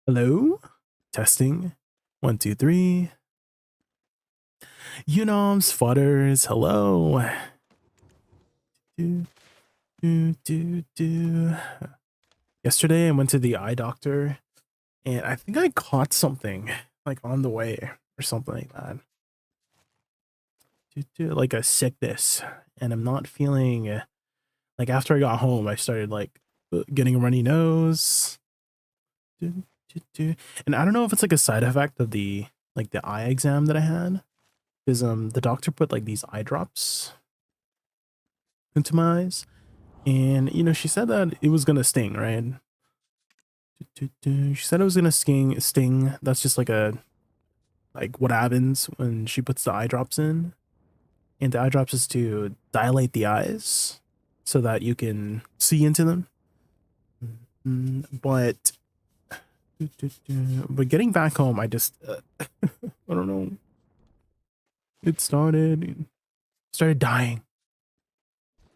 Hello? Testing. 1, 2, 3. Unoms, futters, hello. Do, do. Yesterday I went to the eye doctor and I think I caught something like on the way or something like that. Like a sickness. And I'm not feeling like after I got home, I started like getting a runny nose. And I don't know if it's like a side effect of the eye exam that I had. Because the doctor put like these eye drops into my eyes, and she said that it was gonna sting, right? She said it was gonna sting. That's just like what happens when she puts the eye drops in, and the eye drops is to dilate the eyes so that you can see into them. But getting back home, I just I don't know. It started dying.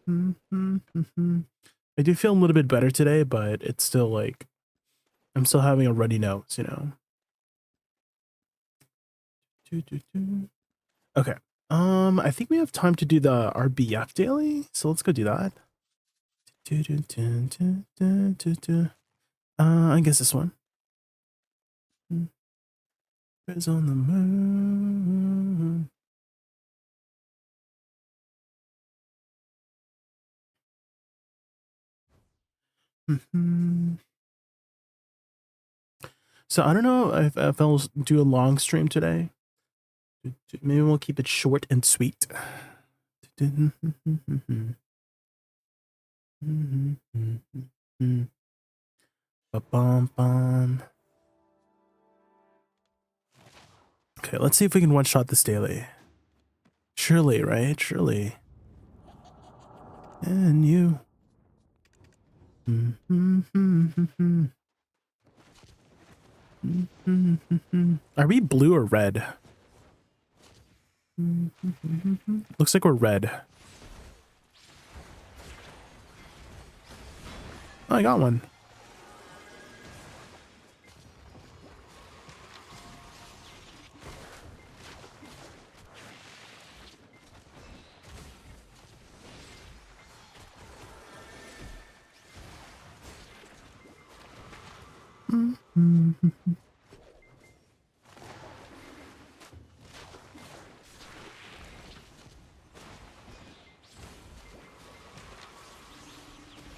I do feel a little bit better today, but it's still like I'm still having a runny nose. Okay. I think we have time to do the RBF daily, so let's go do that. I guess this one. Is on the moon. So I don't know if I'll do a long stream today. Maybe we'll keep it short and sweet. Ba-bum-bum. Okay, let's see if we can one-shot this daily. Surely, right? Surely. And you. Are we blue or red? Looks like we're red. Oh, I got one.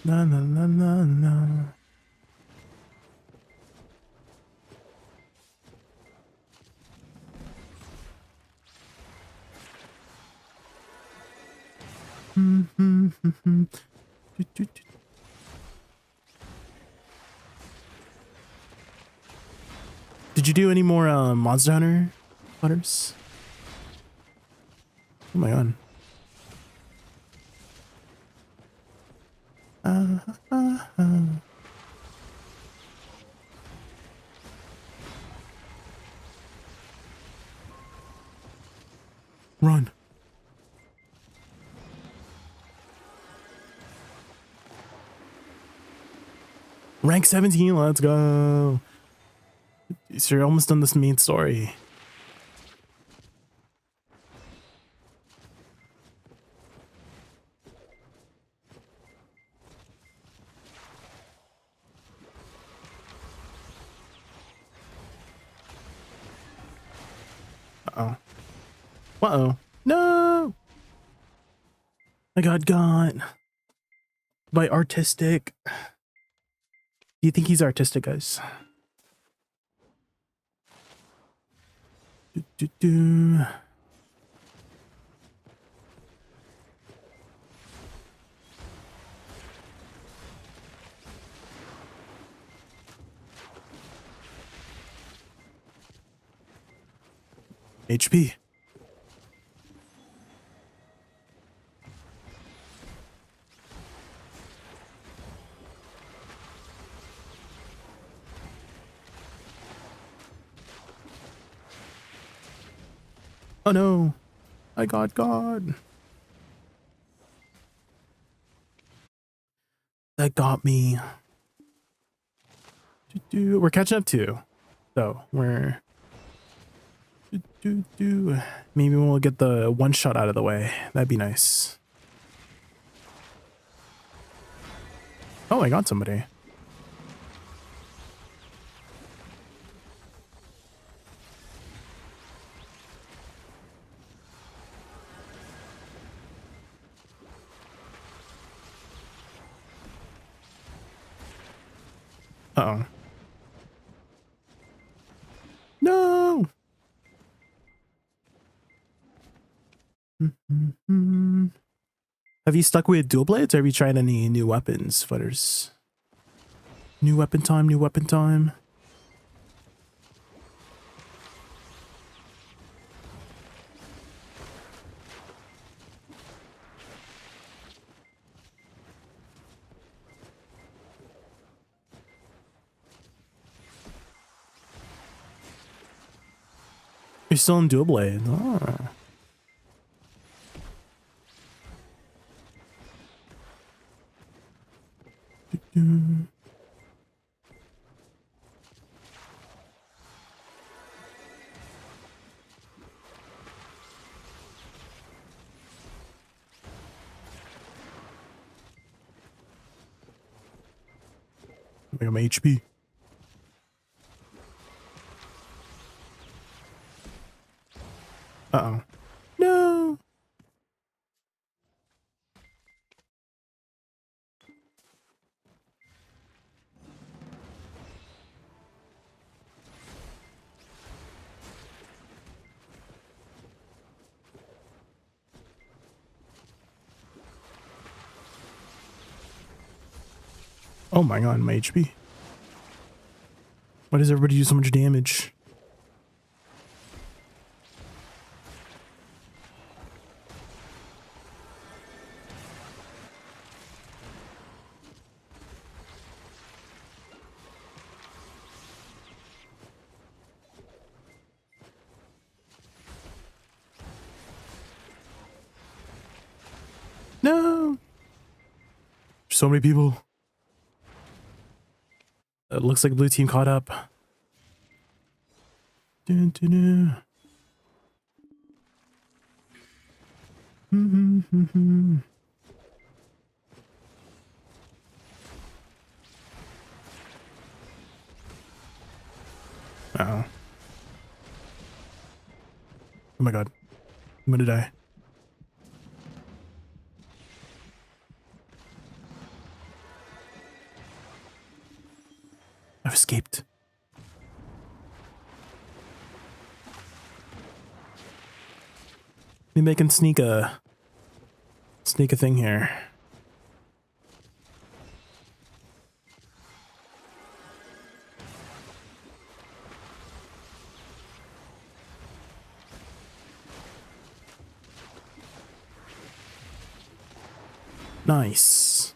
Na na na na na. Did you do any more Monster Hunter butters? Oh my god. Run. Rank 17, let's go. So you're almost done this main story. Uh-oh. Uh-oh. No! I got by artistic. Do you think he's artistic, guys? HP. Oh no. I got God. That got me. We're catching up too. So we're maybe we'll get the one shot out of the way. That'd be nice. Oh, I got somebody. Uh-oh. No. Have you stuck with dual blades or have you tried any new weapons, footers? New weapon time, new weapon time. You're still in dual blade. Oh. I got my HP. Uh-oh. No. Oh my god, my HP. Why does everybody do so much damage? No. So many people. It looks like blue team caught up. Dun, dun, dun. Uh-oh. Oh my god. I'm gonna die. I've escaped. Maybe I can sneak a thing here. Nice.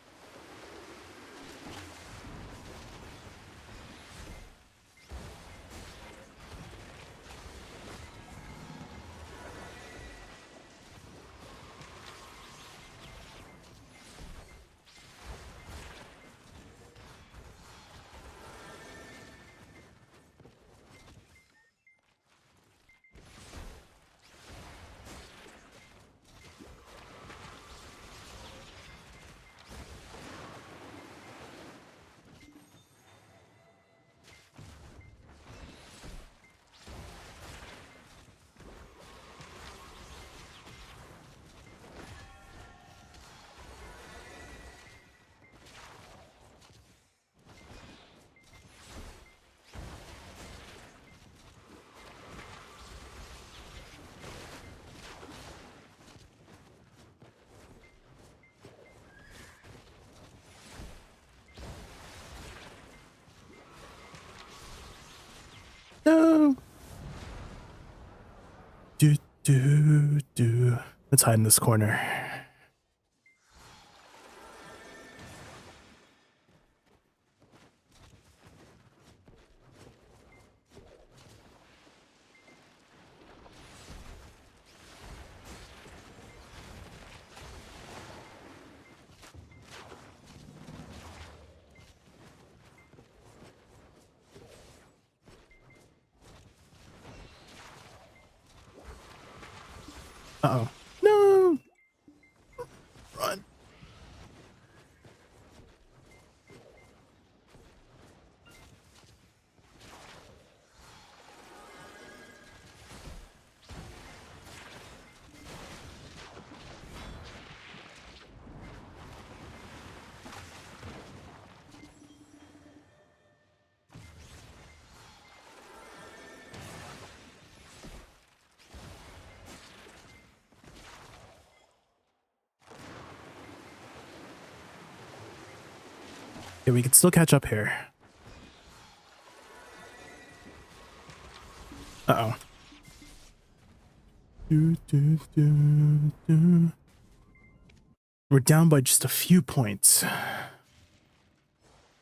No. Let's hide in this corner. Uh-oh. No! Run. Okay, we can still catch up here. Uh-oh. We're down by just a few points.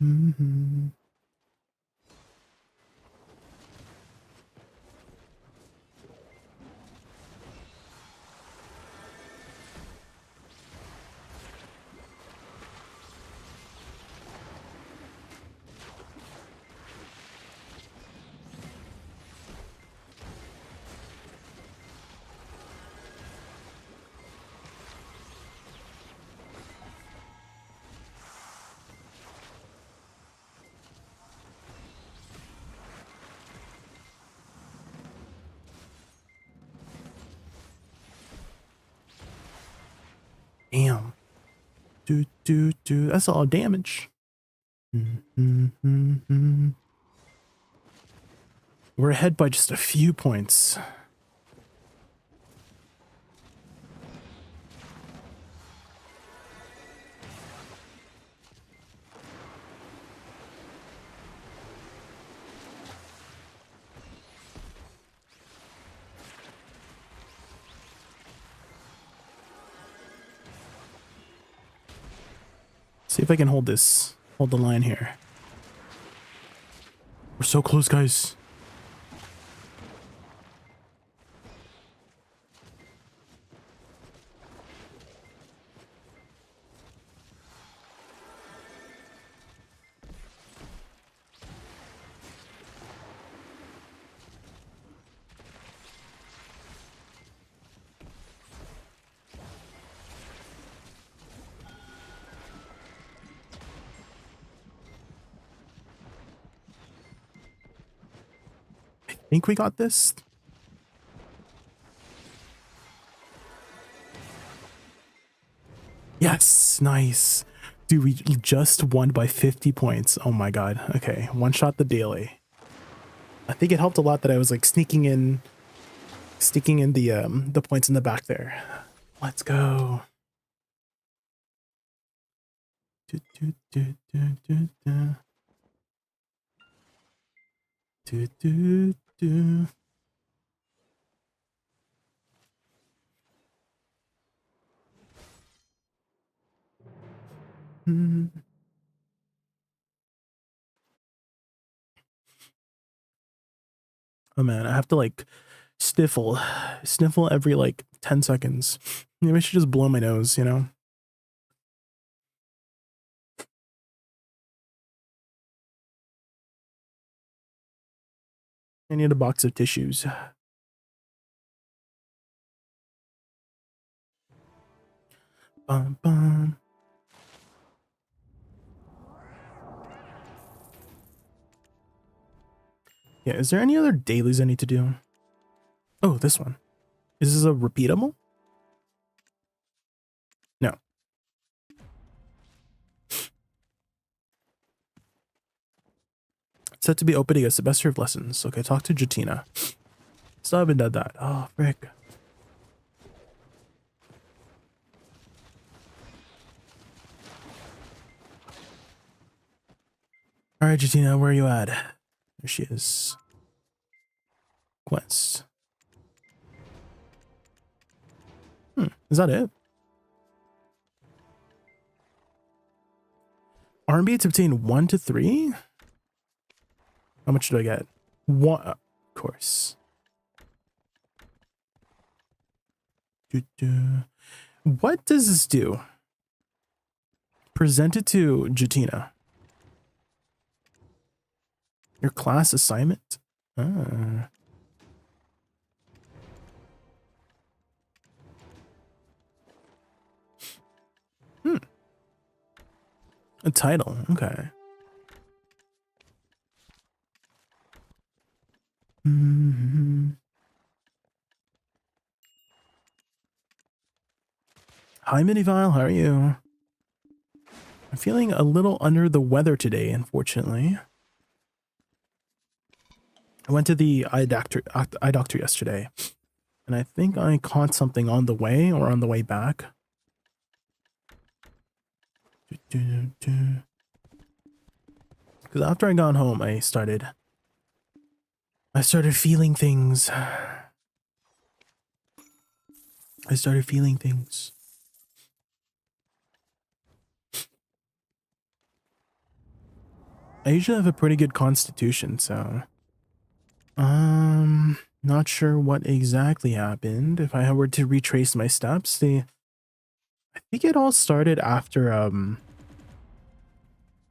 Mm-hmm. Damn. That's all damage. We're ahead by just a few points. See if I can hold the line here. We're so close, guys. I think we got this. Yes, nice. Dude, we just won by 50 points. Oh my god. Okay, one shot the daily. I think it helped a lot that I was like sneaking in the points in the back there. Let's go. Do, do, do, do, do, do. Do, do, do. Hmm. Oh man, I have to like sniffle every like 10 seconds. Maybe I should just blow my nose, you know? I need a box of tissues. Bum, bum. Yeah, is there any other dailies I need to do? Oh, this one. Is this a repeatable? No. Set to be opening a semester of lessons. Okay, talk to Jatina. Still haven't done that. Oh, frick. All right, Jatina, where are you at? There she is. Quest. Is that it? R&B to obtain 1 to 3? How much do I get? 1, of course. What does this do? Present it to Jatina. Your class assignment? Ah. A title, okay. Hi, Minivile, how are you? I'm feeling a little under the weather today, unfortunately. I went to the eye doctor yesterday, and I think I caught something on the way or on the way back. Because after I got home, I started feeling things. I started feeling things. I usually have a pretty good constitution, so not sure what exactly happened. If I were to retrace my steps, I think it all started after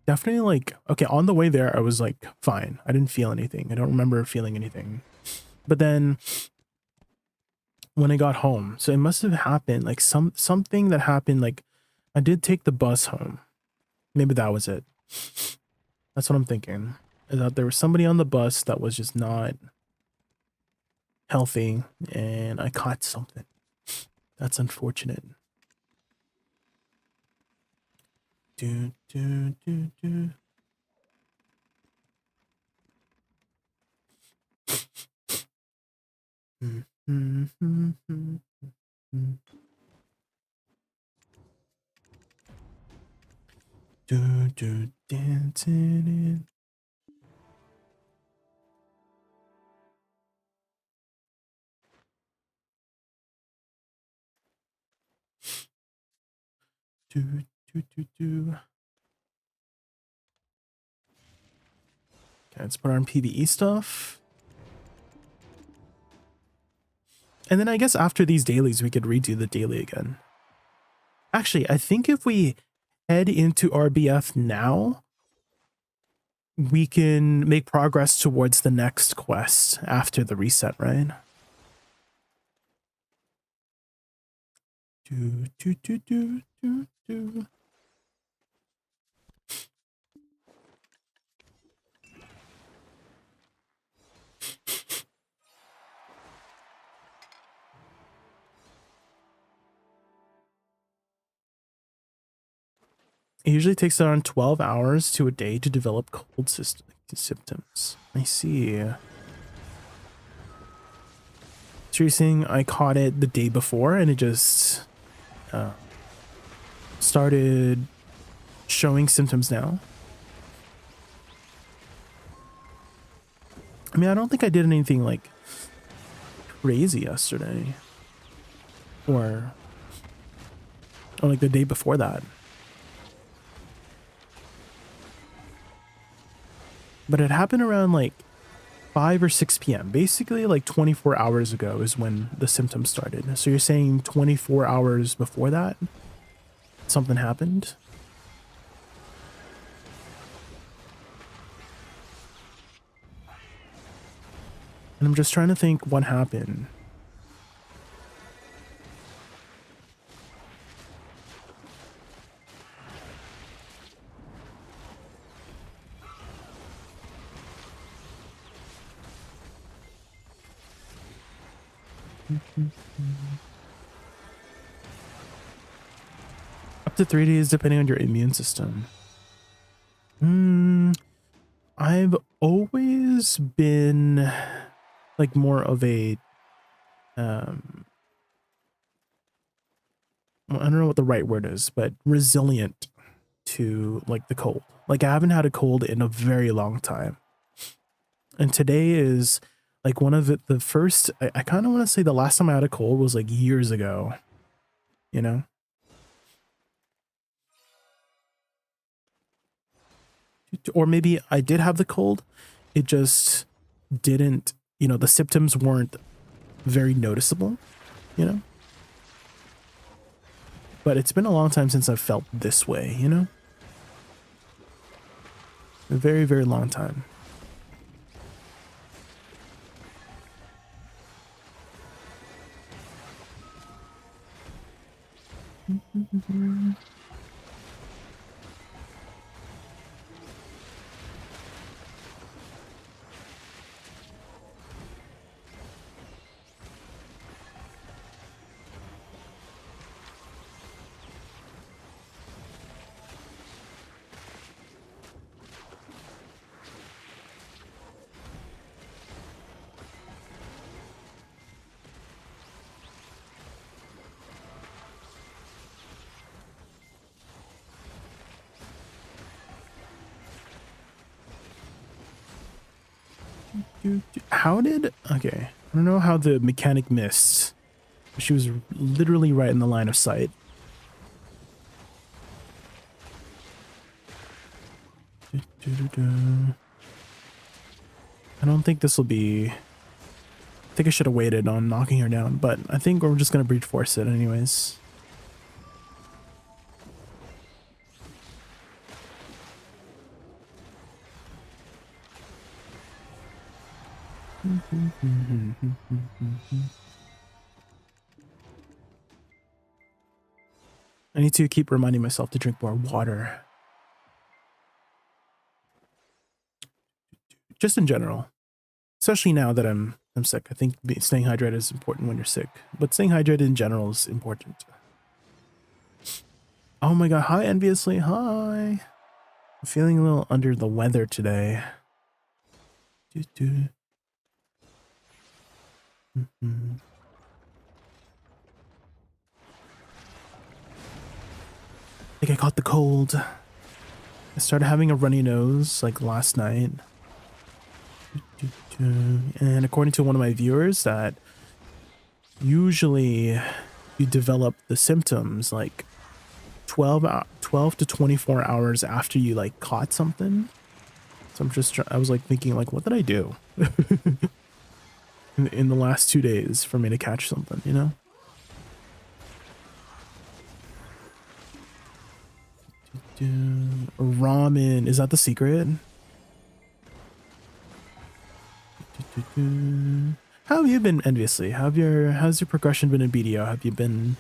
definitely like, okay, on the way there I was like fine. I didn't feel anything. I don't remember feeling anything. But then when I got home, so it must have happened like something that happened, like I did take the bus home. Maybe that was it. That's what I'm thinking. Is that there was somebody on the bus that was just not healthy and I caught something. That's unfortunate. Do, do, do, do. Do, do, dancing in. Do, do, do, do. Okay, let's put on PvE stuff. And then I guess after these dailies, we could redo the daily again. Actually, I think if we head into RBF now, we can make progress towards the next quest after the reset, right? Do, do, do, do, do, do. It usually takes around 12 hours to a day to develop cold symptoms. I see. So you're saying I caught it the day before and it just started showing symptoms now? I mean, I don't think I did anything like crazy yesterday or like the day before that. But it happened around like 5 or 6 p.m. Basically like 24 hours ago is when the symptoms started. So you're saying 24 hours before that something happened? And I'm just trying to think what happened. Up to 3 days depending on your immune system. I've always been like more of a I don't know what the right word is, but resilient to like the cold. Like I haven't had a cold in a very long time. And today is like one of the first, I kind of want to say the last time I had a cold was like years ago, you know? Or maybe I did have the cold. It just didn't, you know, the symptoms weren't very noticeable, you know? But it's been a long time since I've felt this way, you know? A very, very long time. How did... Okay. I don't know how the mechanic missed. She was literally right in the line of sight. I don't think this will be... I think I should have waited on knocking her down, but I think we're just going to brute force it anyways. I need to keep reminding myself to drink more water. Just in general. Especially now that I'm sick. I think staying hydrated is important when you're sick. But staying hydrated in general is important. Oh my god, hi Enviously, hi. I'm feeling a little under the weather today. I think I caught the cold. I started having a runny nose like last night. And according to one of my viewers, that usually you develop the symptoms like 12 to 24 hours after you like caught something. So I was like thinking like, what did I do in the last 2 days for me to catch something, you know? Ramen, is that the secret? How have you been, Enviously? How's your progression been in BDO? Have you been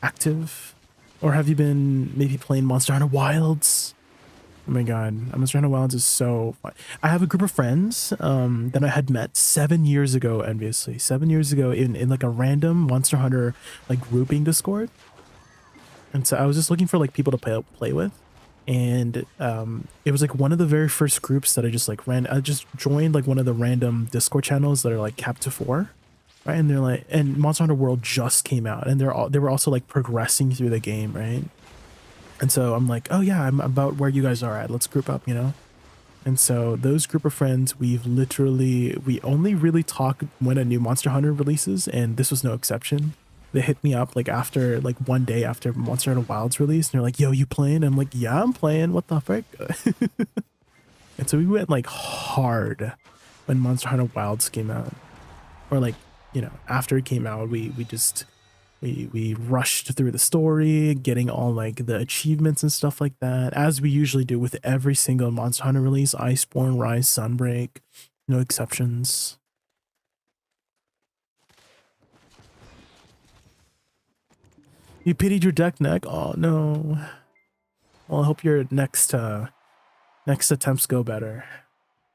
active? Or have you been maybe playing Monster Hunter Wilds? Oh my god, Monster Hunter Wilds is so fun. I have a group of friends that I had met 7 years ago, Enviously. 7 years ago in like a random Monster Hunter like grouping Discord. And so I was just looking for like people to play with. And it was like one of the very first groups that I just like I just joined like one of the random Discord channels that are like capped to 4, right? And they're like, and Monster Hunter World just came out, and they were also like progressing through the game, right? And so I'm like, oh yeah, I'm about where you guys are at. Let's group up, you know? And so those group of friends, we only really talk when a new Monster Hunter releases, and this was no exception. They hit me up like after like one day after Monster Hunter Wilds release, and they're like, yo, you playing? I'm like, yeah, I'm playing. What the frick? And so we went like hard when Monster Hunter Wilds came out. Or like, you know, after it came out, we rushed through the story, getting all like the achievements and stuff like that, as we usually do with every single Monster Hunter release. Iceborne, Rise, Sunbreak, no exceptions. You pitied your deck neck? Oh no. Well, I hope your next attempts go better.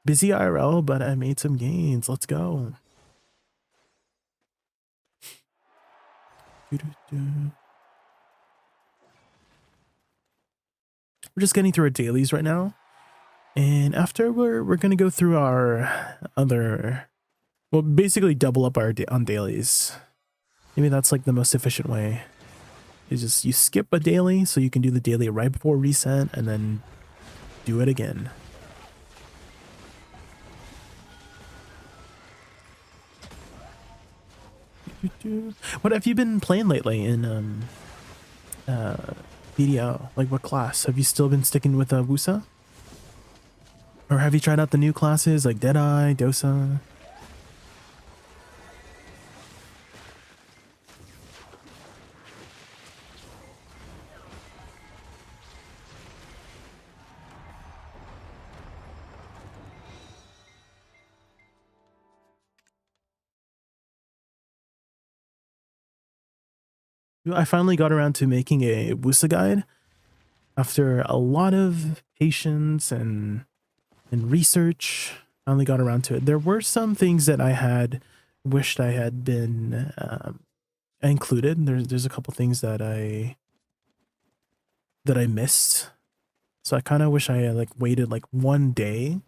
Busy IRL, but I made some gains. Let's go. We're just getting through our dailies right now. And after we're gonna go through our other, well, basically double up on dailies. Maybe that's like the most efficient way. Is just you skip a daily so you can do the daily right before reset and then do it again. What have you been playing lately in BDO? Like what class? Have you still been sticking with Woosa? Or have you tried out the new classes like Deadeye, Dosa? I finally got around to making a Woosa guide after a lot of patience and research. Finally got around to it. There were some things that I had wished I had been included. There's a couple things that I missed. So I kind of wish I had like waited like one day.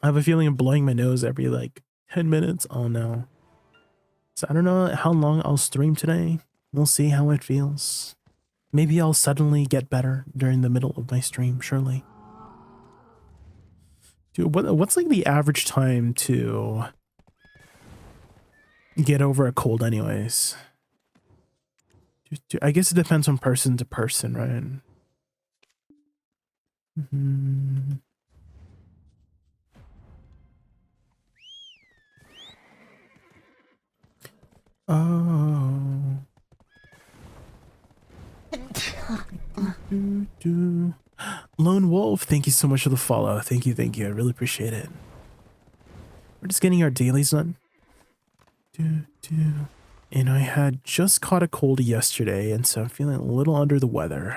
I have a feeling of blowing my nose every like 10 minutes. Oh no. So I don't know how long I'll stream today. We'll see how it feels. Maybe I'll suddenly get better during the middle of my stream, surely. Dude, what's like the average time to get over a cold anyways? I guess it depends on person to person, right? Mm-hmm. Oh. Lone Wolf, thank you so much for the follow. Thank you. I really appreciate it. We're just getting our dailies done. And I had just caught a cold yesterday, and so I'm feeling a little under the weather.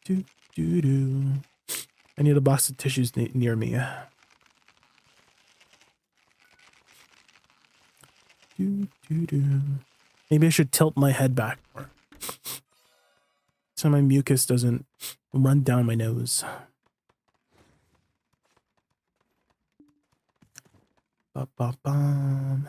I need a box of tissues near me. Maybe I should tilt my head back more so my mucus doesn't run down my nose. Ba-ba-bum.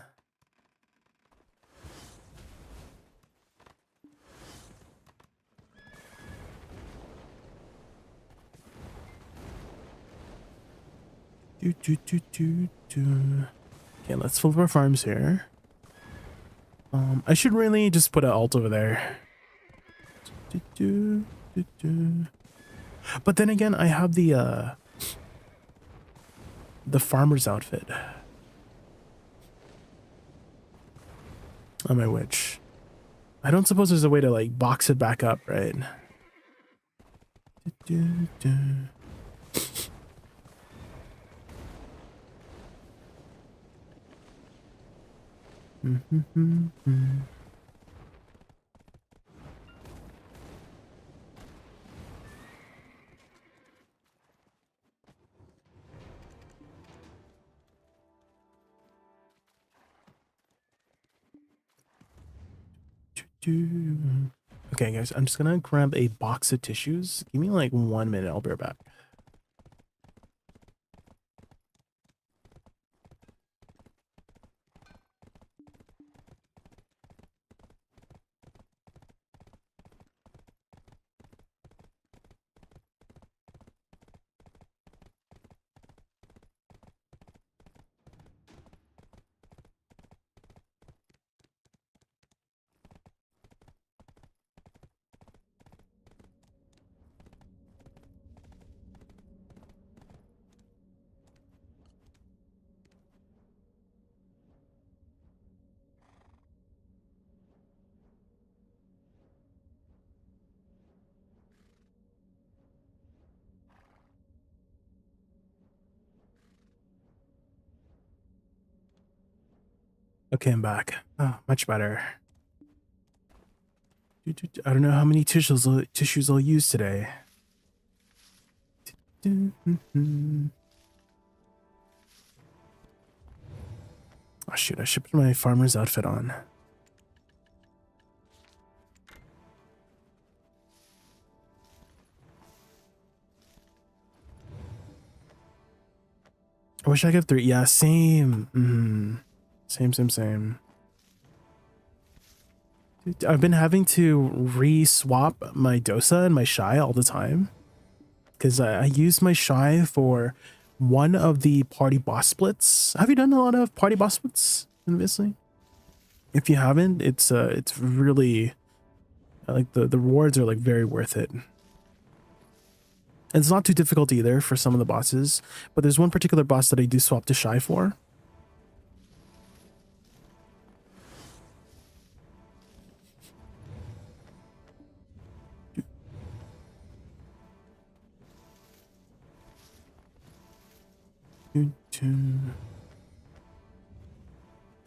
Okay, let's fill up our farms here. I should really just put an alt over there. But then again, I have the farmer's outfit on my witch. I don't suppose there's a way to like box it back up, right? Okay, guys, I'm just gonna grab a box of tissues. Give me like 1 minute, I'll be right back. Okay, I'm back. Oh, much better. I don't know how many tissues I'll use today. Oh shoot, I should put my farmer's outfit on. I wish I could have 3. Yeah, same. Same. Dude, I've been having to re-swap my Dosa and my Shy all the time. Because I use my Shy for one of the party boss splits. Have you done a lot of party boss splits, obviously? If you haven't, it's really... like the rewards are like very worth it. And it's not too difficult either for some of the bosses, but there's one particular boss that I do swap to Shy for.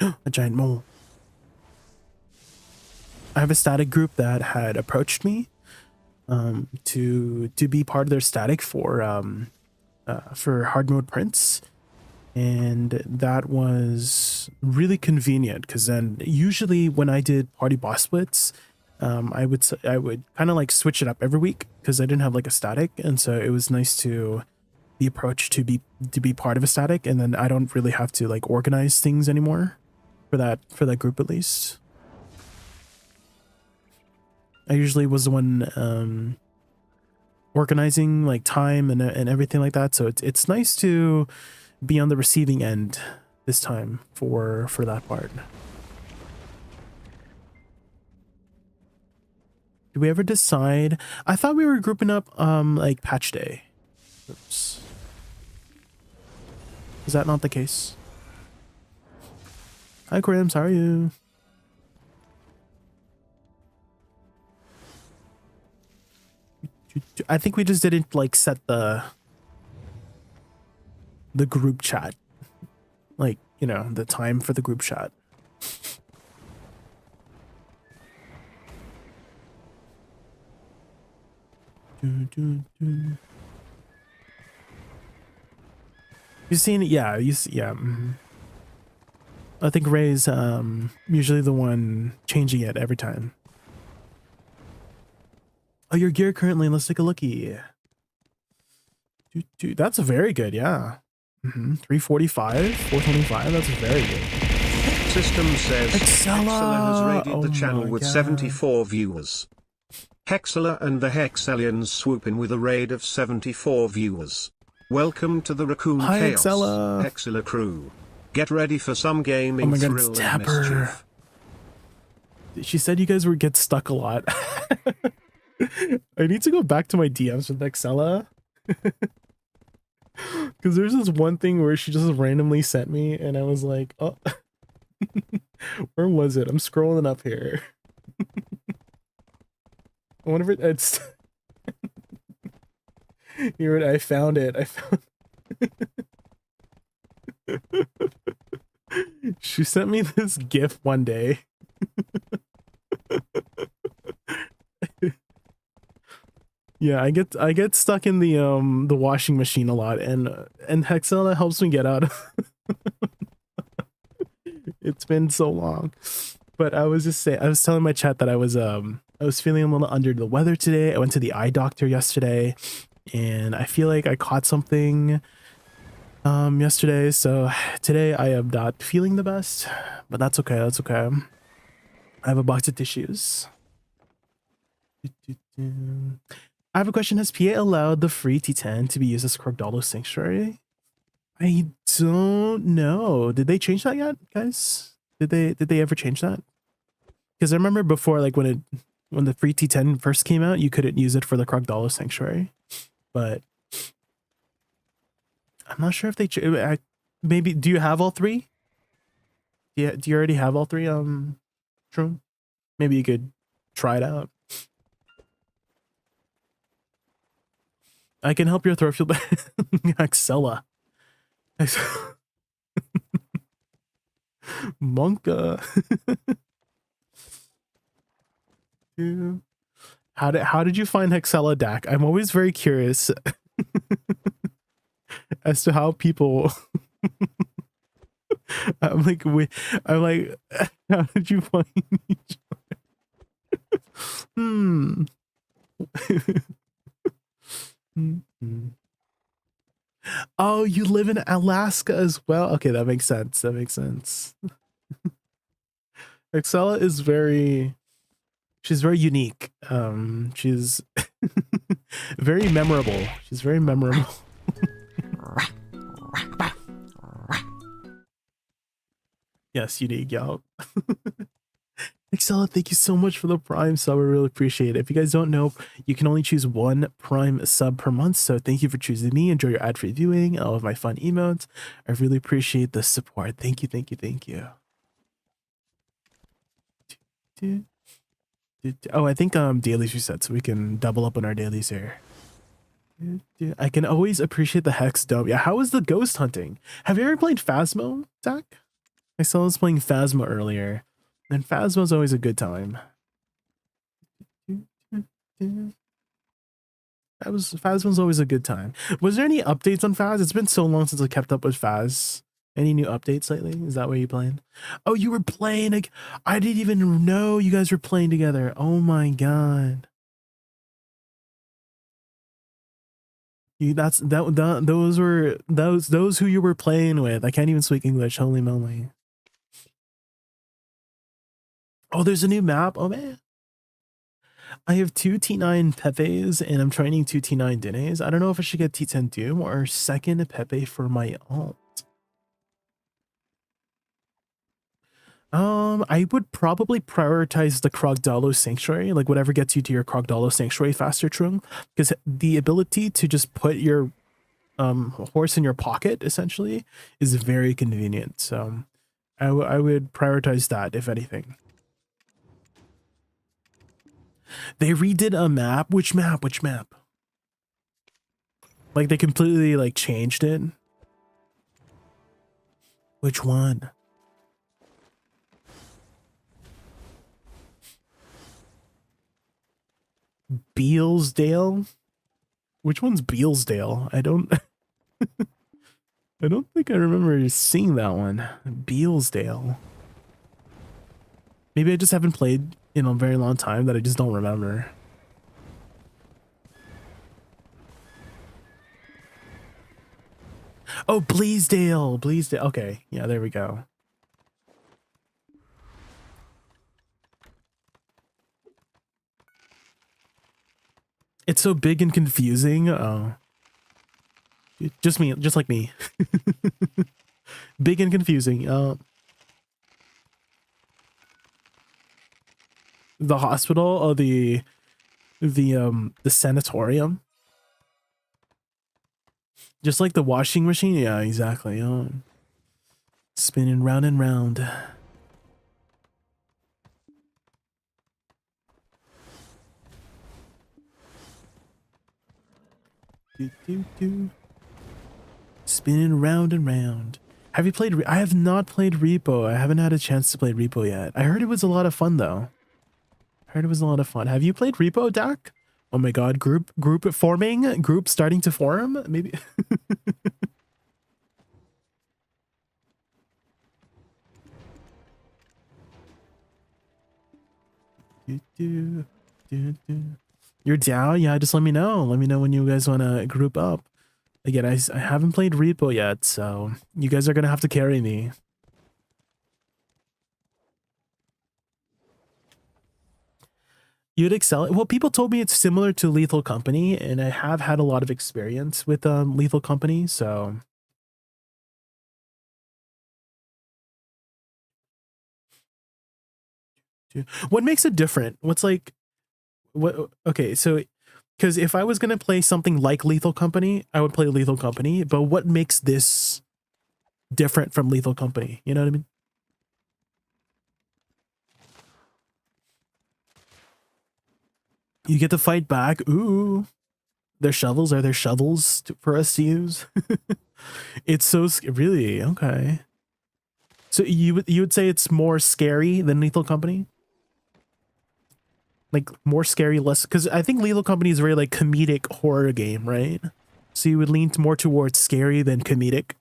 A giant mole. I have a static group that had approached me to be part of their static for hard mode prints, and that was really convenient because then usually when I did party boss splits, I would kind of like switch it up every week because I didn't have like a static, and so it was nice to be approached to be part of a static, and then I don't really have to like organize things anymore for that group at least. I usually was the one organizing like time and everything like that, so it's nice to be on the receiving end this time for that part. Did we ever decide? I thought we were grouping up like patch day. Oops. Is that not the case? Hi Crims, how are you? I think we just didn't like set the group chat, like, you know, the time for the group chat. You seen it? Yeah, you see, yeah. I think Ray's usually the one changing it every time. Oh, your gear currently, let's take a looky. That's very good, yeah. 345, 425, that's very good. System says Hexella has raided the channel with 74 viewers. Hexella and the Hexellians swoop in with a raid of 74 viewers. Welcome to the Raccoon Chaos Hexella crew. Get ready for some gaming thrill and mischief. She said you guys would get stuck a lot. I need to go back to my DMs with Hexella. Because there's this one thing where she just randomly sent me and I was like, oh, where was it? I'm scrolling up here. I wonder if it's here. I found it. She sent me this GIF one day. Yeah, I get stuck in the washing machine a lot, and Hexella helps me get out of It's been so long. But I was telling my chat that I was feeling a little under the weather today. I went to the eye doctor yesterday, and I feel like I caught something yesterday, so today I am not feeling the best, but that's okay. I have a box of tissues. I have a question. Has PA allowed the free T10 to be used as Crocodolo Sanctuary? I don't know. Did they change that yet, guys? Did they ever change that? Because I remember before, like when the free T10 first came out, you couldn't use it for the Crocodolo Sanctuary. But I'm not sure if they maybe. Do you have all three? Yeah, do you already have all three? True. Maybe you could try it out. I can help your throat feel better. Hexella. Monka. How did you find Hexella DAC? I'm always very curious as to how people I'm like, how did you find each other? Oh, you live in Alaska as well? Okay, that makes sense. Hexella is she's very unique. She's very memorable. She's very memorable. Yes, unique, y'all. Hexella, thank you so much for the Prime sub. I really appreciate it. If you guys don't know, you can only choose one Prime sub per month. So thank you for choosing me. Enjoy your ad-free viewing, all of my fun emotes. I really appreciate the support. Thank you. Oh, I think dailies reset, so we can double up on our dailies here. I can always appreciate the Hex Dome. Yeah, how was the ghost hunting? Have you ever played Phasmo, Zach? I saw us playing Phasmo earlier, and Phasmo's always a good time. Phasmo's always a good time. Was there any updates on Phas? It's been so long since I kept up with Phas. Any new updates lately? Is that what you playing? Oh, you were playing. Like, I didn't even know you guys were playing together. Oh my god. Those were those who you were playing with. I can't even speak English. Holy moly. Oh, there's a new map. Oh man. I have 2 T9 Pepes and I'm training 2 T9 Dines. I don't know if I should get T10 Doom or second Pepe for my ult. I would probably prioritize the Krogdalo Sanctuary, like whatever gets you to your Krogdalo Sanctuary faster, Trung, because the ability to just put your horse in your pocket essentially is very convenient. So I would prioritize that if anything. They redid a map. Which map? Which map? Like they completely like changed it. Which one? Bealsdale? Which one's Bealsdale? I don't I don't think I remember seeing that one. Bealsdale. Maybe I just haven't played in a very long time that I just don't remember. Oh, Bleasdale. Bleasdale. Okay. Yeah, there we go. It's so big and confusing. Oh. Just me, just like me. Big and confusing. The hospital or the sanatorium. Just like the washing machine. Yeah, exactly. Spinning round and round. Spinning round and round. Have you played? I have not played Repo. I haven't had a chance to play Repo yet. I heard it was a lot of fun though. I heard it was a lot of fun. Have you played Repo, Dak? Oh my god, group forming, group starting to form, maybe. You're down? Yeah, just let me know. Let me know when you guys want to group up. Again, I haven't played Repo yet, so you guys are going to have to carry me. You'd excel. Well, people told me it's similar to Lethal Company, and I have had a lot of experience with Lethal Company, so... What makes it different? What's like... What? Okay, so... Because if I was going to play something like Lethal Company, I would play Lethal Company, but what makes this different from Lethal Company? You know what I mean? You get to fight back. Ooh. Their shovels are their shovels for us to use. It's so really okay. So you would say it's more scary than Lethal Company? Like more scary, less, because I think Lethal Company is a very like comedic horror game, right? So you would lean more towards scary than comedic.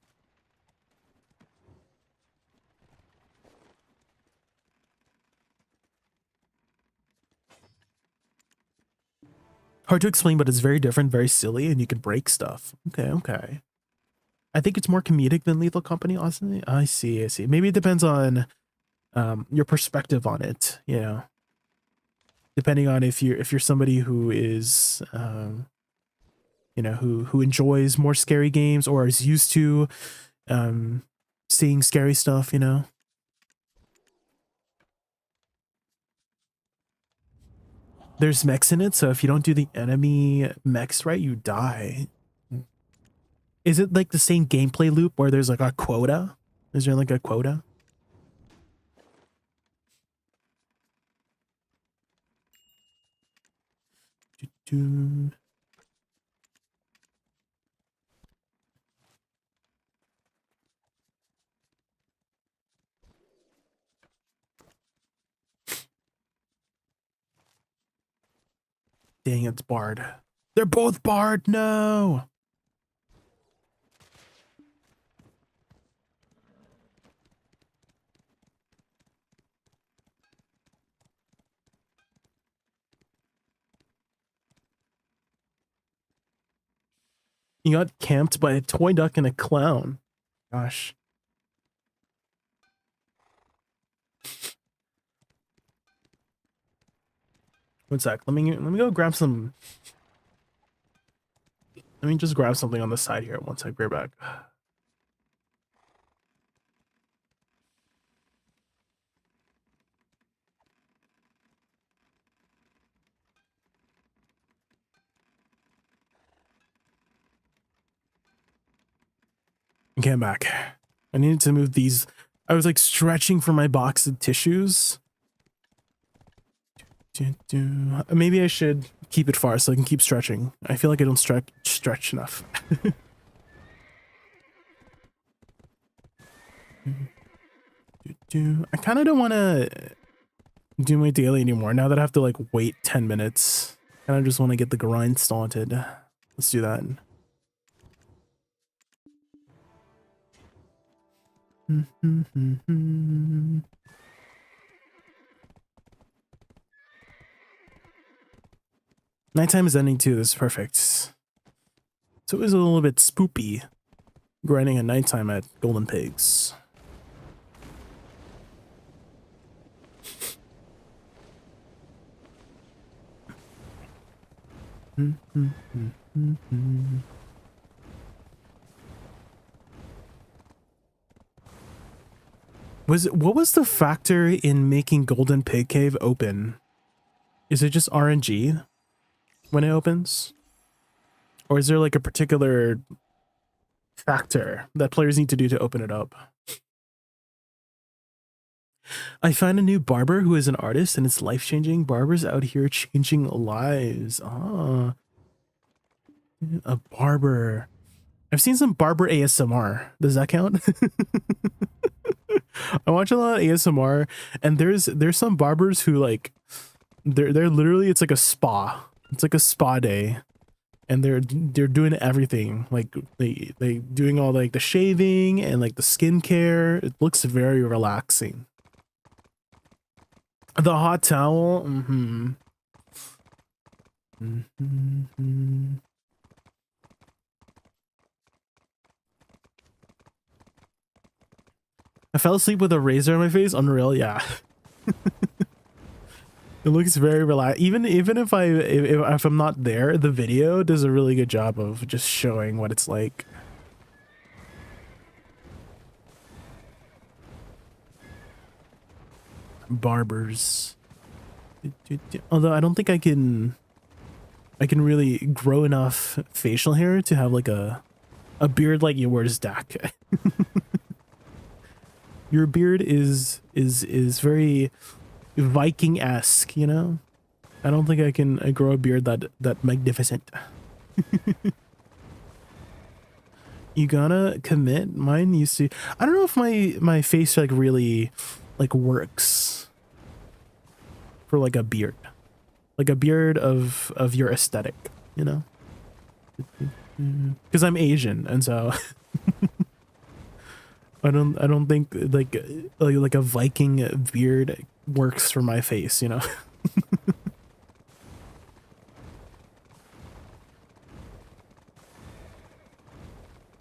Hard to explain, but it's very different, very silly, and you can break stuff. Okay, okay. I think it's more comedic than Lethal Company, honestly. I see, I see. Maybe it depends on your perspective on it, you know. Depending on if you're somebody who is you know, who enjoys more scary games or is used to seeing scary stuff, you know. There's mechs in it, so if you don't do the enemy mechs right, you die. Is it like the same gameplay loop where there's like a quota? Is there like a quota? Dang, it's barred. They're both barred. No. You got camped by a toy duck and a clown. Gosh. One sec. Let me go grab some. Let me just grab something on the side here. One sec. Right back. Okay, I'm back. I needed to move these. I was like stretching for my box of tissues. Maybe I should keep it far so I can keep stretching. I feel like I don't stretch enough. I kind of don't want to do my daily anymore now that I have to like wait 10 minutes. And I just want to get the grind started. Let's do that. Nighttime is ending too. This is perfect. So it was a little bit spoopy grinding at nighttime at Golden Pigs. What was the factor in making Golden Pig Cave open? Is it just RNG when it opens? Or is there like a particular factor that players need to do to open it up? I find a new barber who is an artist and it's life-changing. Barbers out here changing lives. Ah, a barber. I've seen some barber ASMR. Does that count? I watch a lot of ASMR, and there's some barbers who like they're literally, it's like a spa. It's like a spa day, and they're doing everything. Like they doing all like the shaving and like the skincare. It looks very relaxing. The hot towel. I fell asleep with a razor on my face. Unreal, yeah. It looks very relaxed. Even if I'm not there, the video does a really good job of just showing what it's like. Barbers. Although I don't think I can really grow enough facial hair to have like a beard like yours, Dak. Your beard is very Viking-esque, you know? I don't think I can grow a beard that magnificent. You gotta commit. Mine used to. I don't know if my face like really like works for like a beard of your aesthetic, you know? Because I'm Asian, and so I don't think like a Viking beard works for my face, you know.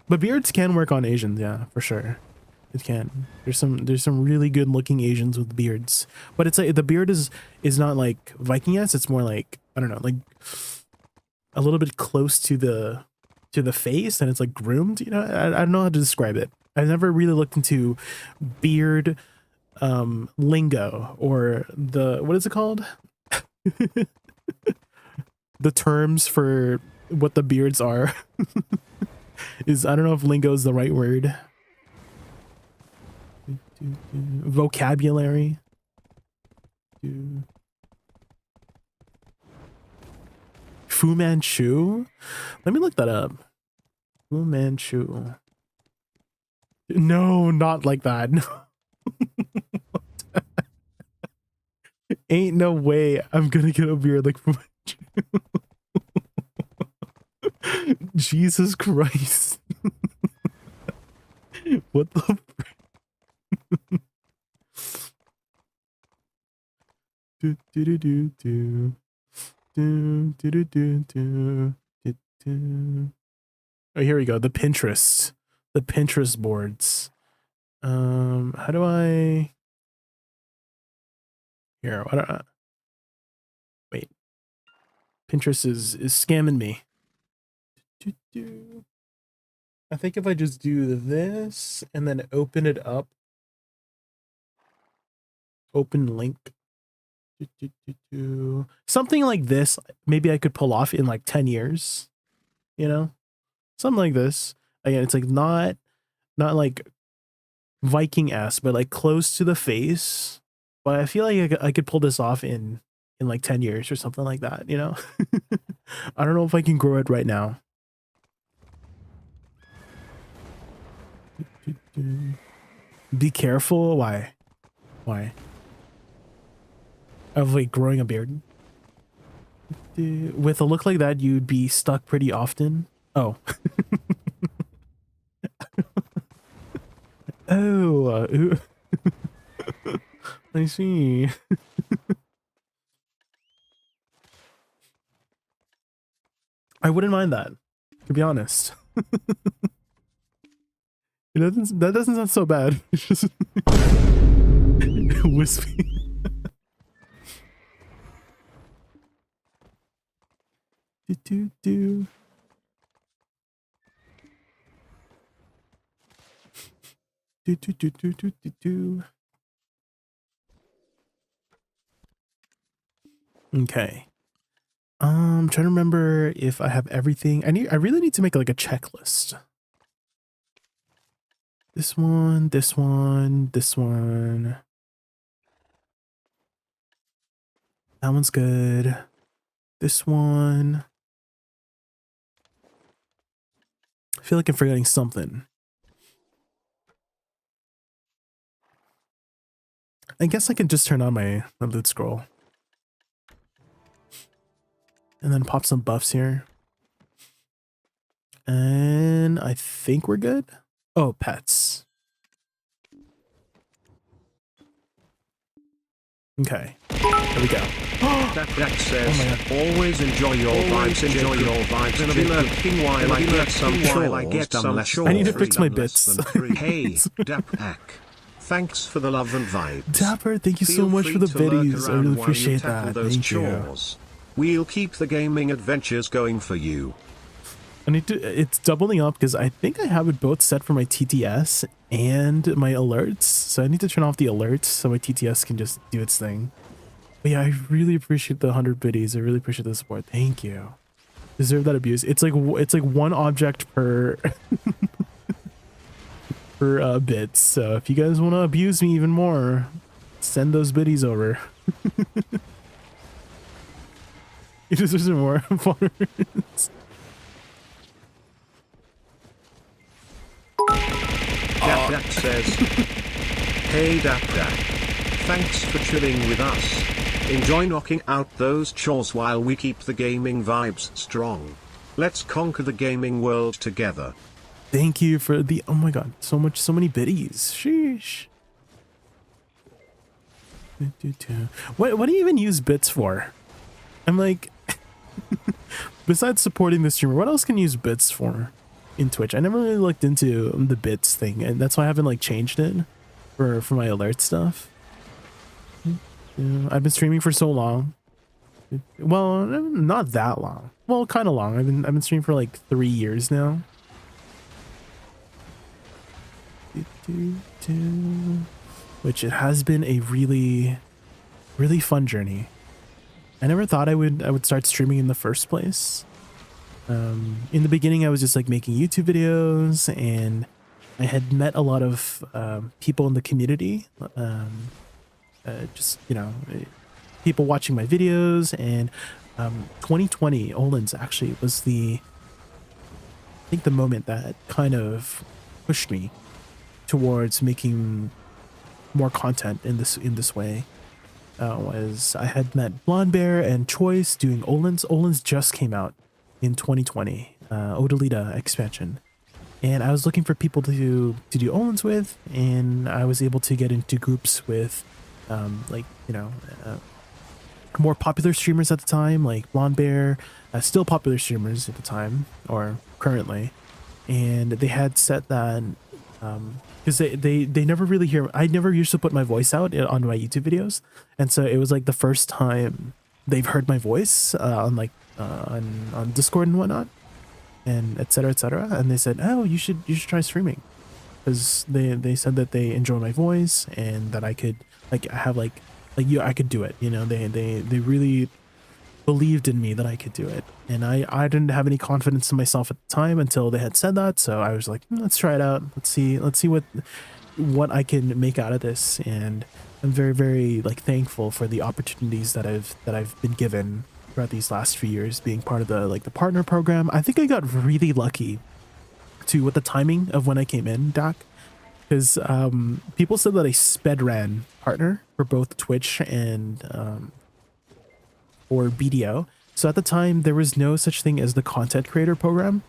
But beards can work on Asians, yeah, for sure. It can. There's some really good looking Asians with beards, but it's like the beard is not like Viking-esque. It's more like, I don't know, like a little bit close to the face, and it's like groomed. You know, I don't know how to describe it. I've never really looked into beard lingo, or the, what is it called? The terms for what the beards are. Is, I don't know if lingo is the right word. Vocabulary. Fu Manchu? Let me look that up. Fu Manchu. No, not like that. No. Ain't no way I'm gonna get a beard like Fu Manchu. Jesus Christ. What the do do do do do do do do do do do. Oh, here we go. The Pinterest boards. How do I? Here, why don't I... Wait. Pinterest is scamming me. I think if I just do this and then open it up, open link, something like this, maybe I could pull off in like 10 years, you know, something like this. Again, it's like not like Viking-esque, but like close to the face. But I feel like I could pull this off in like 10 years or something like that, you know. I don't know if I can grow it right now. Be careful. Why? Of like growing a beard? With a look like that, you'd be stuck pretty often. Oh. Oh. I see. I wouldn't mind that, to be honest. That doesn't sound so bad. It's just wispy. do. Okay. Trying to remember if I have everything. I really need to make like a checklist. This one. That one's good. This one. I feel like I'm forgetting something. I guess I can just turn on my loot scroll. And then pop some buffs here. And I think we're good. Oh, pets. Okay. There we go. That says, always enjoy your vibes, and I'll be lurking while I get some chores. I need to fix my bits. Hey, Daprak. Thanks for the love and vibes. Dapper, thank you so much for the biddies. I really appreciate that. Thank you. We'll keep the gaming adventures going for you. I need to, it's doubling up because I think I have it both set for my TTS and my alerts. So I need to turn off the alerts so my TTS can just do its thing. But yeah, I really appreciate the 100 biddies. I really appreciate the support. Thank you. Deserve that abuse. It's like one object per per bit. So if you guys want to abuse me even more, send those biddies over. You deserve some more followers. Dap says, hey Dap, thanks for chilling with us. Enjoy knocking out those chores while we keep the gaming vibes strong. Let's conquer the gaming world together. Thank you for the, oh my god, so many biddies. Sheesh. What do you even use bits for? I'm like, besides supporting the streamer, what else can you use bits for in Twitch? I never really looked into the bits thing, and that's why I haven't like changed it for my alert stuff. I've been streaming for so long. Well, not that long. Well, kind of long. I've been streaming for like 3 years now. Which it has been a really fun journey. I never thought I would start streaming in the first place. In the beginning, I was just like making YouTube videos, and I had met a lot of people in the community. Just, you know, people watching my videos, and 2020 Olin's actually was I think the moment that kind of pushed me towards making more content in this way. Was I had met Blonde Bear and Choice doing Olin's. Olin's just came out in 2020, Odalita expansion, and I was looking for people to do Olin's with, and I was able to get into groups with like, you know, more popular streamers at the time, like Blonde Bear, still popular streamers at the time, or currently, and they had said that because they never really hear. I never used to put my voice out on my YouTube videos, and so it was like the first time they've heard my voice on like on Discord and whatnot, and etc. etc. And they said, oh, you should try streaming, because they said that they enjoy my voice and that I could like I have like you I could do it. You know, they really believed in me that I could do it, and I didn't have any confidence in myself at the time until they had said that. So I was like, let's try it out. Let's see what I can make out of this. And I'm very like thankful for the opportunities that I've been given throughout these last few years, being part of the partner program. I think I got really lucky too with the timing of when I came in, Doc, because people said that I sped ran partner for both Twitch and or BDO. So at the time, there was no such thing as the content creator program.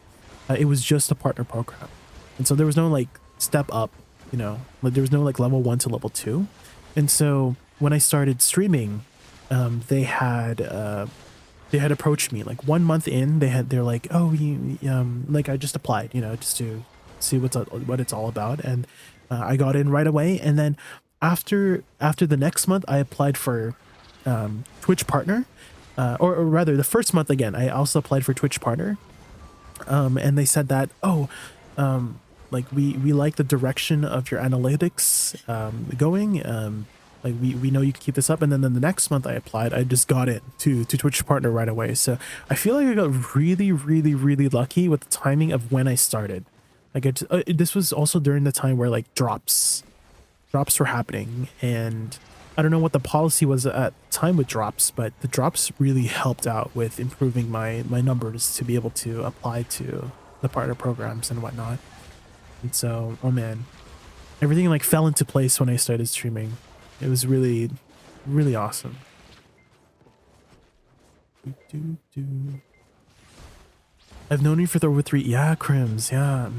It was just a partner program. And so there was no like step up, you know, like there was no like level 1 to level 2. And so when I started streaming, they had approached me like 1 month in. They're like, oh, like I just applied, you know, just to see what it's all about. And I got in right away. And then after the next month, I applied for Twitch partner. Or rather, the first month again, I also applied for Twitch partner, and they said that, oh, like we like the direction of your analytics going. Like we know you can keep this up. And then the next month I applied, I just got it to Twitch partner right away. So I feel like I got really lucky with the timing of when I started. Like this was also during the time where like drops were happening, and I don't know what the policy was at the time with drops, but the drops really helped out with improving my numbers to be able to apply to the partner programs and whatnot. And so, oh man, everything like fell into place when I started streaming. It was really awesome. I've known you for over 3. Yeah, Crims. Yeah.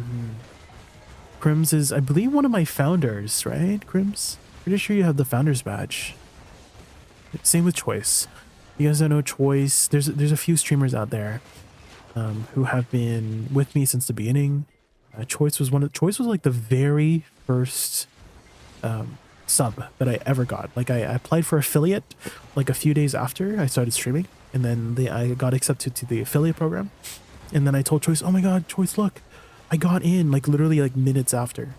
Crims is, I believe, one of my founders, right? Crims? Pretty sure you have the founder's badge. Same with Choice. You guys don't know Choice. There's a few streamers out there who have been with me since the beginning. Choice was like the very first sub that I ever got. Like I applied for affiliate like a few days after I started streaming, and then I got accepted to the affiliate program. And then I told Choice, oh my god, Choice, look, I got in like literally like minutes after.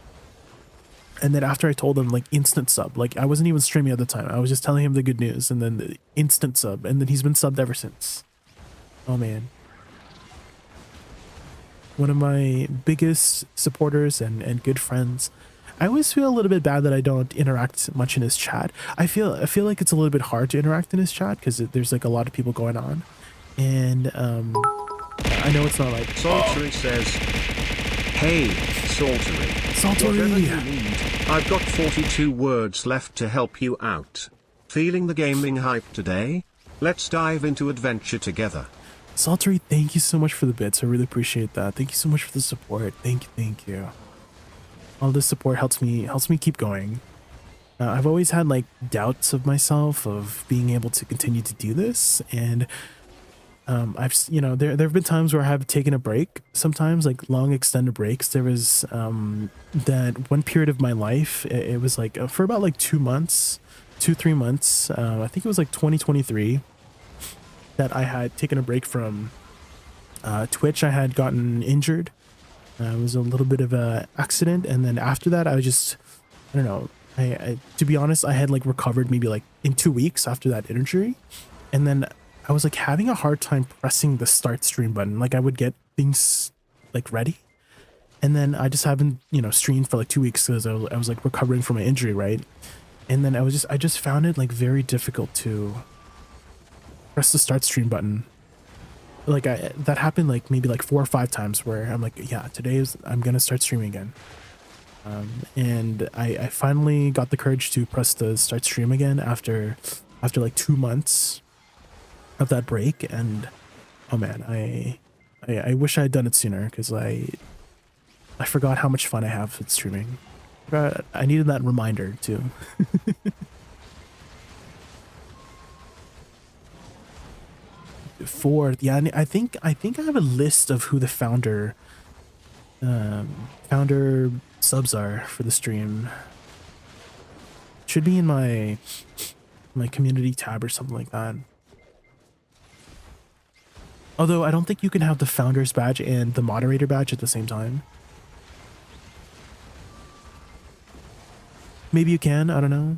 And then after I told him, like, instant sub. Like, I wasn't even streaming at the time. I was just telling him the good news, and then the instant sub. And then he's been subbed ever since. Oh, man. One of my biggest supporters and good friends. I always feel a little bit bad that I don't interact much in his chat. I feel like it's a little bit hard to interact in his chat because there's, like, a lot of people going on. And, I know it's not like... Saltery says, hey, Saltery. Whatever you need, I've got 42 words left to help you out. Feeling the gaming hype today? Let's dive into adventure together. Saltery, thank you so much for the bits. I really appreciate that. Thank you so much for the support. Thank you. All this support helps me keep going. I've always had like doubts of myself of being able to continue to do this, and there have been times where I have taken a break, sometimes like long extended breaks. There was that one period of my life, it was like for about like 3 months, I think it was like 2023, that I had taken a break from Twitch. I had gotten injured. It was a little bit of a accident, and then after that I was I don't know, I to be honest, I had like recovered maybe like in 2 weeks after that injury, and then I was like having a hard time pressing the start stream button. Like I would get things like ready, and then I just haven't, streamed for like 2 weeks because I was like recovering from my injury, right? And then I just found it like very difficult to press the start stream button. Like that happened like maybe like 4 or 5 times where I'm like, yeah, I'm gonna start streaming again. And I finally got the courage to press the start stream again after like 2 months of that break. And oh man, I wish I had done it sooner, because I forgot how much fun I have with streaming. I needed that reminder too. I think I have a list of who the founder founder subs are for the stream. Should be in my community tab or something like that. Although I don't think you can have the founder's badge and the moderator badge at the same time. Maybe you can, I don't know.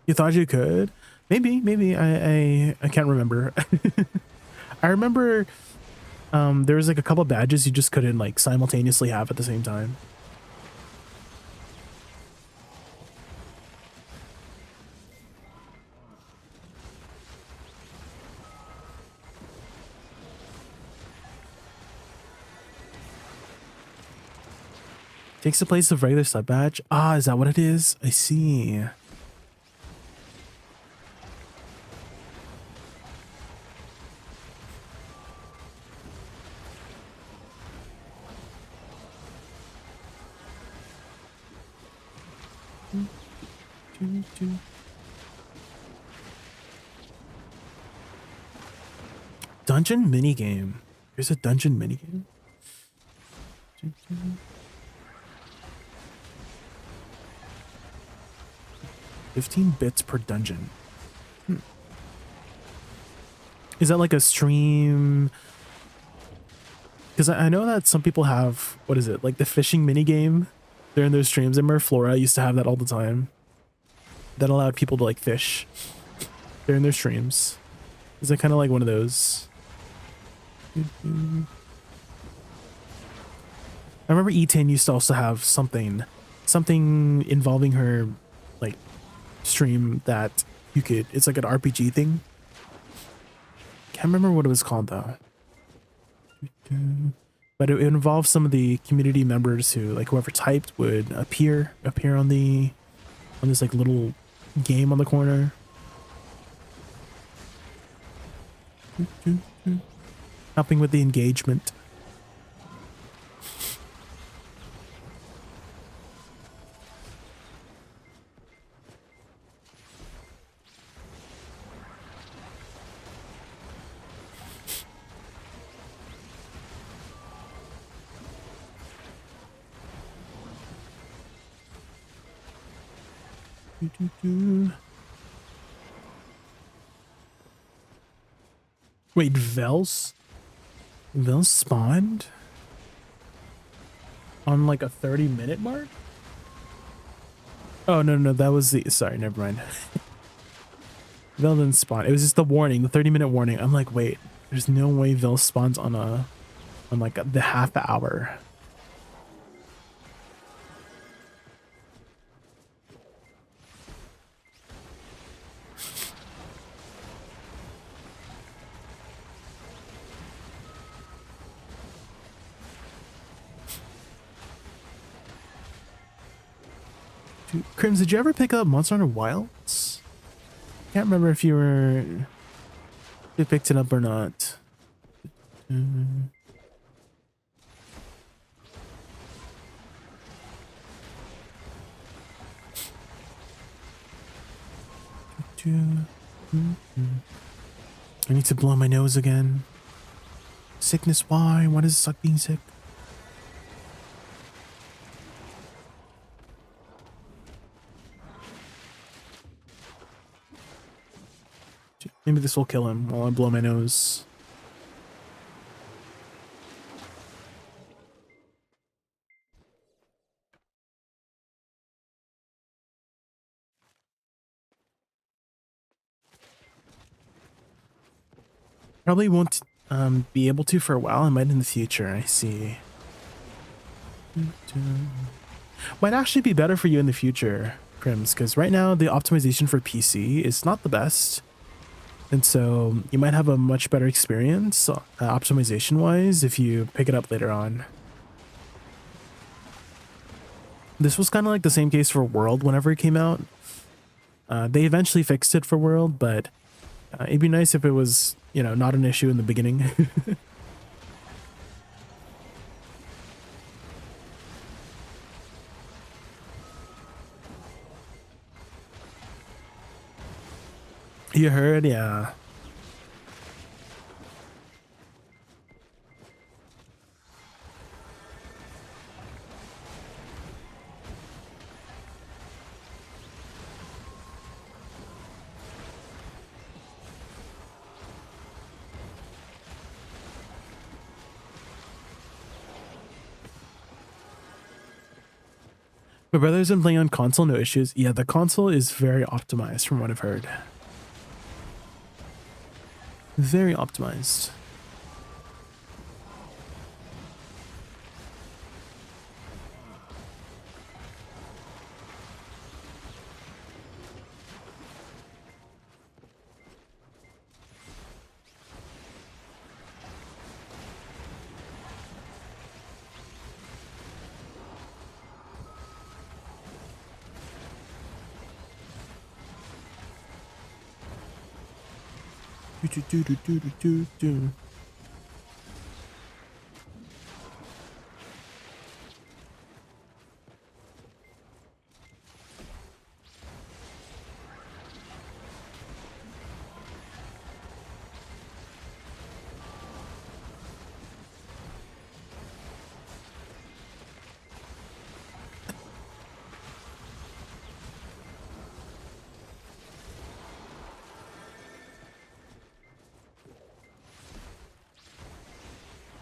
You thought you could? Maybe. I can't remember. I remember there was like a couple badges you just couldn't like simultaneously have at the same time. Takes the place of regular sub badge. Ah, is that what it is? I see. Dungeon minigame. There's a dungeon minigame. 15 bits per dungeon. Is that like a stream? Because I know that some people have, what is it, like the fishing minigame during their streams. And Merflora used to have that all the time. That allowed people to like fish during their streams. Is that kind of like one of those? I remember E10 used to also have something involving her like stream that you could, it's like an RPG thing. Can't remember what it was called though. But it involved some of the community members who, like, whoever typed would appear on this like little game on the corner. Helping with the engagement. Wait, Vel's spawned on like a 30-minute mark? Oh, no, that was the, sorry, never mind. Vel didn't spawn. It was just the warning, the 30-minute warning. I'm like, wait, there's no way Vel spawns on like the half hour. Crims, did you ever pick up Monster Hunter Wilds? Can't remember if you picked it up or not. I need to blow my nose again. Sickness, why? Why does it suck being sick? Maybe this will kill him while I blow my nose. Probably won't be able to for a while. I might in the future. I see. Might actually be better for you in the future, Crims, because right now the optimization for PC is not the best. And so you might have a much better experience optimization wise if you pick it up later on. This was kind of like the same case for World whenever it came out. They eventually fixed it for World, but it'd be nice if it was, you know, not an issue in the beginning. You heard? Yeah. My brother's been playing on console, no issues. Yeah, the console is very optimized from what I've heard. Very optimized. Do.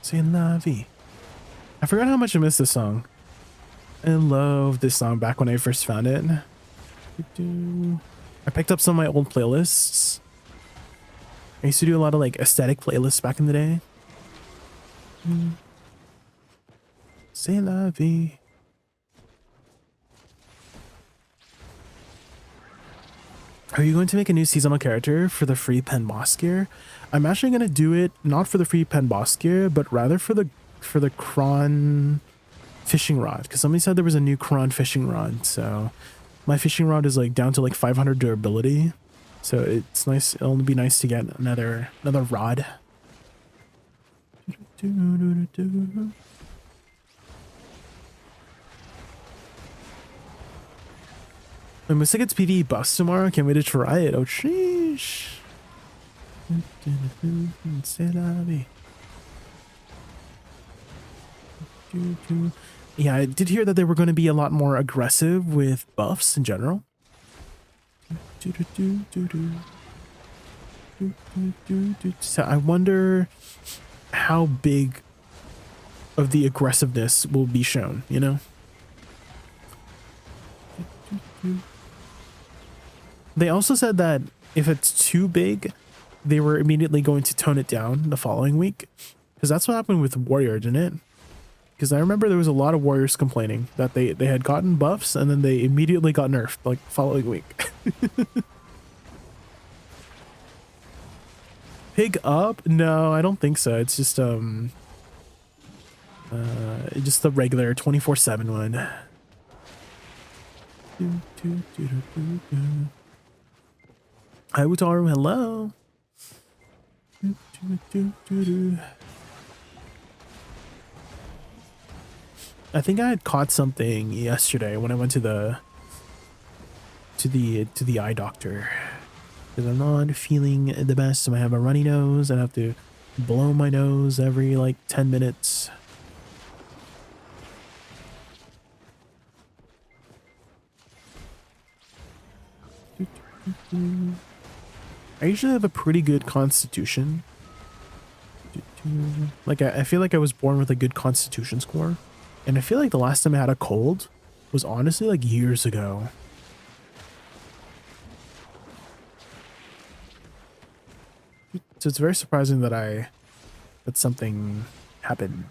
C'est la vie. I forgot how much I missed this song. I love this song back when I first found it. I picked up some of my old playlists. I used to do a lot of like aesthetic playlists back in the day. C'est la vie. Are you going to make a new seasonal character for the free pen boss gear? I'm actually going to do it not for the free pen boss gear, but rather for the cron fishing rod, because somebody said there was a new cron fishing rod. So my fishing rod is like down to like 500 durability, so it's nice. It'll be nice to get another rod. My Woosa gets PvE buffs tomorrow. Can't wait to try it. Oh, sheesh. Yeah, I did hear that they were going to be a lot more aggressive with buffs in general. So I wonder how big of the aggressiveness will be shown, you know? They also said that if it's too big, they were immediately going to tone it down the following week. Because that's what happened with Warrior, didn't it? Because I remember there was a lot of Warriors complaining that they had gotten buffs and then they immediately got nerfed like the following week. Pig up? No, I don't think so. It's just the regular 24/7 one. Hi Utaru, hello. I think I had caught something yesterday when I went to the eye doctor, because I'm not feeling the best. I have a runny nose. I have to blow my nose every like 10 minutes. I usually have a pretty good constitution. Like I feel like I was born with a good constitution score. And I feel like the last time I had a cold was honestly like years ago. So it's very surprising that something happened.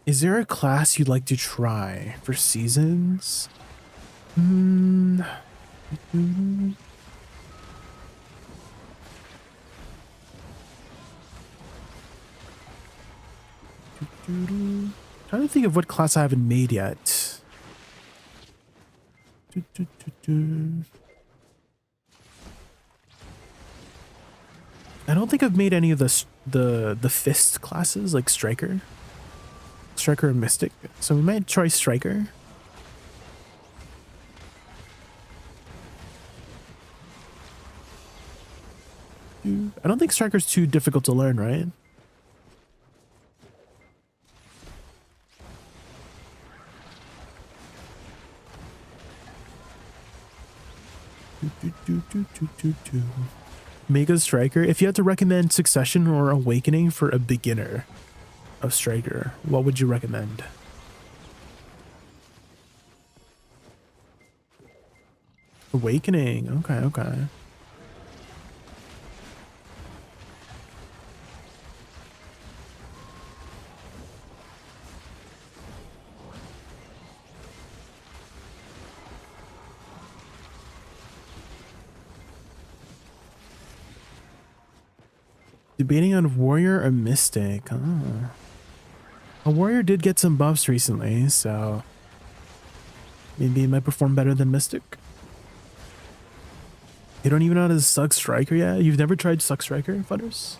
Is there a class you'd like to try for seasons? Trying to think of what class I haven't made yet. I don't think I've made any of the fist classes like Striker or Mystic, so we might try Striker. I don't think Striker's too difficult to learn, right? Mega Striker. If you had to recommend Succession or Awakening for a beginner of Striker, what would you recommend? Awakening. Okay, okay. Debating on Warrior or Mystic. Oh. A Warrior did get some buffs recently, so maybe it might perform better than Mystic. You don't even know how to suck Striker yet? You've never tried suck Striker, Futters?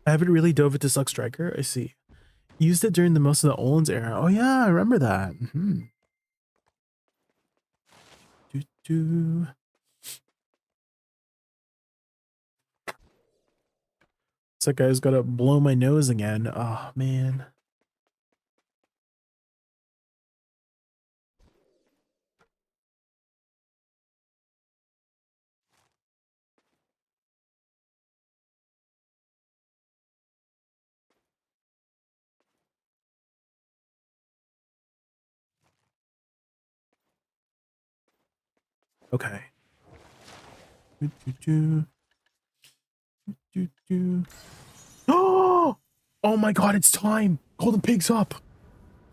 I haven't really dove into Suck Striker. I see. Used it during the most of the Olin's era. Oh yeah, I remember that. This guy's got to blow my nose again. Oh man. Okay. Oh! Oh my god, it's time! Golden Pig's up!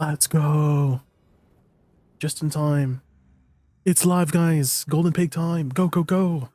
Let's go. Just in time. It's live, guys. Golden Pig time. Go, go, go.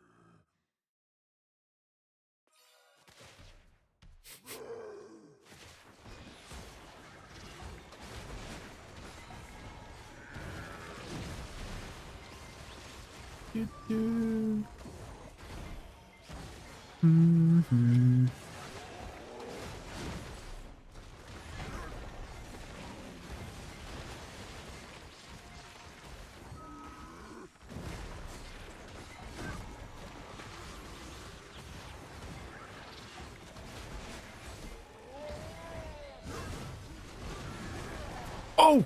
Oh!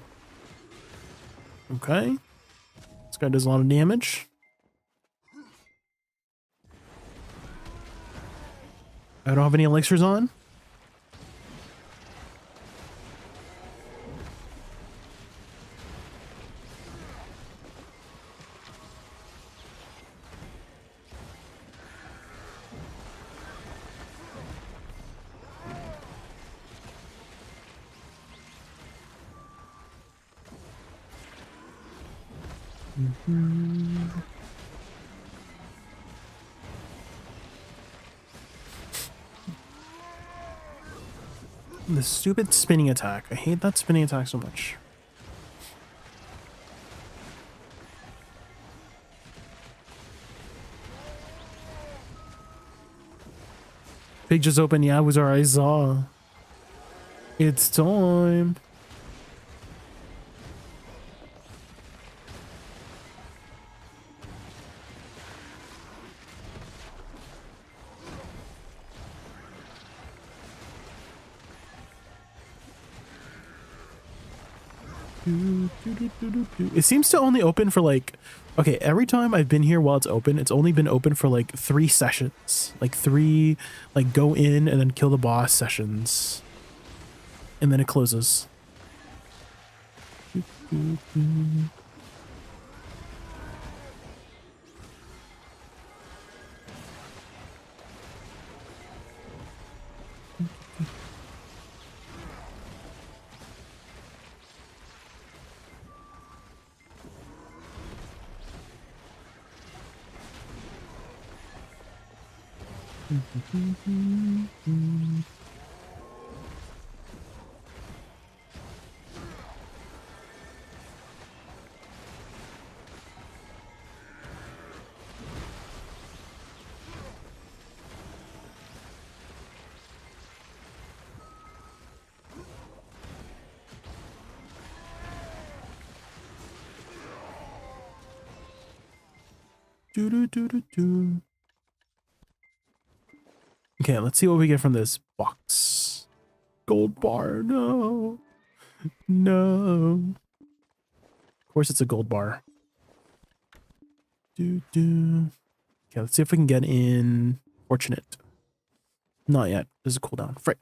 Okay. This guy does a lot of damage. I don't have any elixirs on. The stupid spinning attack. I hate that spinning attack so much. Pig just opened. Yeah, it was our I saw. It's time. It seems to only open for like, okay, every time I've been here while it's open, it's only been open for like 3 sessions. Like 3, like go in and then kill the boss sessions. And then it closes. Okay, let's see what we get from this box. Gold bar, no. No. Of course it's a gold bar. Okay, let's see if we can get in Fortunate. Not yet. There's a cooldown. Frick.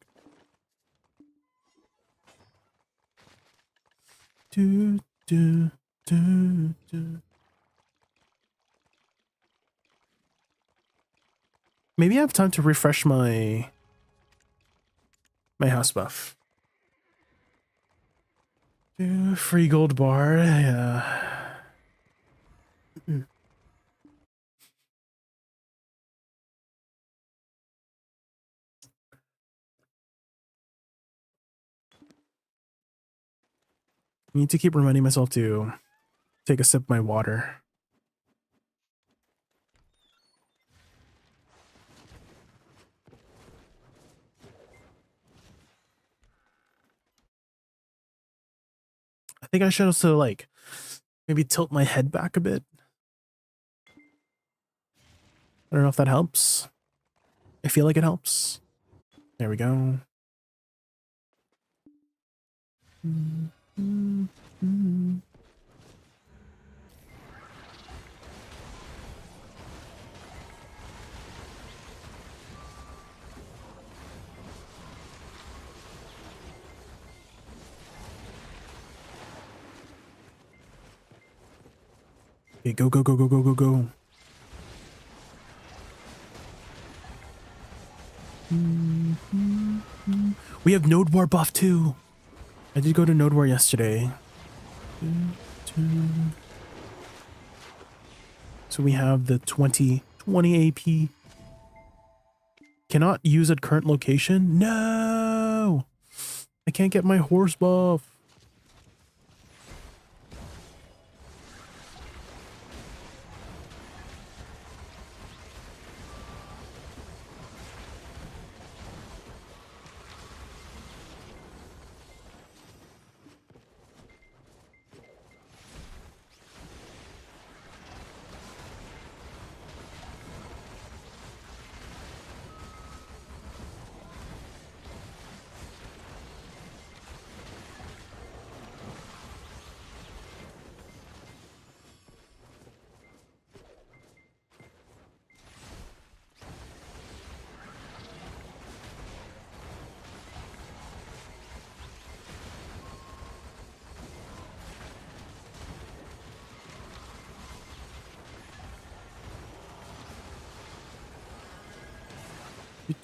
Maybe I have time to refresh my house buff. Free gold bar, yeah. I need to keep reminding myself to take a sip of my water. I think I should also like maybe tilt my head back a bit. I don't know if that helps. I feel like it helps. There we go. Okay, go, go, go, go, go, go, go. We have node war buff too. I did go to node war yesterday. So we have the 20 AP. Cannot use at current location. No, I can't get my horse buff.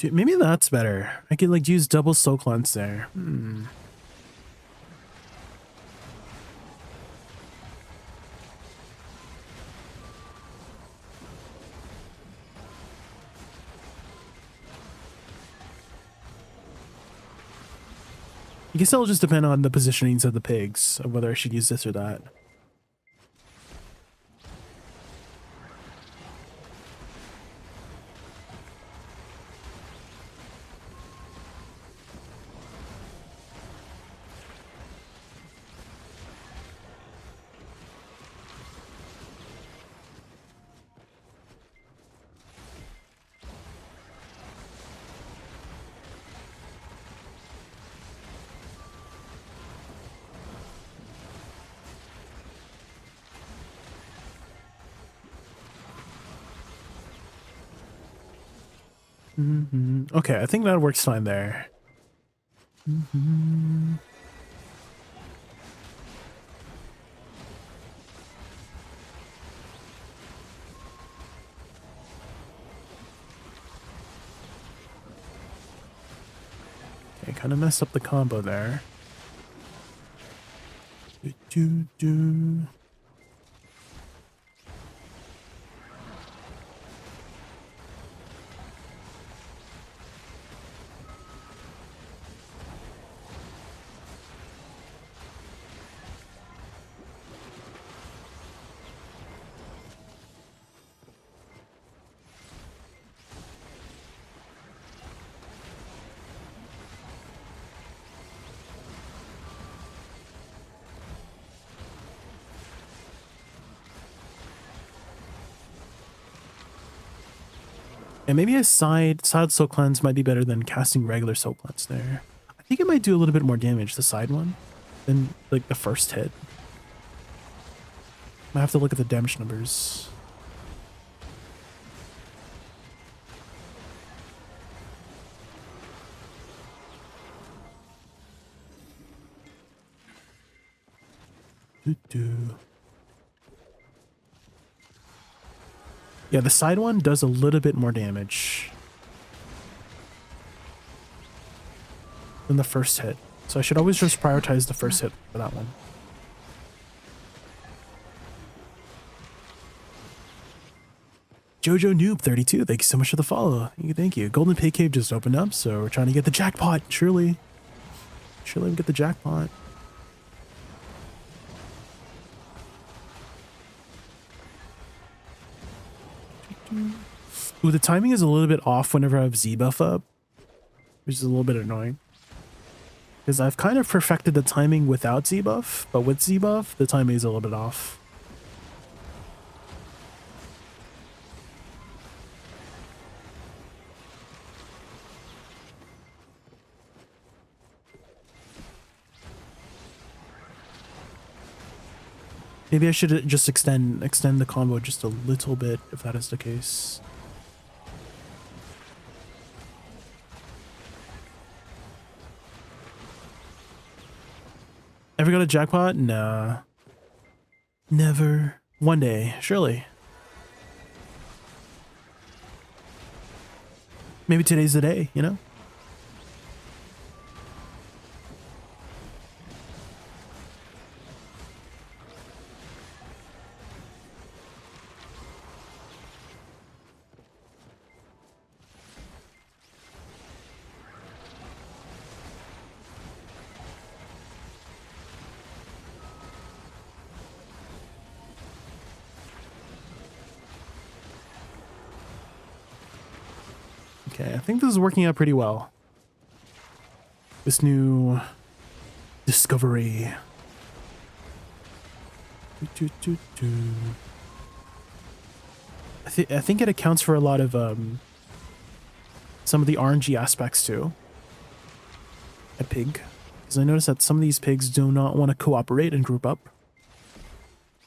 Maybe that's better. I could like use double soul cleanse there. I guess it'll just depend on the positionings of the pigs, of whether I should use this or that. Okay, I think that works fine there. Okay, kind of messed up the combo there. And maybe a side soul cleanse might be better than casting regular soul cleanse there. I think it might do a little bit more damage, the side one, than like the first hit. I have to look at the damage numbers. Yeah, the side one does a little bit more damage than the first hit. So I should always just prioritize the first hit for that one. Jojo Noob 32, thank you so much for the follow. Thank you. Golden Pay Cave just opened up, so we're trying to get the jackpot. Surely we get the jackpot. Ooh, the timing is a little bit off whenever I have Z buff up, which is a little bit annoying. Because I've kind of perfected the timing without Z buff, but with Z buff, the timing is a little bit off. Maybe I should just extend the combo just a little bit if that is the case. Ever got a jackpot? Nah. Never. One day, surely. Maybe today's the day, you know? Okay, I think this is working out pretty well. This new discovery. I think it accounts for a lot of some of the RNG aspects too. A pig, because I noticed that some of these pigs do not want to cooperate and group up.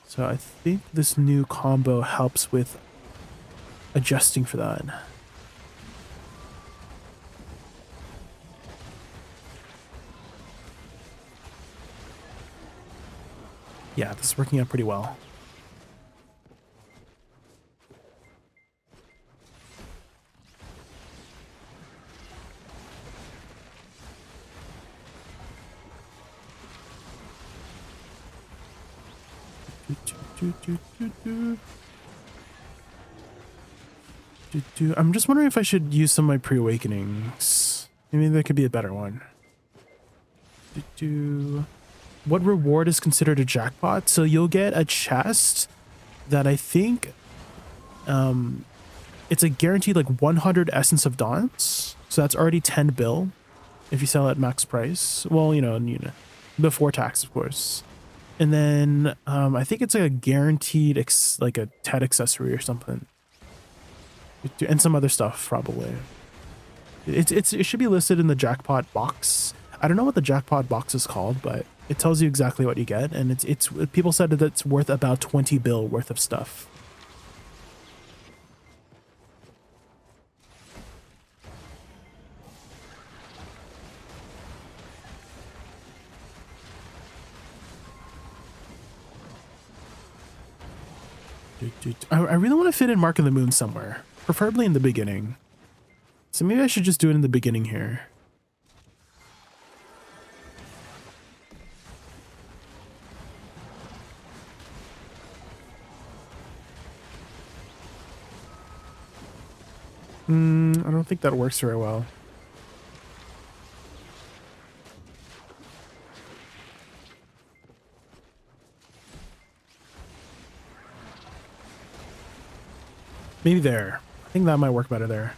So I think this new combo helps with adjusting for that. Yeah, this is working out pretty well. I'm just wondering if I should use some of my pre-awakenings. Maybe there could be a better one. What reward is considered a jackpot? So you'll get a chest that I think it's a guaranteed like 100 Essence of Dance. So that's already 10 bill if you sell at max price. Well, you know, before tax, of course. And then I think it's like a guaranteed like a TED accessory or something. And some other stuff probably. It should be listed in the jackpot box. I don't know what the jackpot box is called, but it tells you exactly what you get, and it's people said that it's worth about 20 bill worth of stuff. I really want to fit in Mark of the Moon somewhere, preferably in the beginning. So maybe I should just do it in the beginning here. I don't think that works very well. Maybe there. I think that might work better there.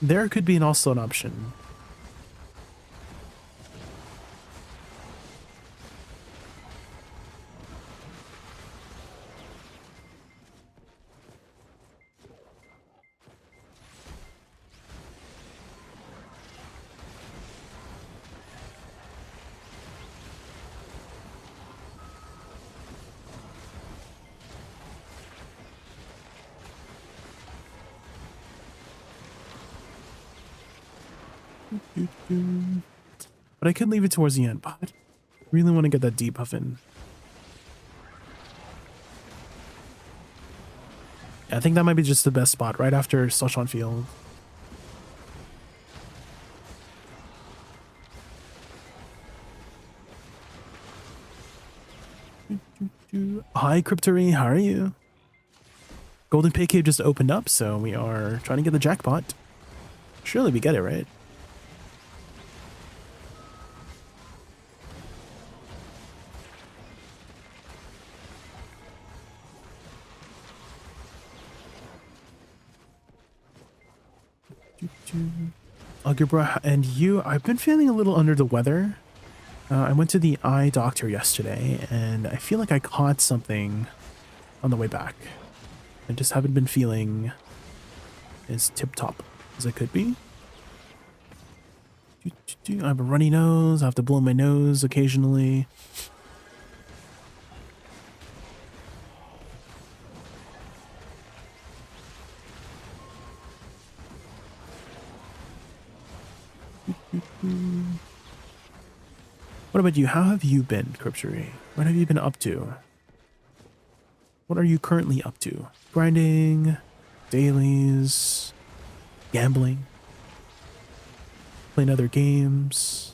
There could be also an option. But I could leave it towards the end, but I really want to get that debuff in. Yeah, I think that might be just the best spot right after Slushan Field. Hi, Cryptory, how are you? Golden Pay Cave just opened up, so we are trying to get the jackpot. Surely we get it, right? Algebra and you, I've been feeling a little under the weather. I went to the eye doctor yesterday, and I feel like I caught something on the way back. I just haven't been feeling as tip-top as I could be. I have a runny nose, I have to blow my nose occasionally. What about you? How have you been, Cryptory? What have you been up to? What are you currently up to? Grinding, dailies, gambling, playing other games.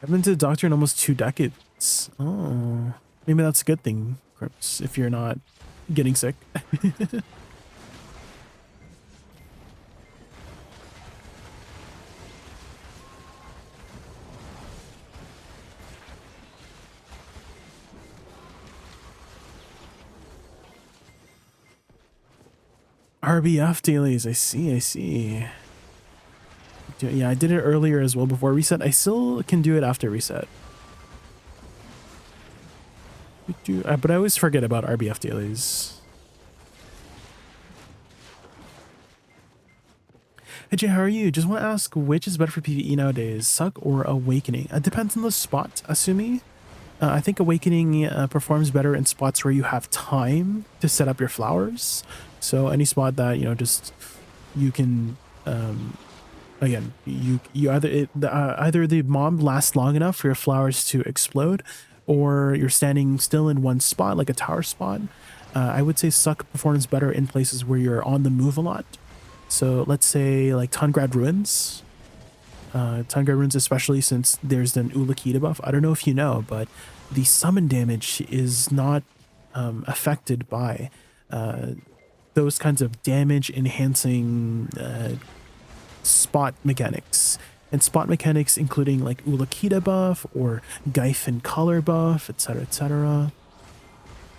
I've been to the doctor in almost 2 decades. Oh, maybe that's a good thing, Crips, if you're not getting sick. RBF dailies, I see. Yeah, I did it earlier as well before reset. I still can do it after reset. But I always forget about RBF dailies. Hey Jay, how are you? Just want to ask, which is better for PvE nowadays, Suck or Awakening? It depends on the spot, Asumi. I think Awakening performs better in spots where you have time to set up your flowers. So any spot that, you know, just you can, again, you either the mob lasts long enough for your flowers to explode, or you're standing still in one spot, like a tower spot. I would say Suck performs better in places where you're on the move a lot. So let's say like Tangrad Ruins. Tangrad Ruins, especially since there's an Ulakita buff. I don't know if you know, but the summon damage is not affected by those kinds of damage enhancing spot mechanics. and spot mechanics including like Ulakita buff or Gyfin color buff, etc., etc.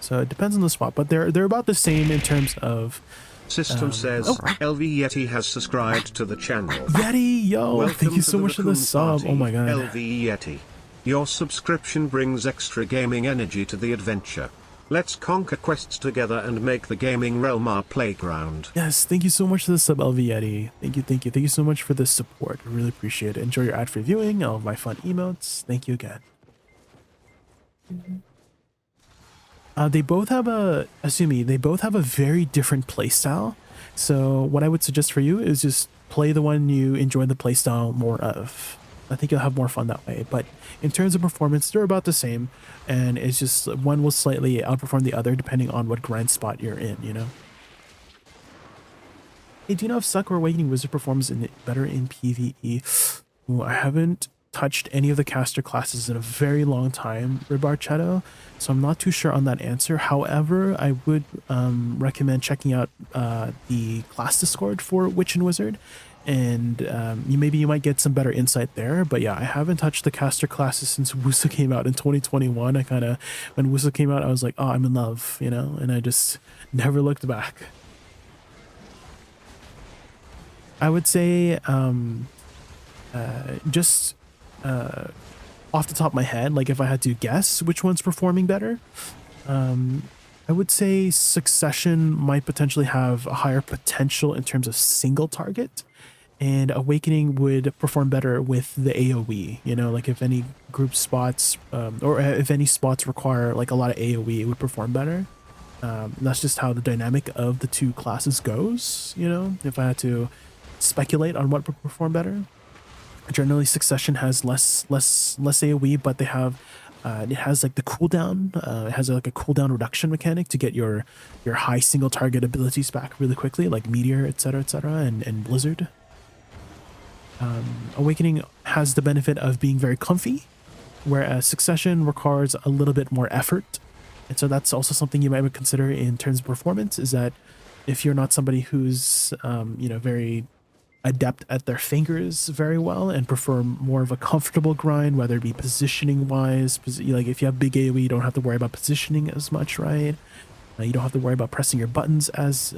So it depends on the spot, but they're about the same in terms of. System says LV Yeti has subscribed to the channel. Yeti, yo, Welcome thank you so much for the sub. party, Oh my god. LV Yeti. Your subscription brings extra gaming energy to the adventure. Let's conquer quests together and make the gaming realm our playground. Yes, thank you so much for the sub, LV Yeti. Thank you, thank you. Thank you so much for the support. I really appreciate it. Enjoy your ad-free viewing, all of my fun emotes. Thank you again. They both have they both have a very different playstyle. So what I would suggest for you is just play the one you enjoy the playstyle more of. I think you'll have more fun that way. But in terms of performance, they're about the same. And it's just one will slightly outperform the other depending on what grind spot you're in, you know? Hey, do you know if Suck or Awakening Wizard performs better in PvE? Ooh, I haven't touched any of the caster classes in a very long time, Ribarchetto, so I'm not too sure on that answer. However, I would recommend checking out the class Discord for Witch and Wizard, and maybe you might get some better insight there. But yeah, I haven't touched the caster classes since Woosa came out in 2021. I kind of, when Woosa came out, I was like, oh, I'm in love, you know, and I just never looked back. I would say just off the top of my head, like if I had to guess which one's performing better, I would say Succession might potentially have a higher potential in terms of single target, and Awakening would perform better with the AoE, you know, like if any group spots or if any spots require like a lot of AoE, it would perform better. That's just how the dynamic of the two classes goes, you know, if I had to speculate on what would perform better. Generally, Succession has less AoE, but they have it has like the cooldown. It has like a cooldown reduction mechanic to get your high single target abilities back really quickly, like Meteor, etc., and Blizzard. Awakening has the benefit of being very comfy, whereas Succession requires a little bit more effort, and so that's also something you might consider in terms of performance. Is that if you're not somebody who's you know, very adept at their fingers very well and prefer more of a comfortable grind, whether it be positioning wise, like if you have big AoE, you don't have to worry about positioning as much, right? You don't have to worry about pressing your buttons as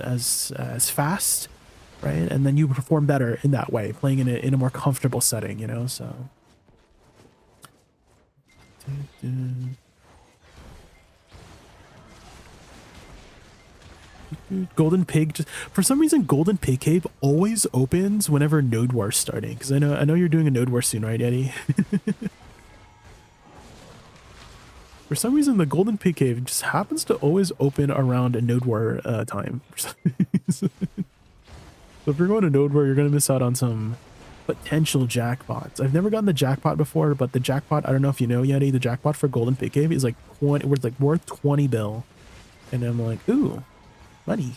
fast, right? And then you perform better in that way, playing in a more comfortable setting, you know. So Golden Pig, for some reason Golden Pig Cave always opens whenever Node War's starting, because I know you're doing a Node War soon, right, Eddie? For some reason the Golden Pig Cave just happens to always open around a Node War time. So if you're going to Node War, you're going to miss out on some potential jackpots. I've never gotten the jackpot before, but the jackpot, I don't know if you know, Yeti, the jackpot for Golden Pig Cave is like worth 20 bill. And I'm like, ooh, money.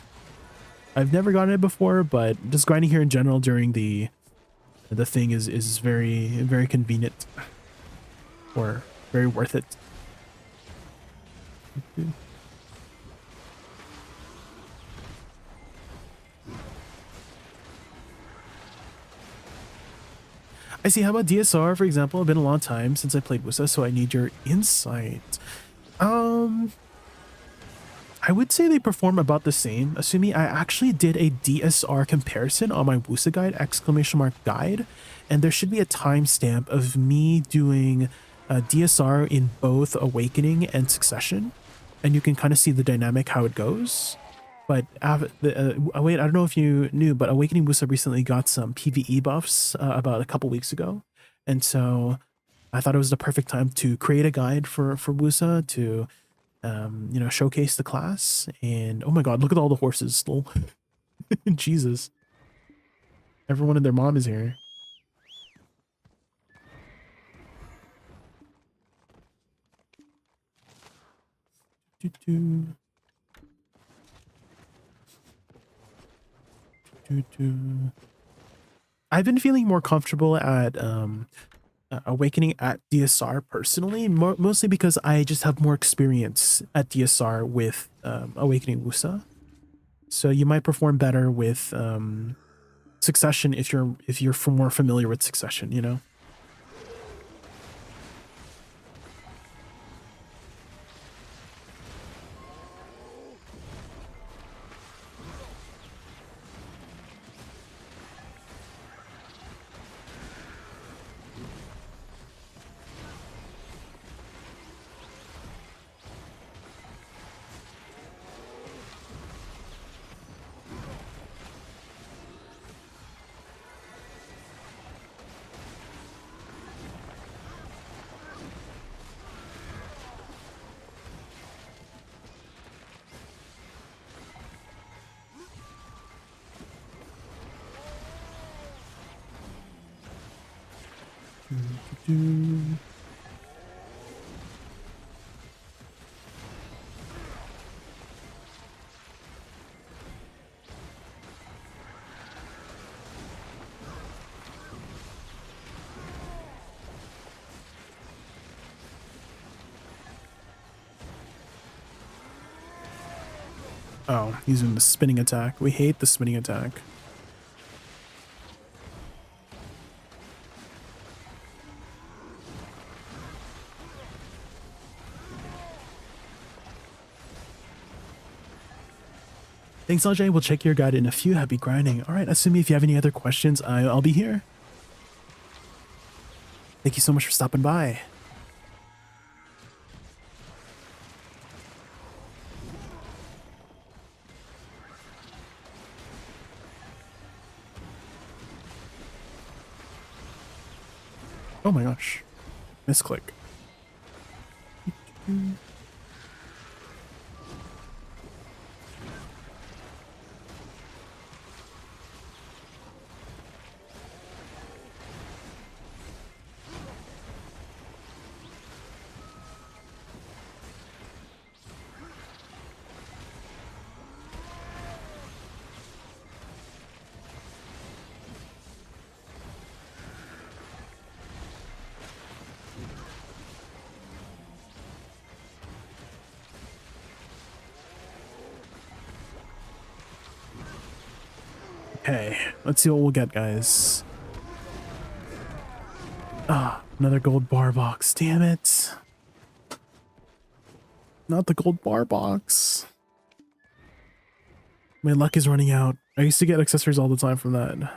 I've never gotten it before, but just grinding here in general during the thing is very, very convenient, or very worth it. I see. How about DSR, for example? It's been a long time since I played Woosa, so I need your insight. I would say they perform about the same, assuming I actually did a DSR comparison on my Woosa guide, and there should be a timestamp of me doing DSR in both Awakening and Succession, and you can kind of see the dynamic, how it goes. But wait, I don't know if you knew, but Awakening Woosa recently got some PvE buffs about a couple weeks ago, and so I thought it was the perfect time to create a guide for Woosa to you know, showcase the class. And oh my god, look at all the horses. Jesus, everyone and their mom is here. I've been feeling more comfortable at Awakening at DSR personally, mostly because I just have more experience at DSR with Awakening Woosa. So you might perform better with Succession if you're more familiar with Succession, you know. Oh, he's in the spinning attack. We hate the spinning attack. Thanks, LJ. We'll check your guide in a few. Happy grinding. All right, Asumi, if you have any other questions, I'll be here. Thank you so much for stopping by. Oh my gosh. Misclick. Okay, let's see what we'll get, guys. Ah, another gold bar box. Damn it. Not the gold bar box. My luck is running out. I used to get accessories all the time from that.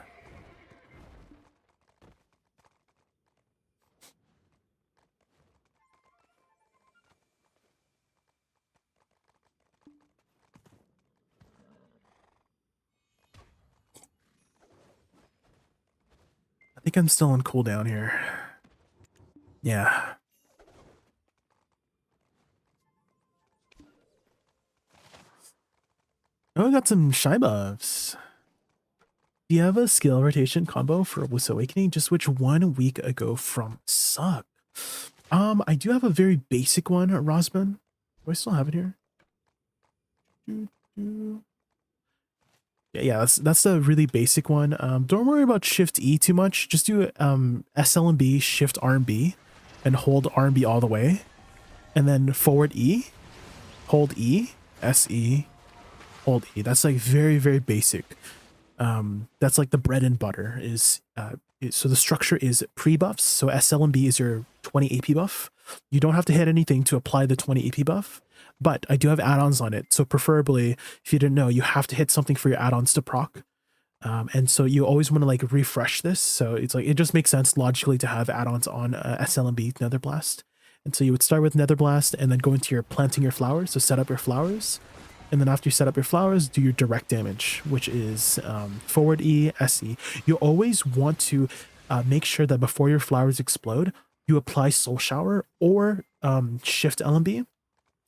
I think I'm still on cooldown here. Yeah. Oh, I got some shy buffs. Do you have a skill rotation combo for Woosa Awakening? Just switch 1 week ago from Suck. I do have a very basic one, Rosman. Do I still have it here? Yeah, that's a really basic one. Don't worry about Shift E too much. Just do SL and B, Shift R and B, and hold R and B all the way, and then forward E, hold E, SE, hold E. That's like very, very basic. That's like the bread and butter is. So the structure is pre-buffs. So SL and B is your 20 AP buff. You don't have to hit anything to apply the 20 AP buff. But I do have add-ons on it. So preferably, if you didn't know, you have to hit something for your add-ons to proc. And so you always want to like refresh this. So it's like, it just makes sense logically to have add-ons on SL and B Nether Blast. And so you would start with Nether Blast and then go into your planting your flowers. So set up your flowers. And then after you set up your flowers, do your direct damage, which is forward E, SE. You always want to make sure that before your flowers explode, you apply Soul Shower or Shift LMB.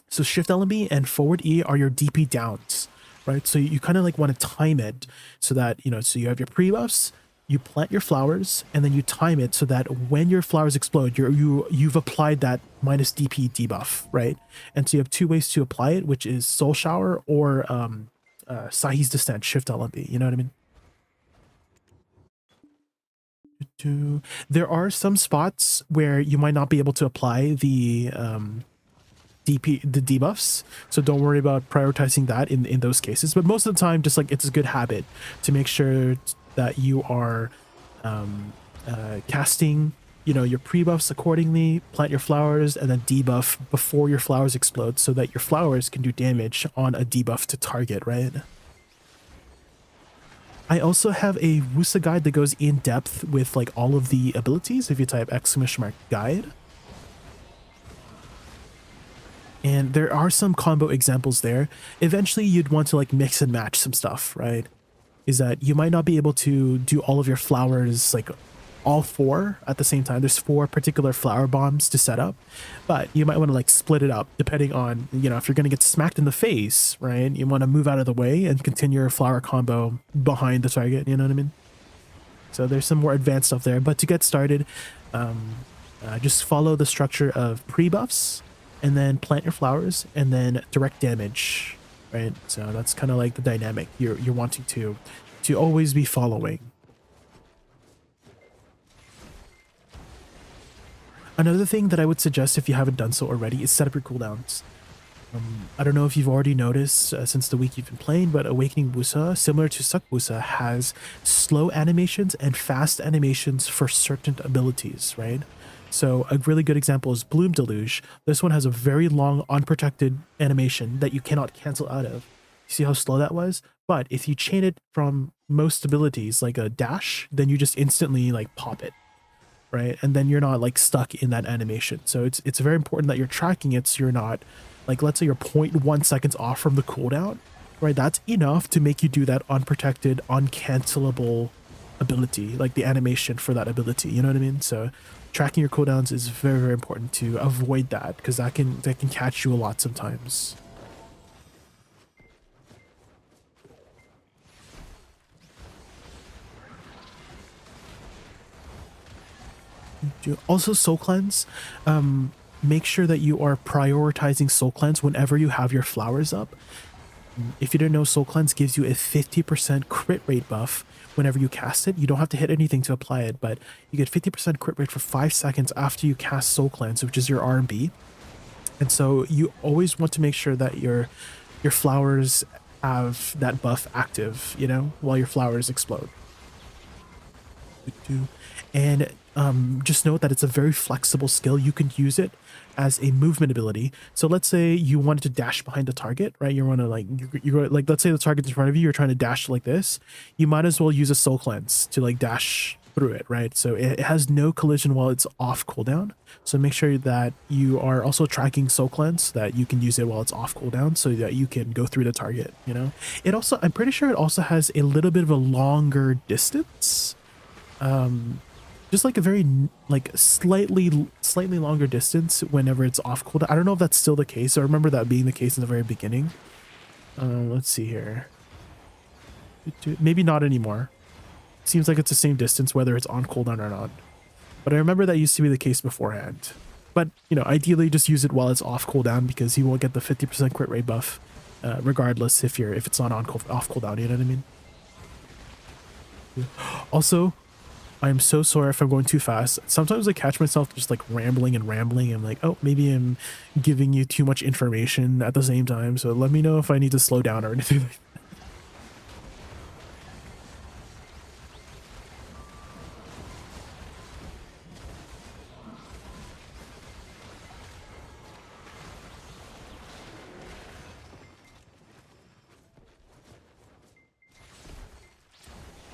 So Shift LMB and forward E are your DP downs, right? So you kind of like want to time it so that, you know, so you have your pre-buffs, you plant your flowers, and then you time it so that when your flowers explode, you've applied that minus DP debuff, right? And so you have 2 ways to apply it, which is Soul Shower or Sahi's Descent, Shift LMB, you know what I mean? There are some spots where you might not be able to apply the debuffs, so don't worry about prioritizing that in those cases, but most of the time, just like it's a good habit to make sure that you are casting, you know, your pre-buffs accordingly, plant your flowers, and then debuff before your flowers explode so that your flowers can do damage on a debuff to target, right? I also have a Woosa guide that goes in depth with like all of the abilities if you type !guide. And there are some combo examples there. Eventually you'd want to like mix and match some stuff, right? Is that you might not be able to do all of your flowers, like all 4 at the same time. There's 4 particular flower bombs to set up, but you might want to like split it up depending on, you know, if you're going to get smacked in the face, right? You want to move out of the way and continue your flower combo behind the target, you know what I mean? So there's some more advanced stuff there, but to get started, just follow the structure of pre-buffs and then plant your flowers and then direct damage, right? So that's kind of like the dynamic you're wanting to always be following. Another thing that I would suggest if you haven't done so already is set up your cooldowns. I don't know if you've already noticed since the week you've been playing, but Awakening Woosa, similar to Suck Woosa, has slow animations and fast animations for certain abilities, right? So a really good example is Bloom Deluge. This one has a very long unprotected animation that you cannot cancel out of. You see how slow that was? But if you chain it from most abilities like a dash, then you just instantly like pop it, right? And then you're not like stuck in that animation. So it's very important that you're tracking it so you're not like, let's say you're 0.1 seconds off from the cooldown, right? That's enough to make you do that unprotected, uncancelable ability, like the animation for that ability, you know what I mean? So tracking your cooldowns is very, very important to avoid that, because that can catch you a lot sometimes. Also, soul cleanse. Make sure that you are prioritizing soul cleanse whenever you have your flowers up. If you didn't know, soul cleanse gives you a 50% crit rate buff whenever you cast it. You don't have to hit anything to apply it, but you get 50% crit rate for 5 seconds after you cast soul cleanse, which is your R&B. And so you always want to make sure that your flowers have that buff active, you know, while your flowers explode. And just note that it's a very flexible skill. You can use it as a movement ability. So let's say you wanted to dash behind the target, right? You want to like, you're like, let's say the target's in front of you, you're trying to dash like this. You might as well use a soul cleanse to like dash through it, right? So it has no collision while it's off cooldown. So make sure that you are also tracking soul cleanse, so that you can use it while it's off cooldown so that you can go through the target, you know? It also, I'm pretty sure it also has a little bit of a longer distance. Just like a very like slightly longer distance whenever it's off cooldown. I don't know if that's still the case. I remember that being the case in the very beginning. Let's see here. Maybe not anymore. Seems like it's the same distance whether it's on cooldown or not. But I remember that used to be the case beforehand. But, you know, ideally just use it while it's off cooldown, because you won't get the 50% crit rate buff regardless if it's not off cooldown, you know what I mean? Also, I'm so sorry if I'm going too fast. Sometimes I catch myself just like rambling. I'm like, oh, maybe I'm giving you too much information at the same time. So let me know if I need to slow down or anything like that.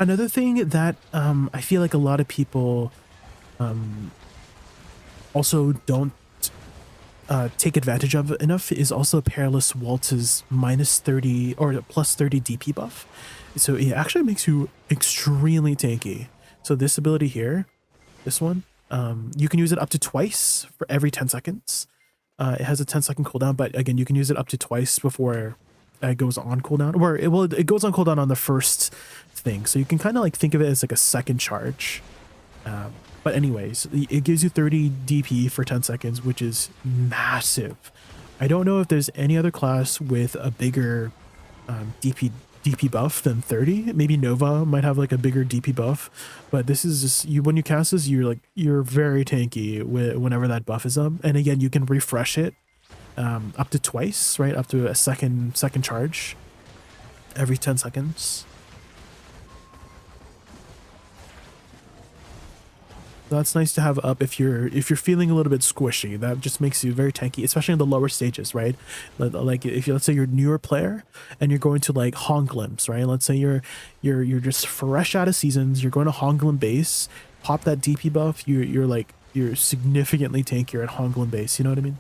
Another thing that I feel like a lot of people also don't take advantage of enough is also Perilous Waltz's -30 or +30 DP buff. So it actually makes you extremely tanky. So this ability here, this one, you can use it up to twice for every 10 seconds. It has a 10-second cooldown, but again, you can use it up to twice before it goes on cooldown, or it goes on cooldown on the first thing, so you can kind of like think of it as like a second charge. But anyways, it gives you 30 DP for 10 seconds, which is massive. I don't know if there's any other class with a bigger DP buff than 30. Maybe Nova might have like a bigger DP buff, but this is just when you cast this, you're very tanky whenever that buff is up. And again, you can refresh it up to twice, right? Up to a second charge every 10 seconds. That's nice to have up if you're feeling a little bit squishy. That just makes you very tanky, especially in the lower stages, right? Like if you, let's say you're a newer player and you're going to like Honglims, right? Let's say you're just fresh out of seasons, you're going to Honglim base, pop that DP buff, you're significantly tankier at Honglim base, you know what I mean?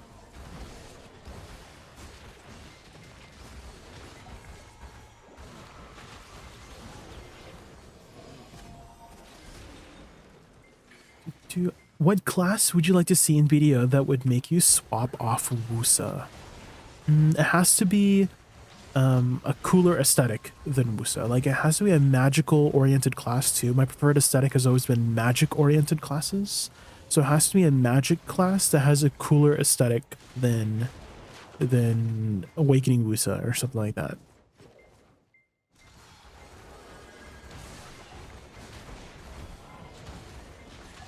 What class would you like to see in video that would make you swap off Woosa? It has to be a cooler aesthetic than Woosa. Like, it has to be a magical oriented class too. My preferred aesthetic has always been magic oriented classes. So it has to be a magic class that has a cooler aesthetic than Awakening Woosa or something like that.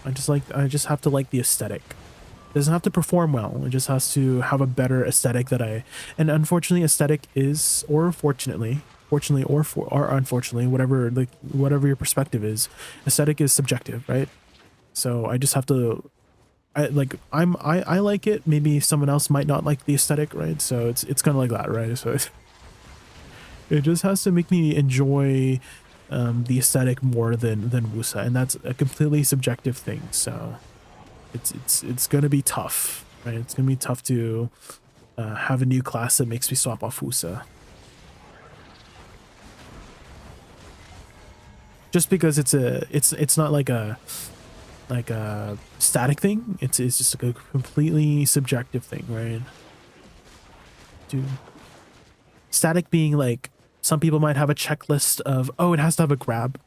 I just have to like the aesthetic. It doesn't have to perform well. It just has to have a better aesthetic and unfortunately aesthetic is, or fortunately, or unfortunately, whatever your perspective is, aesthetic is subjective, right? So I just have to, I like it. Maybe someone else might not like the aesthetic, right? So it's kind of like that, right? So it just has to make me enjoy the aesthetic more than Woosa, and that's a completely subjective thing. So it's gonna be tough, right? It's gonna be tough to have a new class that makes me swap off Woosa, just because it's not like a static thing. It's just like a completely subjective thing, right? Dude, static being like, some people might have a checklist of, oh, it has to have a grab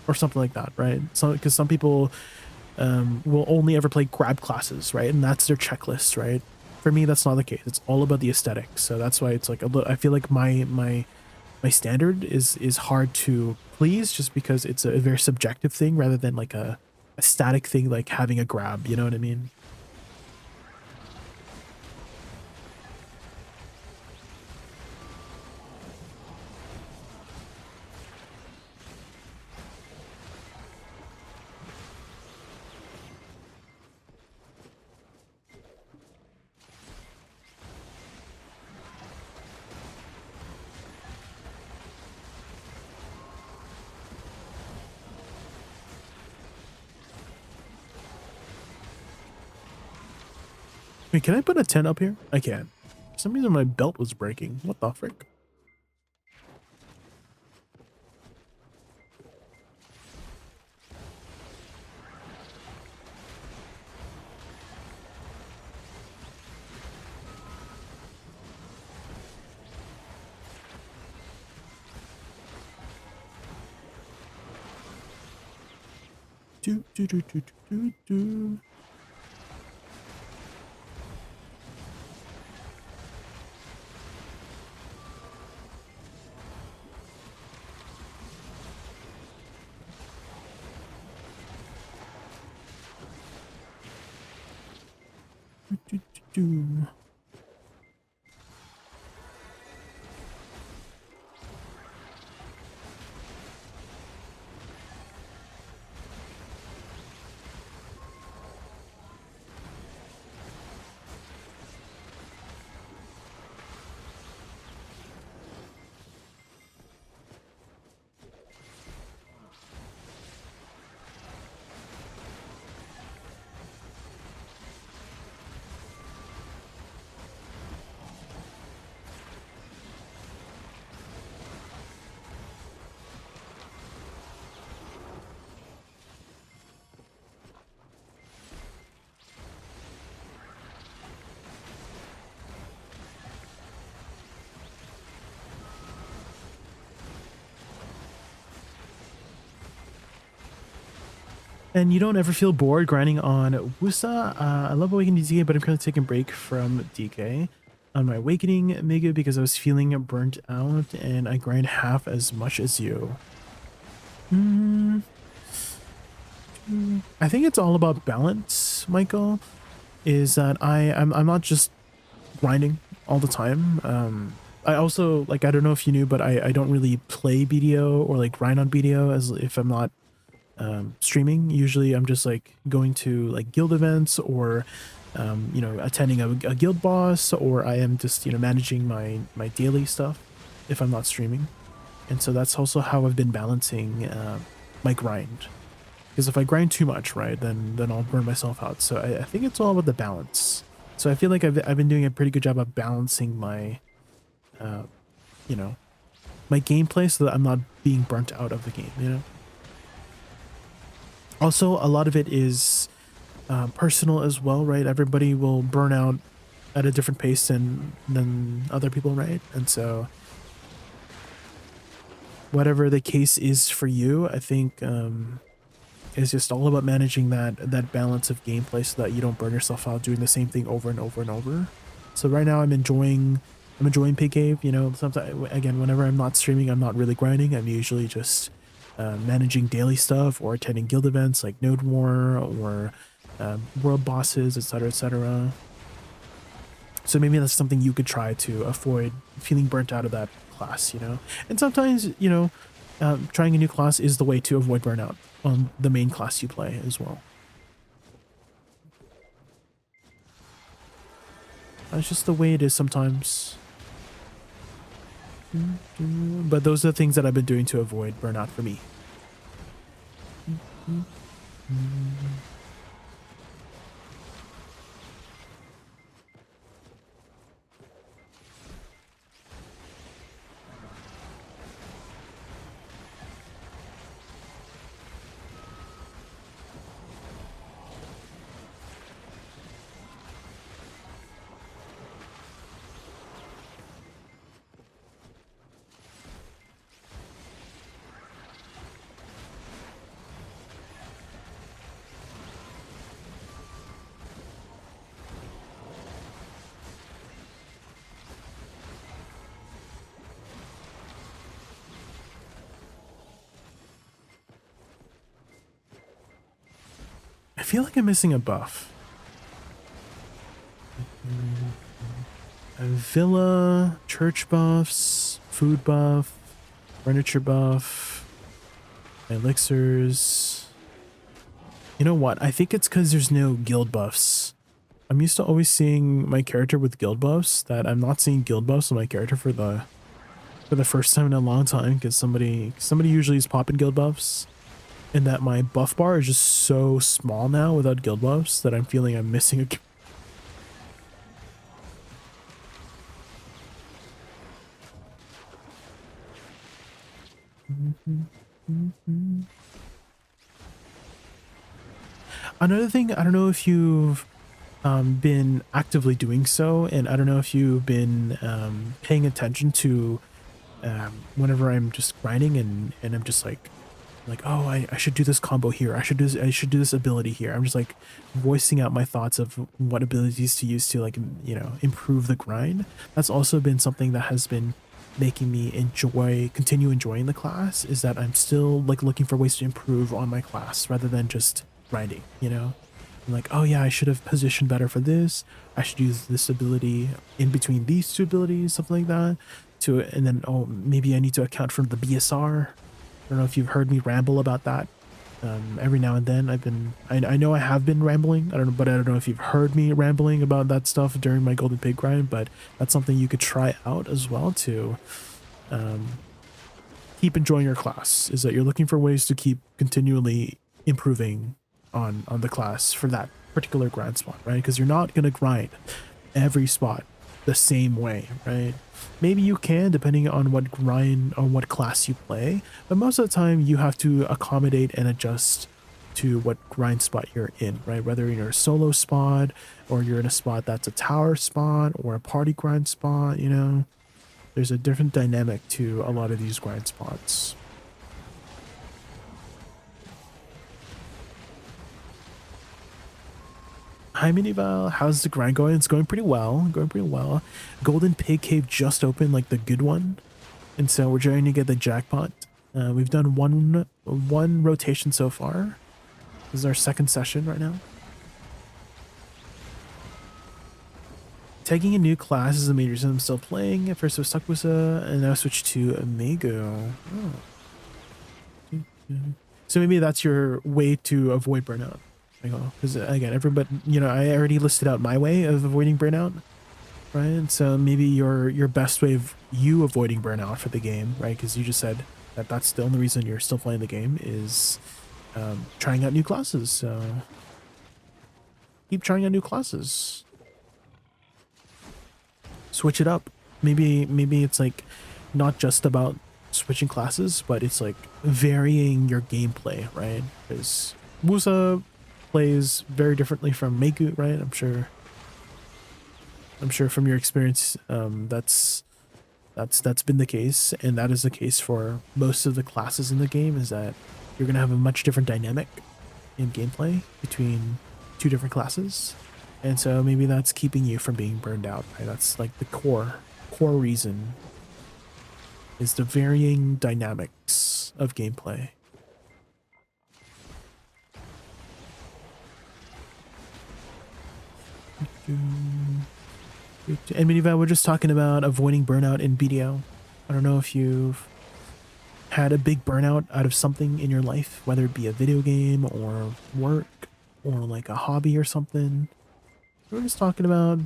or something like that, right? So because some people will only ever play grab classes, right? And that's their checklist, right? For me, that's not the case. It's all about the aesthetic. So that's why it's like I feel like my standard is hard to please, just because it's a very subjective thing rather than like a static thing, like having a grab, you know what I mean? Wait, can I put a tent up here? I can. For some reason my belt was breaking. What the frick? Do do do do do do. Do, do, do. And you don't ever feel bored grinding on Woosa? I love Awakening DK, but I'm currently taking a break from DK on my Awakening Mega because I was feeling burnt out and I grind half as much as you. I think it's all about balance, Michael. Is that I'm not just grinding all the time. I also, like, I don't know if you knew, but I don't really play BDO or like grind on BDO as if I'm not streaming. Usually I'm just like going to like guild events or you know, attending a guild boss, or I am just, you know, managing my daily stuff if I'm not streaming. And so that's also how I've been balancing my grind. Because if I grind too much, right, then I'll burn myself out. So I think it's all about the balance. So I feel like I've been doing a pretty good job of balancing my, you know, my gameplay so that I'm not being burnt out of the game, you know? Also, a lot of it is personal as well, right? Everybody will burn out at a different pace than other people, right? And so whatever the case is for you, I think it's just all about managing that balance of gameplay so that you don't burn yourself out doing the same thing over and over and over. So right now I'm enjoying Pig Cave, you know. Sometimes, again, whenever I'm not streaming, I'm not really grinding. I'm usually just managing daily stuff or attending guild events like Node War or world bosses, etc., etc. So maybe that's something you could try to avoid feeling burnt out of that class, you know. And sometimes, you know, trying a new class is the way to avoid burnout on the main class you play as well. That's just the way it is sometimes. But those are the things that I've been doing to avoid burnout for me. I feel like I'm missing a buff. A villa, church buffs, food buff, furniture buff, elixirs. You know what? I think it's because there's no guild buffs. I'm used to always seeing my character with guild buffs, that I'm not seeing guild buffs on my character for the first time in a long time, because somebody usually is popping guild buffs. And that my buff bar is just so small now without guild buffs that I'm feeling I'm missing a... Another thing, I don't know if you've been actively doing so, and I don't know if you've been paying attention to whenever I'm just grinding and I'm just like, oh, I should do this combo here. I should do this ability here. I'm just like voicing out my thoughts of what abilities to use to, like, you know, improve the grind. That's also been something that has been making me continue enjoying the class, is that I'm still like looking for ways to improve on my class rather than just grinding, you know? I'm like, oh yeah, I should have positioned better for this. I should use this ability in between these two abilities, something like that. And then, oh, maybe I need to account for the BSR. I don't know if you've heard me ramble about that. Every now and then I know I have been rambling. I don't know if you've heard me rambling about that stuff during my Golden Pig grind, but that's something you could try out as well to keep enjoying your class, is that you're looking for ways to keep continually improving on the class for that particular grind spot, right? Because you're not going to grind every spot the same way, right? Maybe you can, depending on what grind or what class you play, but most of the time you have to accommodate and adjust to what grind spot you're in, right? Whether you're in a solo spot or you're in a spot that's a tower spot or a party grind spot, you know, there's a different dynamic to a lot of these grind spots. Hi Minival, how's the grind going? It's going pretty well, Golden Pig Cave just opened, like the good one, and so we're trying to get the jackpot. We've done one rotation so far. This is our second session right now. Taking a new class is the main reason I'm still playing. At first it was Woosa, and now I switched to Amigo. Oh. So maybe that's your way to avoid burnout. Because again, everybody, I already listed out my way of avoiding burnout, right? So maybe your best way of you avoiding burnout for the game, right? Because you just said that that's the only reason you're still playing the game is trying out new classes. So keep trying out new classes. Switch it up. Maybe it's like not just about switching classes, but it's like varying your gameplay, right? Because Woosa plays very differently from Meiku, right? I'm sure from your experience, that's been the case, and that is the case for most of the classes in the game, is that you're gonna have a much different dynamic in gameplay between two different classes. And so maybe that's keeping you from being burned out, right? That's like the core reason, is the varying dynamics of gameplay. And Miniva, we're just talking about avoiding burnout in BDO. I don't know if you've had a big burnout out of something in your life, whether it be a video game or work or like a hobby or something. We're just talking about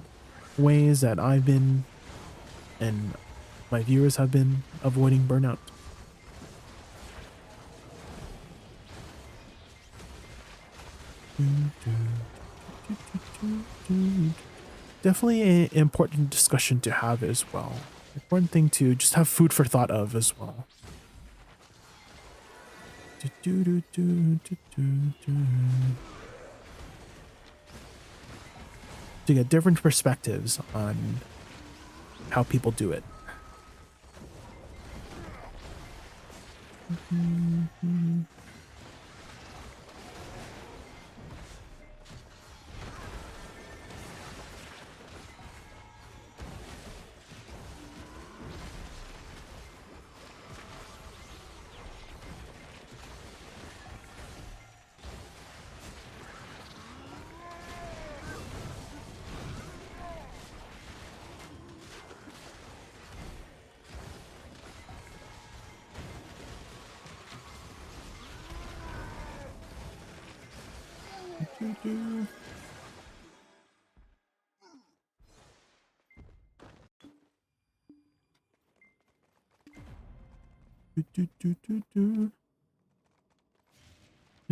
ways that I've been and my viewers have been avoiding burnout. Definitely an important discussion to have as well. Important thing to just have food for thought of as well. To get different perspectives on how people do it.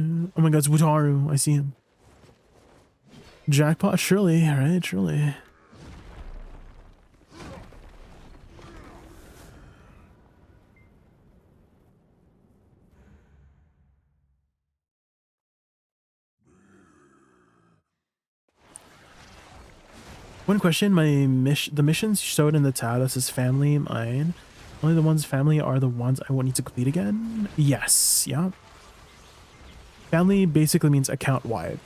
Oh my god, it's Wutaru. I see him. Jackpot, surely, right? Surely. One question, the missions showed in the tab that says family mine. Only the ones family are the ones I won't need to complete again? Yes, yeah. Family basically means account wide.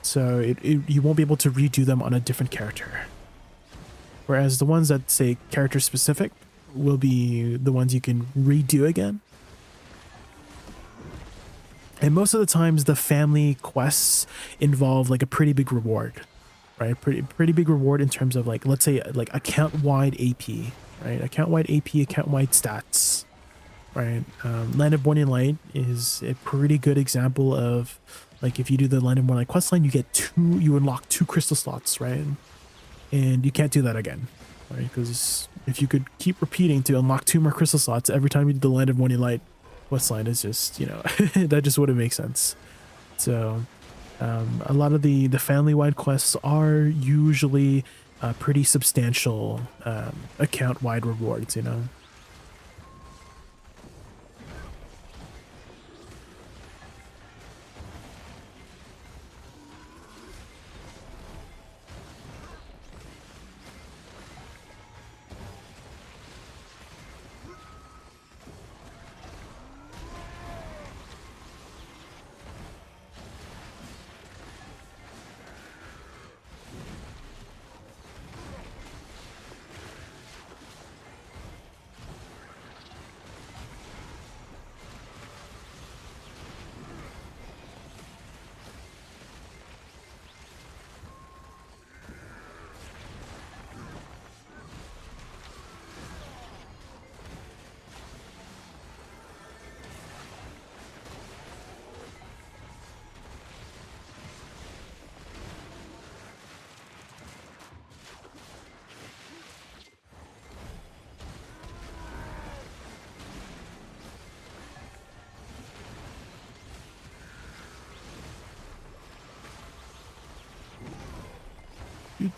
So you won't be able to redo them on a different character. Whereas the ones that say character specific will be the ones you can redo again. And most of the times the family quests involve like a pretty big reward, right? Pretty big reward in terms of like, let's say like account wide AP, right? Account wide AP, account wide stats, right? Land of Morning Light is a pretty good example of like, if you do the Land of Morning Light quest line, you unlock 2 crystal slots, right? And you can't do that again, right? Because if you could keep repeating to unlock 2 more crystal slots every time you do the Land of Morning Light quest line, is just, that just wouldn't make sense. So a lot of the family-wide quests are usually pretty substantial account-wide rewards,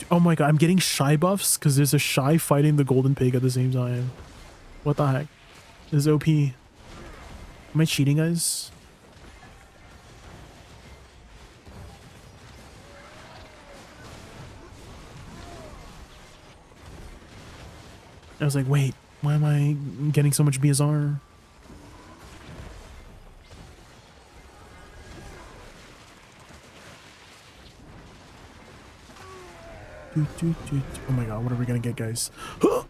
Oh my god, I'm getting shy buffs because there's a shy fighting the golden pig at the same time. What the heck? This is OP. Am I cheating, guys? I was like, wait, why am I getting so much BSR? Oh my god, what are we gonna get, guys?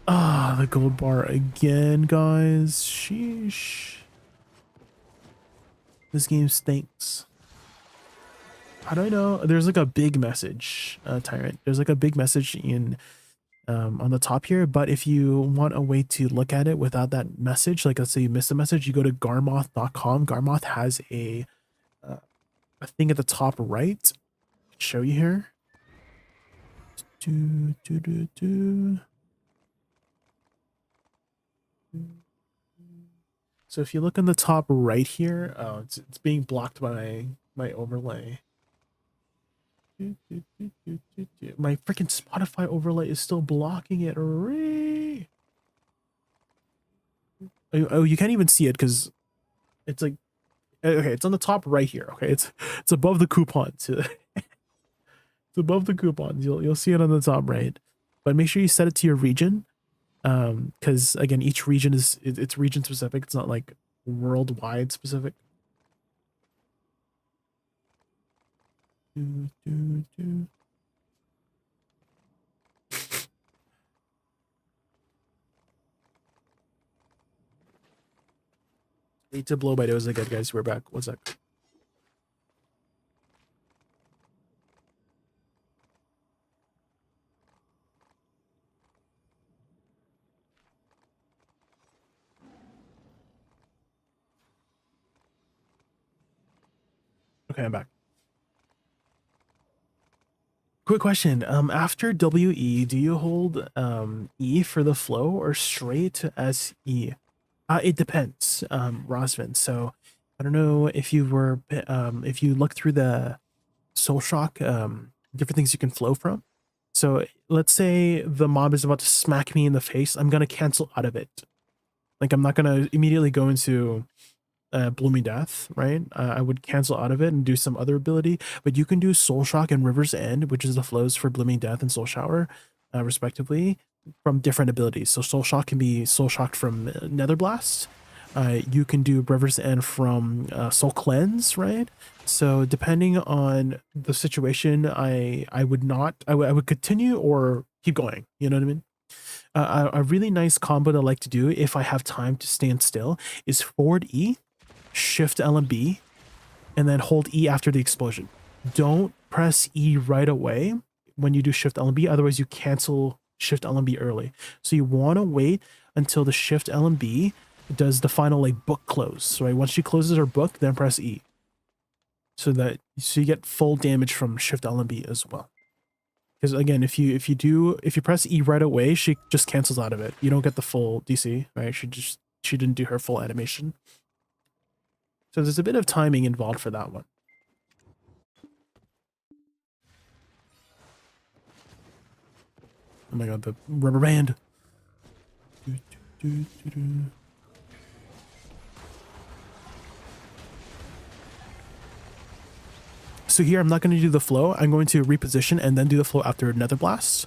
Ah, the gold bar again, guys. Sheesh. This game stinks. How do I know? There's like a big message, Tyrant. There's like a big message in on the top here, but if you want a way to look at it without that message, like let's say you missed a message, you go to garmoth.com. Garmoth has a thing at the top right. I'll show you here. So if you look on the top right here, oh, it's being blocked by my overlay. My freaking Spotify overlay is still blocking it. Oh, you can't even see it because it's like, okay, it's on the top right here. Okay, it's above the coupons. It's above the coupons. You'll see it on the top right. But make sure you set it to your region, because again, each region it's region specific. It's not like worldwide specific. Need to blow by Dosa again, guys. We're back. One sec. Okay, I'm back. Quick question. After WE, do you hold E for the flow or straight to SE? It depends, Rosvin. So I don't know if you were if you look through the Soul Shock, different things you can flow from. So let's say the mob is about to smack me in the face. I'm gonna cancel out of it. Like I'm not gonna immediately go into Blooming Death, right? I would cancel out of it and do some other ability, but you can do Soul Shock and River's End, which is the flows for Blooming Death and Soul Shower, respectively, from different abilities. So Soul Shock can be Soul Shocked from Nether Blast. You can do River's End from Soul Cleanse, right? So depending on the situation, I would continue or keep going. You know what I mean? A really nice combo that I like to do if I have time to stand still is forward E, shift LMB, and then hold E after the explosion. Don't press E right away when you do shift LMB, otherwise you cancel shift LMB early. So you want to wait until the shift LMB does the final like book close, right? Once she closes her book, then press E. So you get full damage from shift LMB as well. Because again, if you press E right away, she just cancels out of it. You don't get the full DC, right? She didn't do her full animation. So there's a bit of timing involved for that one. Oh my god, the rubber band. So here, I'm not going to do the flow. I'm going to reposition and then do the flow after Nether Blast,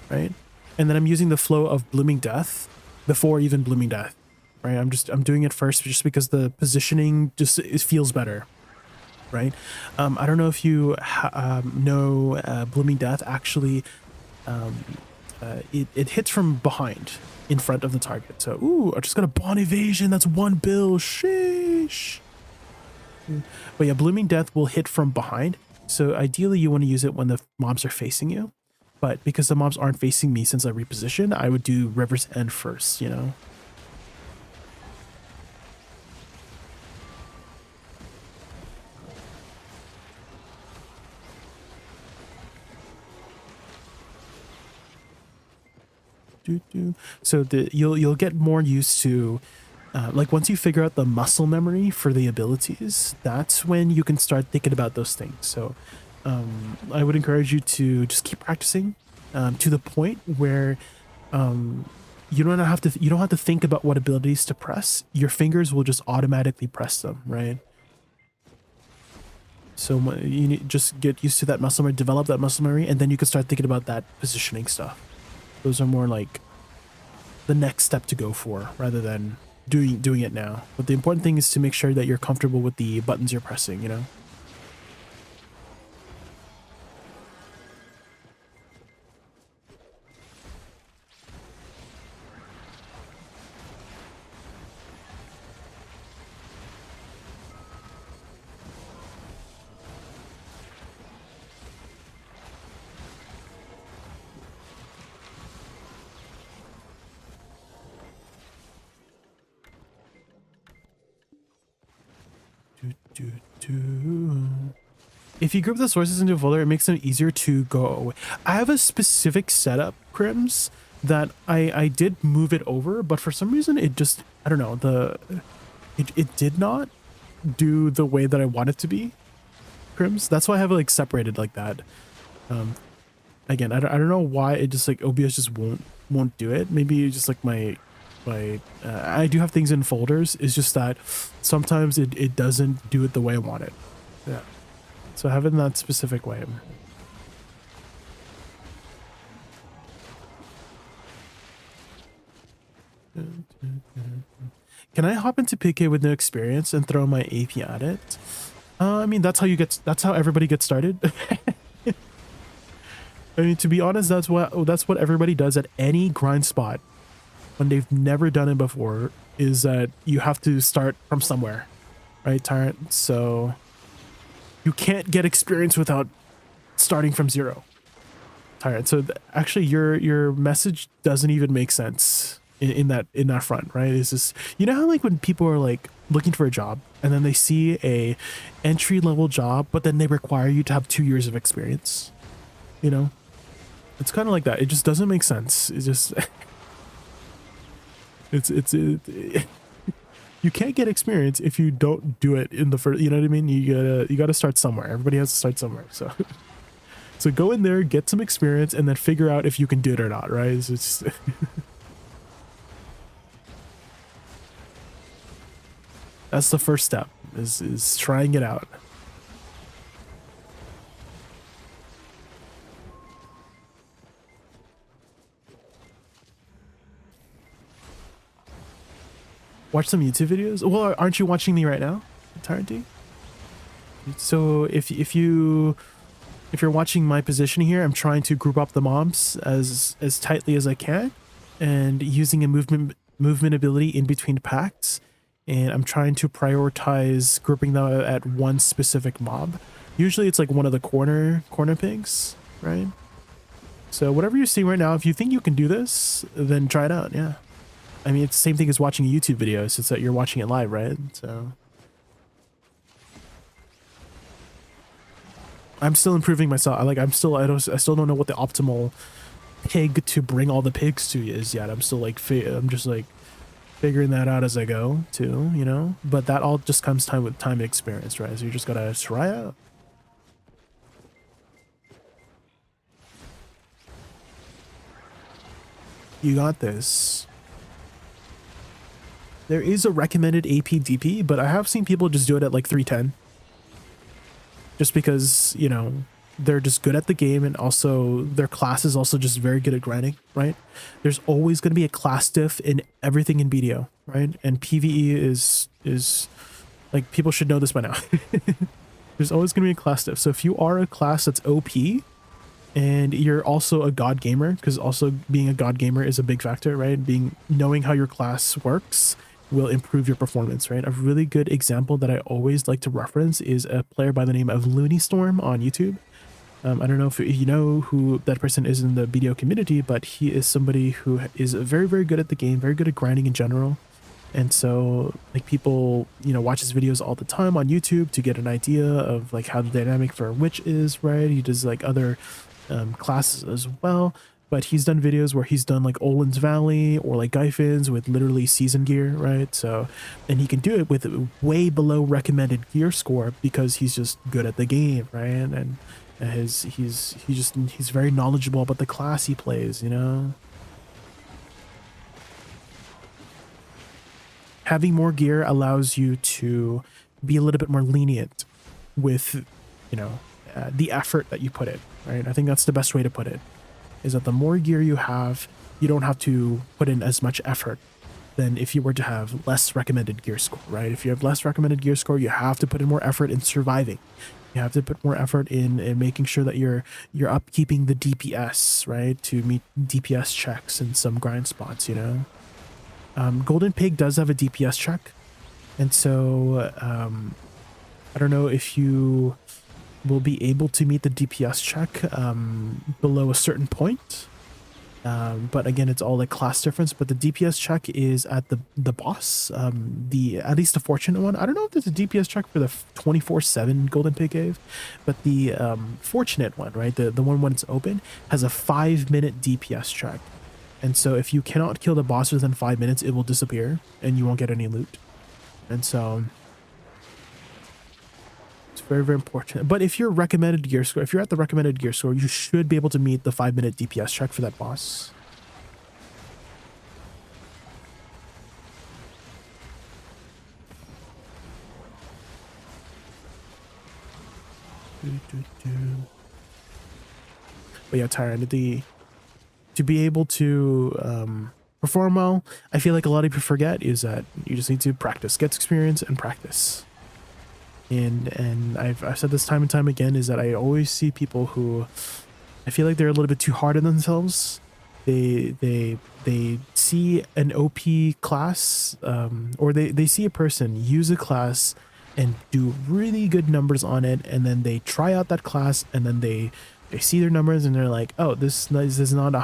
right? And then I'm using the flow of Blooming Death before even Blooming Death, right? I'm doing it first just because the positioning it feels better, right? I don't know if you know Blooming Death actually, it hits from behind in front of the target. So, ooh, I just got a Bond Evasion. That's one bill. Sheesh. But yeah, Blooming Death will hit from behind. So ideally you want to use it when the mobs are facing you. But because the mobs aren't facing me since I repositioned, I would do River's End first, you know? So you'll get more used to like once you figure out the muscle memory for the abilities, that's when you can start thinking about those things. So I would encourage you to just keep practicing, to the point where you don't have to think about what abilities to press. Your fingers will just automatically press them, right? So you need just get used to that muscle memory, develop that muscle memory, and then you can start thinking about that positioning stuff. Those are more like the next step to go for rather than doing it now. But the important thing is to make sure that you're comfortable with the buttons you're pressing, you know? If you group the sources into a folder, it makes them easier to go away. I have a specific setup, Crims, that I did move it over, but for some reason it just, I don't know, it did not do the way that I want it to be, Crims. That's why I have it like separated like that. Again, I don't know why it just like OBS just won't do it. Maybe it's just like my I do have things in folders. It's just that sometimes it doesn't do it the way I want it. Yeah. So I have it in that specific way. Can I hop into PK with no experience and throw my AP at it? I mean, that's how everybody gets started. I mean, to be honest, that's what everybody does at any grind spot when they've never done it before, is that you have to start from somewhere, right, Tyrant? So you can't get experience without starting from zero, Tyrant. So actually your message doesn't even make sense in that front, right? It's just, you know how like when people are like looking for a job and then they see a entry-level job, but then they require you to have 2 years of experience, you know? It's kind of like that. It just doesn't make sense. It's just you can't get experience if you don't do it in the first, you know what I mean? You gotta start somewhere. Everybody has to start somewhere. So go in there, get some experience, and then figure out if you can do it or not, right? It's just that's the first step, is trying it out. Watch some YouTube videos. Well, aren't you watching me right now, Tardy? So if you're watching my position here, I'm trying to group up the mobs as tightly as I can, and using a movement ability in between packs, and I'm trying to prioritize grouping them at one specific mob. Usually it's like one of the corner pigs, right? So whatever you're seeing right now, if you think you can do this, then try it out. Yeah. I mean, it's the same thing as watching a YouTube video. It's just that you're watching it live, right? So I'm still improving myself. I still don't know what the optimal pig to bring all the pigs to is yet. I'm still like, I'm just like figuring that out as I go too, you know? But that all just comes with time and experience, right? So you just gotta try out. You got this. There is a recommended AP DP, but I have seen people just do it at like 310. Just because, you know, they're just good at the game, and also their class is also just very good at grinding, right? There's always going to be a class diff in everything in BDO, right? And PvE is like, people should know this by now. There's always going to be a class diff. So if you are a class that's OP and you're also a god gamer, because also being a god gamer is a big factor, right? Knowing how your class works will improve your performance, right? A really good example that I always like to reference is a player by the name of Looney Storm on YouTube. I don't know if you know who that person is in the BDO community, but he is somebody who is very, very good at the game, very good at grinding in general. And so like people, you know, watch his videos all the time on YouTube to get an idea of like how the dynamic for a witch is, right? He does like other classes as well. But he's done videos where he's done like Olin's Valley or like Gyfins with literally season gear, right? So, and he can do it with way below recommended gear score because he's just good at the game, right? And He's very knowledgeable about the class he plays, you know. Having more gear allows you to be a little bit more lenient with, you know, the effort that you put in, right? I think that's the best way to put it, is that the more gear you have, you don't have to put in as much effort than if you were to have less recommended gear score, right? If you have less recommended gear score, you have to put in more effort in surviving. You have to put more effort in making sure that you're upkeeping the DPS, right? To meet DPS checks in some grind spots, you know? Golden Pig does have a DPS check. And so, I don't know if you will be able to meet the DPS check below a certain point. But again, it's all like class difference, but the DPS check is at the boss, at least the fortunate one. I don't know if there's a DPS check for the 24/7 Golden Pig Cave, but the fortunate one, right? The one when it's open has a 5-minute DPS check. And so if you cannot kill the boss within 5 minutes, it will disappear and you won't get any loot. And so it's very, very important. But if you're recommended gear score, if you're at the recommended gear score, you should be able to meet the 5-minute DPS check for that boss. But yeah, Tyrant, to be able to perform well, I feel like a lot of people forget is that you just need to practice, get experience and practice. And I've said this time and time again, is that I always see people who I feel like they're a little bit too hard on themselves. They see an OP class, or they see a person use a class and do really good numbers on it, and then they try out that class, and then they see their numbers and they're like, oh, this is not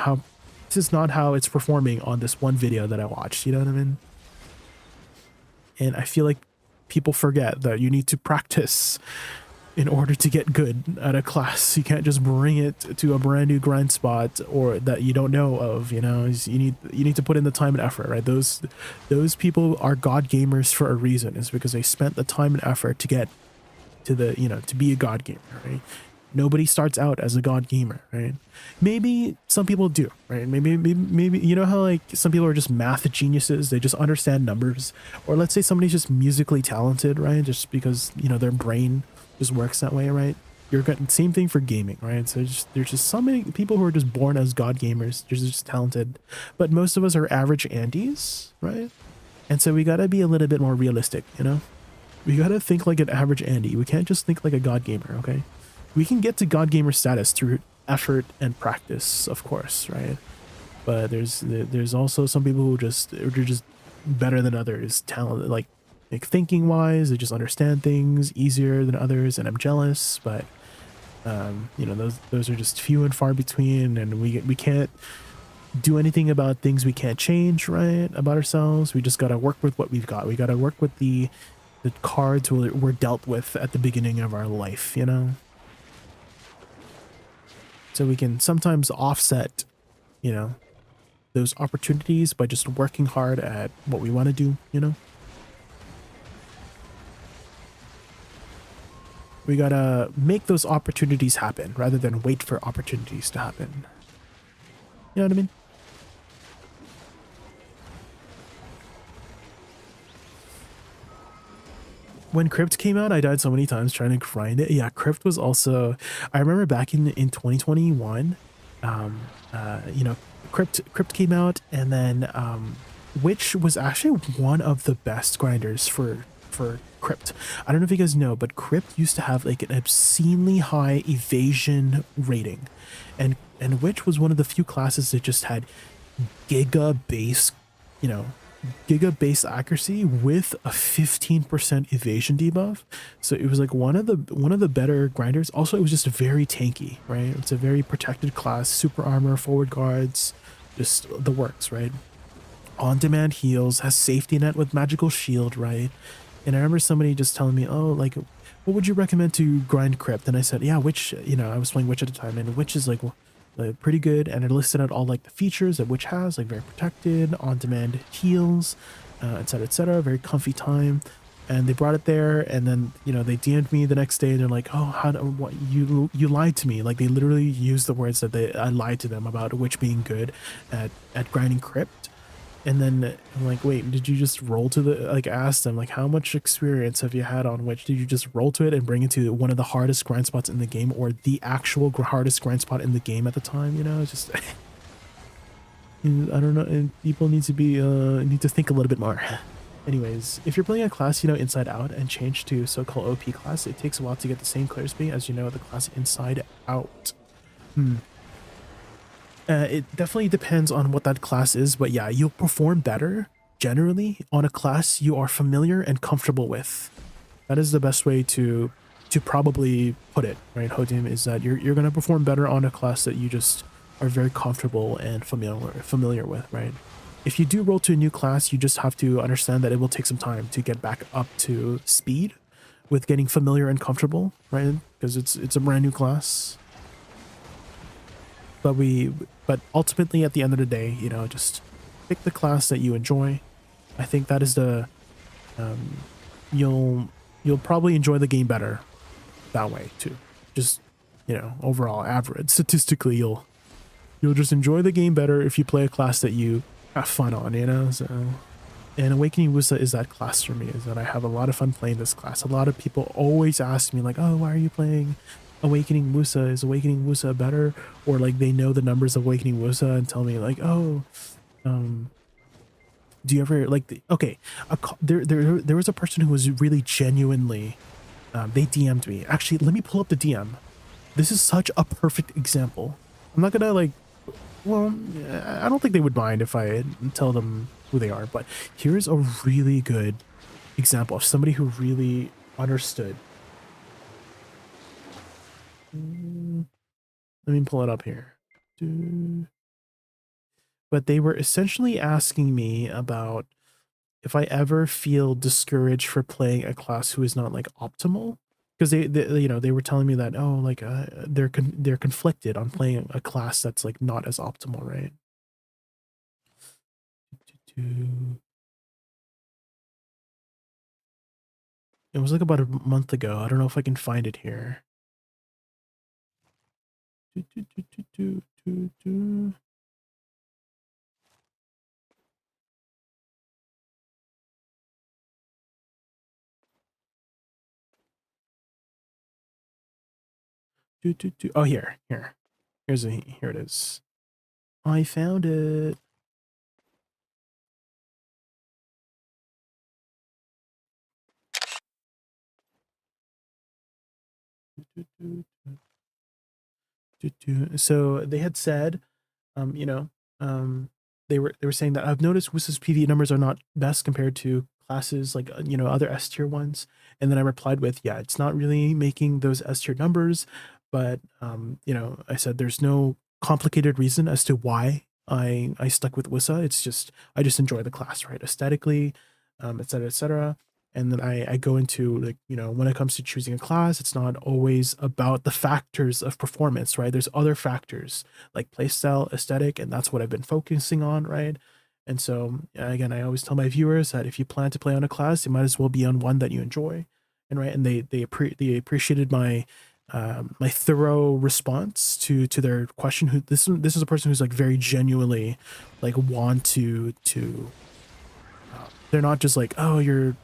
how it's performing on this one video that I watched. You know what I mean? And I feel like people forget that you need to practice in order to get good at a class. You can't just bring it to a brand new grind spot or that you don't know of, you know. You need to put in the time and effort, right? Those people are god gamers for a reason. It's because they spent the time and effort to get to the, you know, to be a god gamer, right? Nobody starts out as a god gamer, right? Maybe some people do, right? Maybe you know how like some people are just math geniuses, they just understand numbers, or let's say somebody's just musically talented, right? Just because, you know, their brain just works that way, right? You're getting same thing for gaming, right? So there's just so many people who are just born as god gamers, they're just talented, but most of us are average Andes, right? And so we gotta be a little bit more realistic, you know? We gotta think like an average Andy. We can't just think like a god gamer, okay? We can get to god gamer status through effort and practice, of course, right? But there's also some people who are just better than others, talent, like thinking wise, they just understand things easier than others, and I'm jealous. But you know, those are just few and far between, and we can't do anything about things we can't change, right? About ourselves, we just gotta work with what we've got. We gotta work with the cards we're dealt with at the beginning of our life, you know. So we can sometimes offset, you know, those opportunities by just working hard at what we want to do, you know? We gotta make those opportunities happen rather than wait for opportunities to happen. You know what I mean? When Crypt came out, I died so many times trying to grind it. Yeah, Crypt was also, I remember back in 2021, you know, Crypt came out, and then which was actually one of the best grinders for Crypt. I don't know if you guys know, but Crypt used to have like an obscenely high evasion rating, and which was one of the few classes that just had giga base, you know, giga base accuracy with a 15% evasion debuff. So it was like one of the better grinders. Also, it was just very tanky, right? It's a very protected class, super armor, forward guards, just the works, right? On demand heals, has safety net with magical shield, right? And I remember somebody just telling me, oh, like, what would you recommend to grind Crypt? And I said, yeah, Witch, you know, I was playing Witch at the time, and Witch is like pretty good, and it listed out all like the features that Witch has, like very protected, on-demand heals, etc., etc. Very comfy time. and they brought it there, and then, you know, they DM'd me the next day and they're like, oh, what, you lied to me. Like, they literally used the words that I lied to them about Witch being good at grinding crypt. And then I'm like, wait, did you just roll to the, like, ask them, like, how much experience have you had on Witch? Did you just roll to it and bring it to one of the hardest grind spots in the game, or the actual hardest grind spot in the game at the time? You know, it's just, I don't know, and people need to be, need to think a little bit more. Anyways, if you're playing a class you know inside out and change to so-called OP class, it takes a while to get the same clear speed as you know the class inside out. It definitely depends on what that class is, but yeah, you'll perform better generally on a class you are familiar and comfortable with. That is the best way to probably put it, right, Hodim, is that you're gonna perform better on a class that you just are very comfortable and familiar with, right? If you do roll to a new class, you just have to understand that it will take some time to get back up to speed with getting familiar and comfortable, right? Because it's a brand new class. But ultimately at the end of the day, you know, just pick the class that you enjoy. I think that is the you'll probably enjoy the game better that way too. Just, you know, overall average statistically, you'll just enjoy the game better if you play a class that you have fun on, you know. So, and Awakening Woosa is that class for me, is that I have a lot of fun playing this class. A lot of people always ask me like, oh, why are you playing Awakening Woosa? Is Awakening Woosa better? Or like they know the numbers of Awakening Woosa and tell me like, oh, do you ever like okay, there was a person who was really genuinely they DM'd me. Actually, let me pull up the DM. This is such a perfect example. I'm not gonna like, well, I don't think they would mind if I tell them who they are, but here's a really good example of somebody who really understood. Let me pull it up here. But they were essentially asking me about if I ever feel discouraged for playing a class who is not like optimal, because they you know, they were telling me that, oh, like they're conflicted on playing a class that's like not as optimal, right? It was like about a month ago. I don't know if I can find it here. Oh, here it is. I found it. So they had said, you know, they were saying that I've noticed Woosa's PV numbers are not best compared to classes like, you know, other S tier ones. And then I replied with, yeah, it's not really making those S tier numbers, but you know, I said there's no complicated reason as to why I stuck with Woosa. It's just I just enjoy the class, right? Aesthetically, et cetera, et cetera. And then I go into like, you know, when it comes to choosing a class, it's not always about the factors of performance, right? There's other factors like playstyle, aesthetic, and that's what I've been focusing on, right? And so again, I always tell my viewers that if you plan to play on a class, you might as well be on one that you enjoy, and right. And they appreciated my my thorough response to their question. Who this is a person who's like very genuinely like want to they're not just like, oh, you're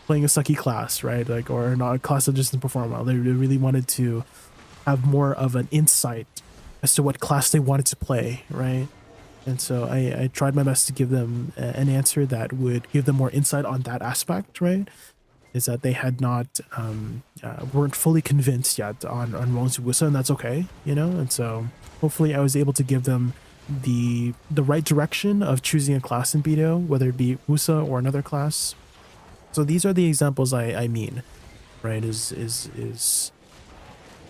playing a sucky class, right? Like, or not a class that just doesn't perform well. They really wanted to have more of an insight as to what class they wanted to play, right? And so I tried my best to give them an answer that would give them more insight on that aspect, right? Is that they had not weren't fully convinced yet on rolling to Woosa, and that's okay, you know. And so hopefully I was able to give them the right direction of choosing a class in BDO, whether it be Woosa or another class. So these are the examples I mean, right? Is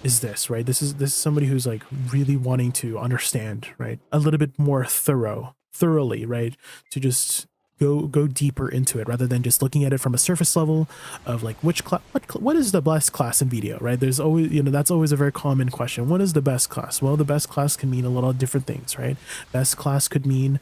this, right? This is somebody who's like really wanting to understand, right? A little bit more thoroughly, right? To just go deeper into it rather than just looking at it from a surface level of like which class, what is the best class in video, right? There's always, you know, that's always a very common question. What is the best class? Well, the best class can mean a lot of different things, right? Best class could mean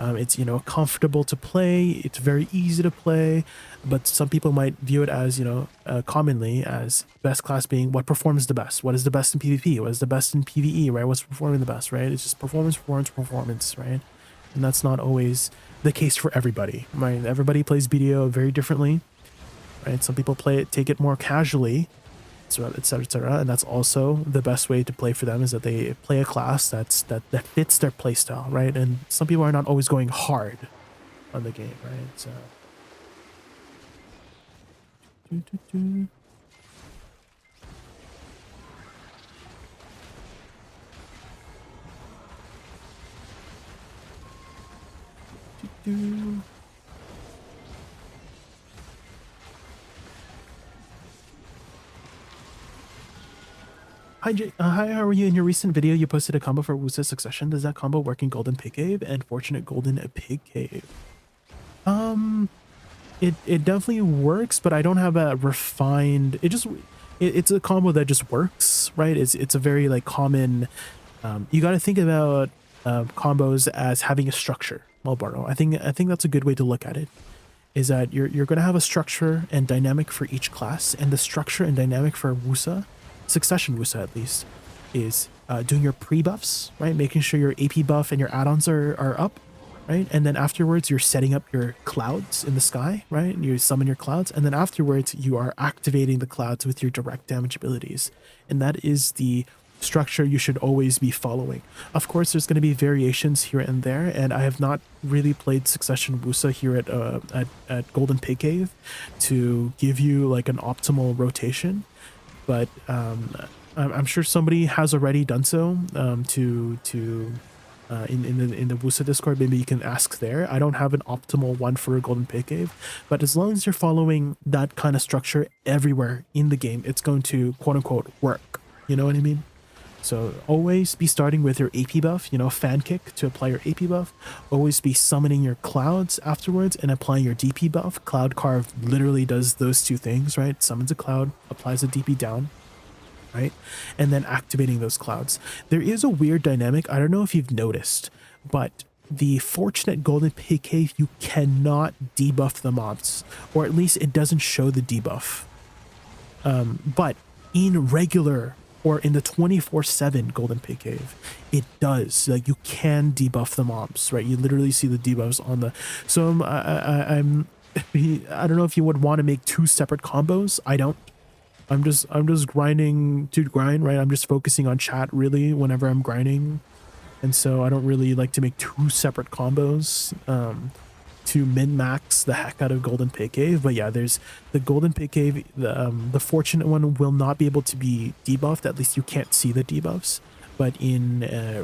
It's, you know, comfortable to play. It's very easy to play, but some people might view it as, you know, commonly as best class being what performs the best. What is the best in PvP? What is the best in PvE, right? What's performing the best, right? It's just performance, performance, performance, right? And that's not always the case for everybody, right? Everybody plays BDO very differently, right? Some people play it, take it more casually, et cetera, et cetera. And that's also the best way to play for them, is that they play a class that fits their play style, right? And some people are not always going hard on the game, right? So Hi, hi, how are you? In your recent video, you posted a combo for Woosa Succession. Does that combo work in Golden Pig Cave and Fortunate Golden Pig Cave? It definitely works, but I don't have a refined. It's a combo that just works, right? It's a very like common. You got to think about combos as having a structure. Malboro. I think that's a good way to look at it. Is that you're going to have a structure and dynamic for each class, and the structure and dynamic for Woosa, Succession Woosa at least, is doing your pre-buffs, right? Making sure your AP buff and your add-ons are up, right? And then afterwards, you're setting up your clouds in the sky, right? You summon your clouds, and then afterwards, you are activating the clouds with your direct damage abilities. And that is the structure you should always be following. Of course, there's going to be variations here and there, and I have not really played Succession Woosa here at Golden Pig Cave to give you like an optimal rotation, but I'm sure somebody has already done so. In the Woosa Discord, maybe you can ask there. I don't have an optimal one for a Golden Pig Cave, but as long as you're following that kind of structure everywhere in the game, it's going to quote unquote work. You know what I mean? So always be starting with your AP buff, you know, fan kick to apply your AP buff. Always be summoning your clouds afterwards and applying your DP buff. Cloud Carve literally does those two things, right? Summons a cloud, applies a DP down, right? And then activating those clouds. There is a weird dynamic. I don't know if you've noticed, but the Fortunate Golden Pig Cave, you cannot debuff the mobs, or at least it doesn't show the debuff. But in regular or in the 24/7 Golden Pig Cave, it does. Like, you can debuff the mobs, right? You literally see the debuffs on the. So I don't know if you would want to make two separate combos. I don't. I'm just grinding to grind, right? I'm just focusing on chat really whenever I'm grinding, and so I don't really like to make two separate combos to min-max the heck out of Golden Pig Cave. But yeah, there's the Golden Pig Cave. The Fortunate one will not be able to be debuffed. At least you can't see the debuffs. But in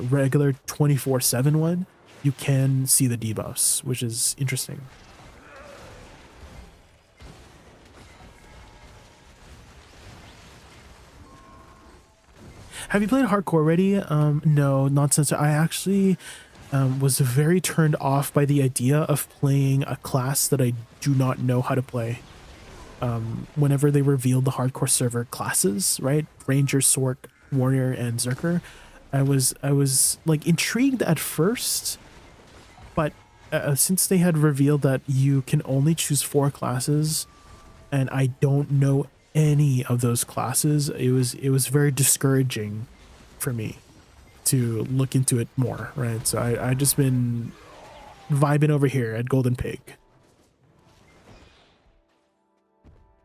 regular 24/7 one, you can see the debuffs, which is interesting. Have you played hardcore already? No, not since I actually was very turned off by the idea of playing a class that I do not know how to play. Whenever they revealed the hardcore server classes, right? Ranger, Sork, Warrior, and Zerker, I was like intrigued at first, but since they had revealed that you can only choose 4 classes, and I don't know any of those classes, it was very discouraging for me to look into it more, right? So I just been vibing over here at Golden Pig.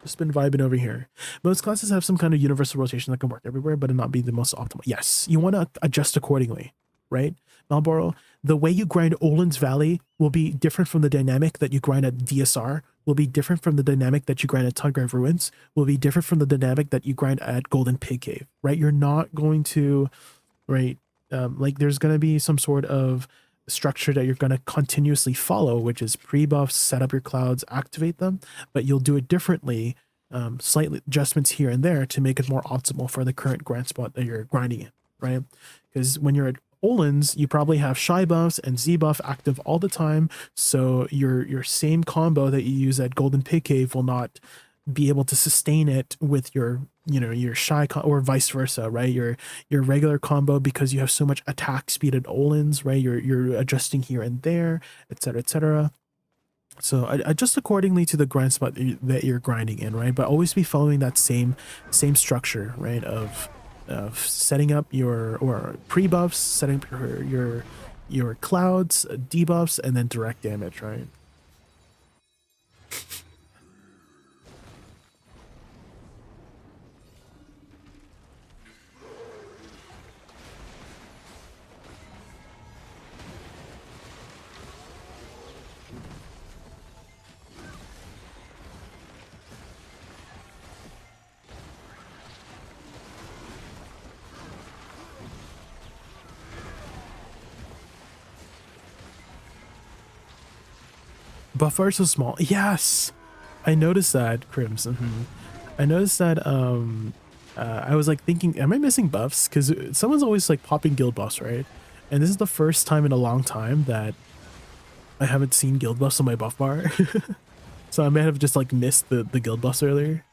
Just been vibing over here. Most classes have some kind of universal rotation that can work everywhere, but it not be the most optimal. Yes, you want to adjust accordingly, right? Malboro, the way you grind Olin's Valley will be different from the dynamic that you grind at DSR, will be different from the dynamic that you grind at Tungrave Ruins, will be different from the dynamic that you grind at Golden Pig Cave, right? You're not going to, right? Like there's going to be some sort of structure that you're going to continuously follow, which is pre-buffs, set up your clouds, activate them, but you'll do it differently, slightly adjustments here and there to make it more optimal for the current grind spot that you're grinding in, right? Because when you're at Olin's, you probably have shy buffs and Z buff active all the time, so your same combo that you use at Golden Pig Cave will not be able to sustain it with your you know, your shy or vice versa, right? Your regular combo, because you have so much attack speed at Olins, right? You're adjusting here and there, etc., etc. So adjust accordingly to the grind spot that you're grinding in, right? But always be following that same structure, right? Of setting up your or pre-buffs, setting up your clouds, debuffs, and then direct damage, right? Buff are so small. Yes, I noticed that, Crimson. I noticed that. I was like thinking, am I missing buffs? Because someone's always like popping guild buffs, right? And this is the first time in a long time that I haven't seen guild buffs on my buff bar. So I may have just like missed the guild buffs earlier.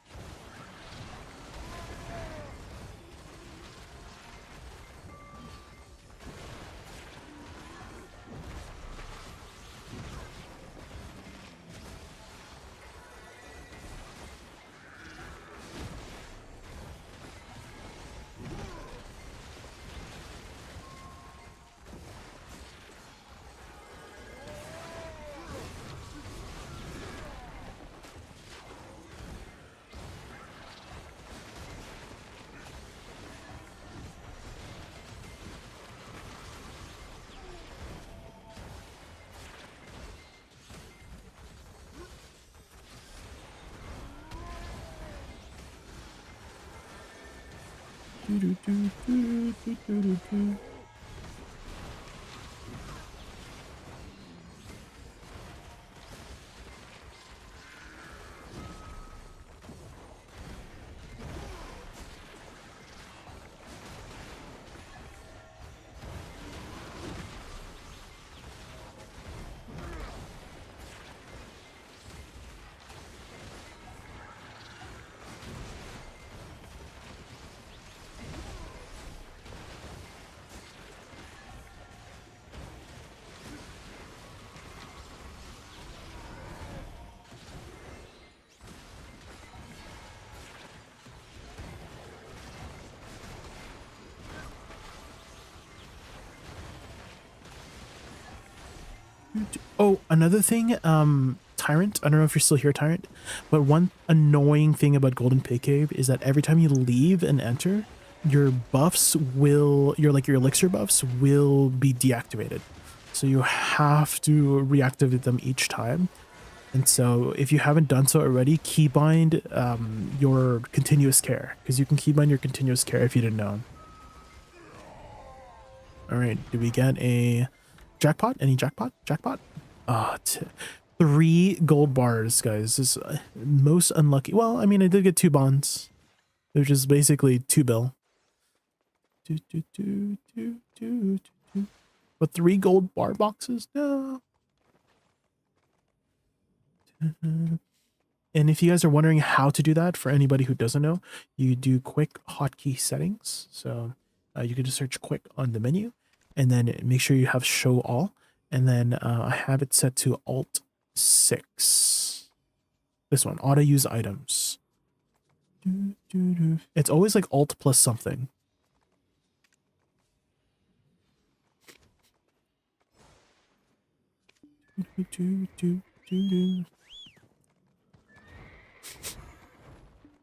Oh, another thing, Tyrant, I don't know if you're still here, Tyrant, but one annoying thing about Golden Pig Cave is that every time you leave and enter, your buffs will, your elixir buffs will be deactivated. So you have to reactivate them each time. And so if you haven't done so already, keybind your continuous care, because you can keybind your continuous care if you didn't know. All right, did we get a jackpot? Any jackpot? Jackpot? 3 gold bars, guys. This is most unlucky. Well, I mean, I did get 2 bonds, which is basically 2 bill. But 3 gold bar boxes? No. And if you guys are wondering how to do that, for anybody who doesn't know, you do quick hotkey settings. So you can just search quick on the menu and then make sure you have show all. And then I have it set to Alt 6. This one, auto use items. It's always like Alt plus something.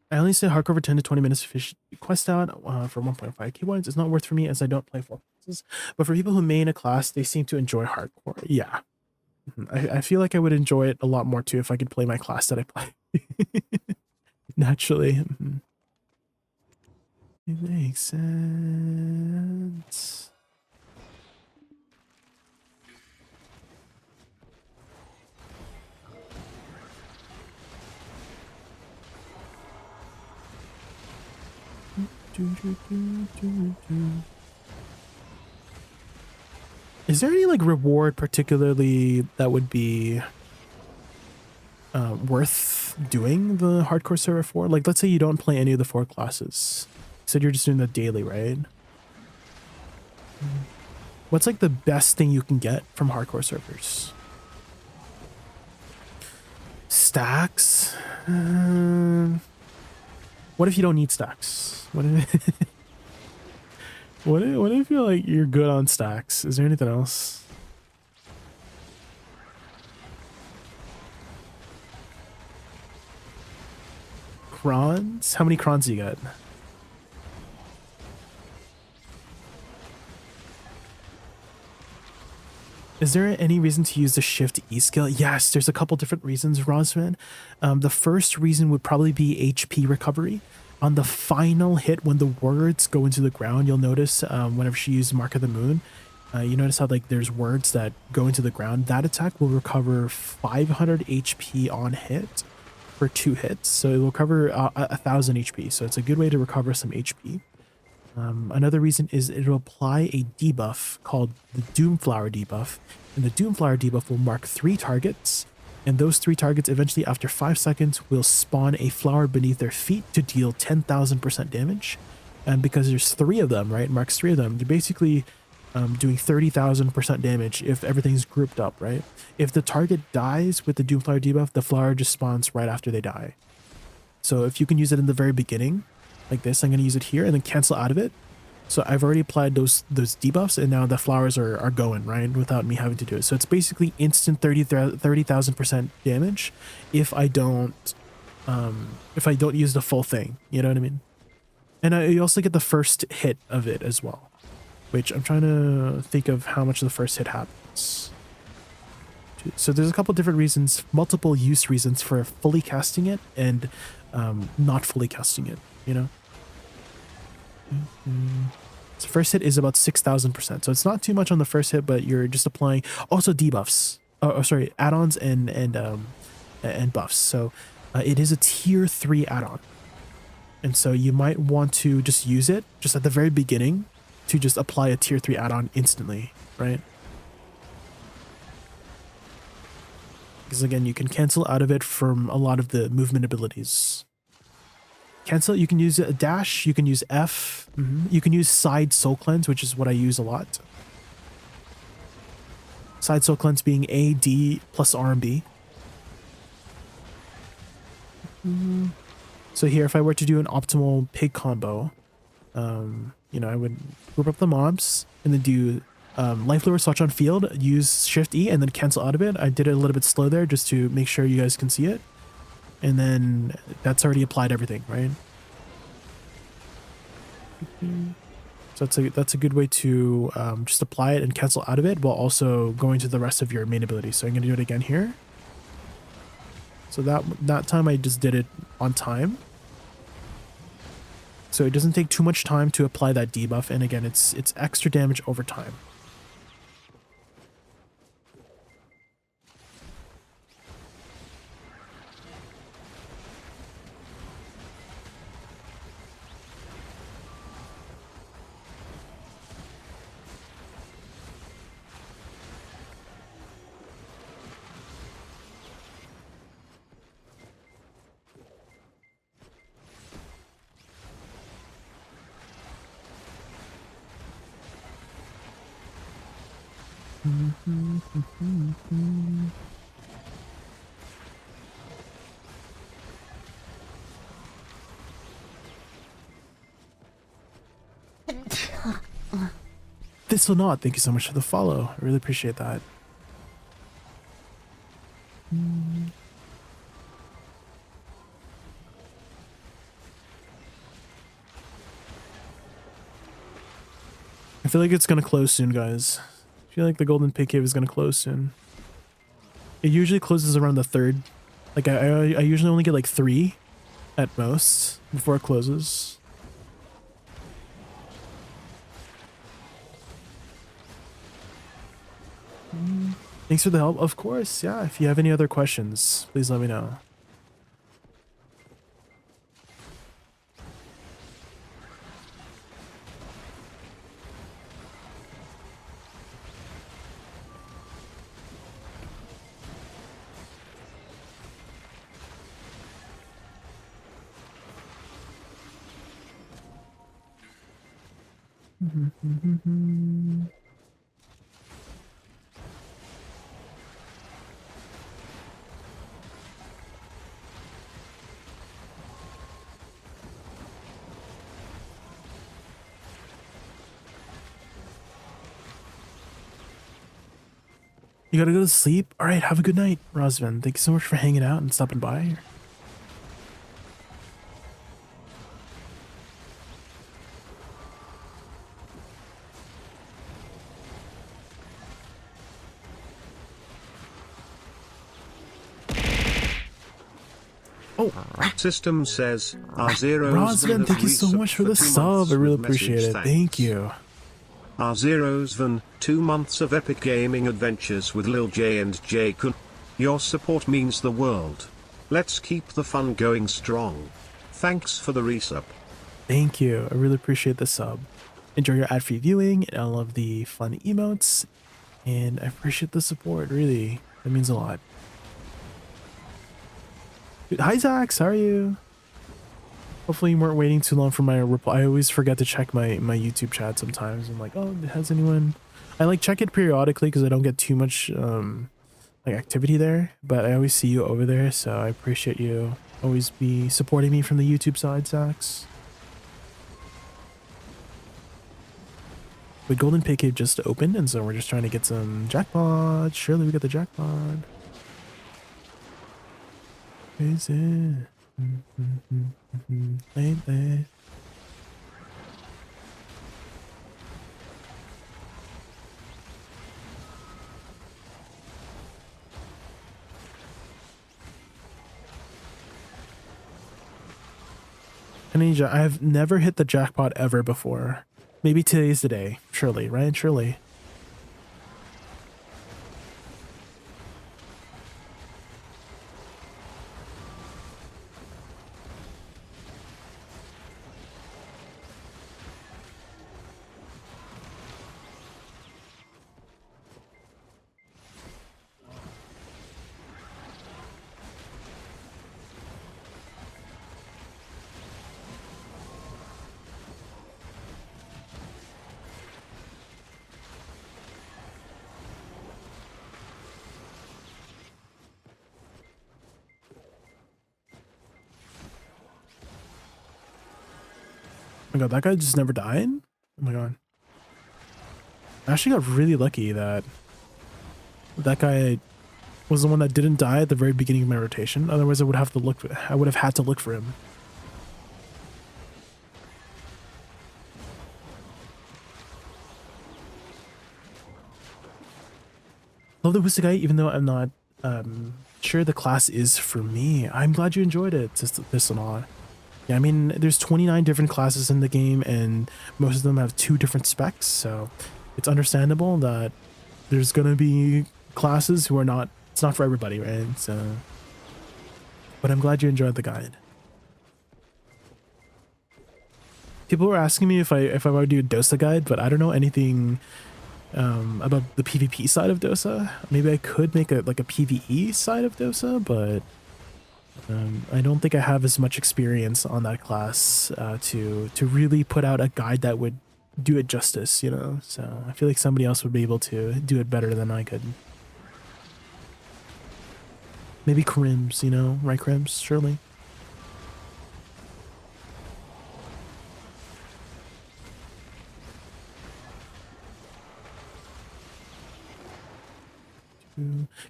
I only say hardcore for 10 to 20 minutes to fish quest out for 1.5 keyboards. It's not worth for me as I don't play 4 classes. But for people who main a class, they seem to enjoy hardcore. Yeah. I feel like I would enjoy it a lot more too if I could play my class that I play. Naturally. It makes sense. Is there any like reward particularly that would be worth doing the hardcore server for? Like, let's say you don't play any of the 4 classes. You said you're just doing the daily, right? What's like the best thing you can get from hardcore servers? Stacks? What if you don't need stacks? What if, what if you're like, you're good on stacks? Is there anything else? Crons? How many crons do you get? Is there any reason to use the Shift E skill? Yes, there's a couple different reasons, Rosman. The first reason would probably be HP recovery. On the final hit, when the words go into the ground, you'll notice whenever she uses Mark of the Moon, you notice how like there's words that go into the ground. That attack will recover 500 HP on hit for 2 hits. So it will cover 1,000 HP. So it's a good way to recover some HP. Another reason is it'll apply a debuff called the Doomflower debuff, and the Doomflower debuff will mark 3 targets, and those 3 targets eventually after 5 seconds will spawn a flower beneath their feet to deal 10,000% damage. And because there's 3 of them, right, marks 3 of them, you're basically doing 30,000% damage if everything's grouped up, right? If the target dies with the Doomflower debuff, the flower just spawns right after they die. So if you can use it in the very beginning, like this, I'm going to use it here and then cancel out of it. So I've already applied those debuffs, and now the flowers are going, right, without me having to do it. So it's basically instant 30,000% damage if I don't use the full thing, you know what I mean? And you also get the first hit of it as well, which I'm trying to think of how much the first hit happens. So there's a couple different reasons, multiple use reasons for fully casting it and not fully casting it, you know? So first hit is about 6,000%. So it's not too much on the first hit, but you're just applying also debuffs. Oh, sorry, add-ons and buffs. So it is a tier 3 add-on. And so you might want to just use it just at the very beginning to just apply a tier 3 add-on instantly, right? Because again, you can cancel out of it from a lot of the movement abilities. Cancel, you can use a dash, you can use F, you can use side soul cleanse, which is what I use a lot. Side soul cleanse being A, D plus R and B. So here, if I were to do an optimal pig combo, you know, I would group up the mobs and then do life lure swatch on field, use Shift E and then cancel out of it. I did it a little bit slow there just to make sure you guys can see it. And then that's already applied everything, right? So that's a good way to just apply it and cancel out of it while also going to the rest of your main ability. So I'm going to do it again here. So that time I just did it on time. So it doesn't take too much time to apply that debuff. And again, it's extra damage over time. This will not. Thank you so much for the follow. I really appreciate that. I feel like it's gonna close soon, guys. I feel like the Golden Pig Cave is gonna close soon. It usually closes around the 3rd. Like I usually only get like 3 at most before it closes. Thanks for the help. Of course, yeah. If you have any other questions, please let me know. You gotta go to sleep? Alright, have a good night, Rosvin. Thank you so much for hanging out and stopping by. Oh, System says, R0's Rosvin, thank you so much for the sub. I really appreciate it. Thank you. R0's Van, 2 months of epic gaming adventures with Lil J and Jaykun. Your support means the world. Let's keep the fun going strong. Thanks for the resub. Thank you. I really appreciate the sub. Enjoy your ad-free viewing and all of the fun emotes. And I appreciate the support, really. That means a lot. Dude, hi, Zax. How are you? Hopefully you weren't waiting too long for my reply. I always forget to check my YouTube chat sometimes. I'm like, oh, has anyone... I like check it periodically because I don't get too much like activity there. But I always see you over there, so I appreciate you always be supporting me from the YouTube side, Zax. The Golden Pig Cave just opened, and so we're just trying to get some jackpot. Surely we get the jackpot. Is it? Lately. Ninja, I've never hit the jackpot ever before. Maybe today's the day. Surely, right? Surely. Oh my god, that guy just never died? Oh my god. I actually got really lucky that that guy was the one that didn't die at the very beginning of my rotation. Otherwise I would have had to look for him. Love the Woosa guy, even though I'm not sure the class is for me. I'm glad you enjoyed it, this and all. Yeah, I mean, there's 29 different classes in the game, and most of them have 2 different specs, so it's understandable that there's gonna be classes who are not, it's not for everybody, right? So, but I'm glad you enjoyed the guide. People were asking me if I would do a Dosa guide, but I don't know anything about the PvP side of Dosa. Maybe I could make a PvE side of Dosa, but I don't think I have as much experience on that class to really put out a guide that would do it justice, you know? So I feel like somebody else would be able to do it better than I could. Maybe Crims, you know? Right, Crims? Surely.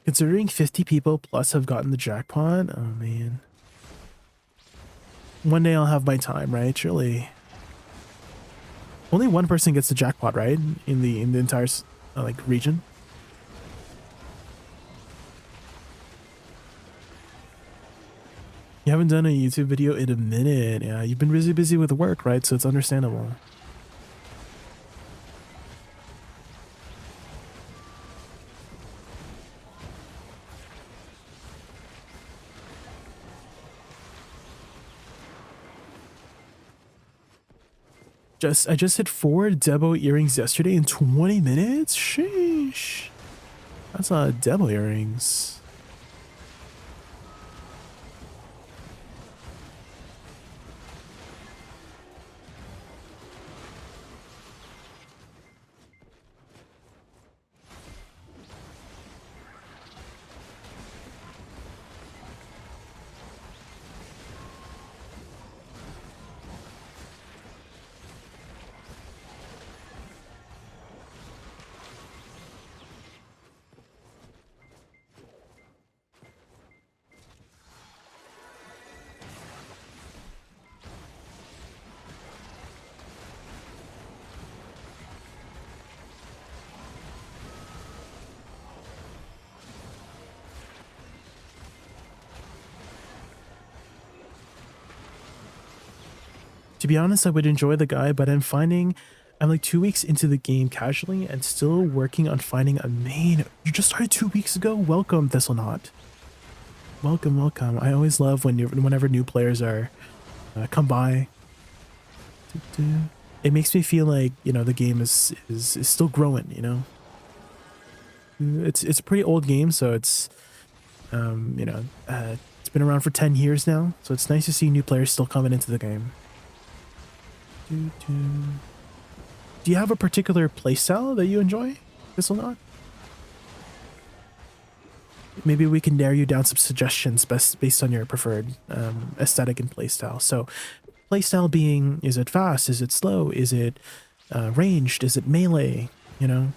Considering 50 people plus have gotten the jackpot, oh man. One day I'll have my time, right? Surely. Only one person gets the jackpot, right? In the entire like region. You haven't done a YouTube video in a minute. Yeah, you've been really busy with work, right? So it's understandable. I just hit 4 Debo earrings yesterday in 20 minutes? Sheesh. That's a lot of Debo earrings. To be honest, I would enjoy the guy, but I'm finding I'm like 2 weeks into the game casually and still working on finding a main. You just started 2 weeks ago? Welcome, Thistlenaut. Welcome, welcome. I always love whenever new players are come by. It makes me feel like, you know, the game is still growing, you know. It's a pretty old game, so it's you know, it's been around for 10 years now, so it's nice to see new players still coming into the game. Do you have a particular playstyle that you enjoy, Thistlenaut? Maybe we can narrow you down some suggestions based on your preferred aesthetic and playstyle. So, playstyle being, is it fast? Is it slow? Is it ranged? Is it melee? You know,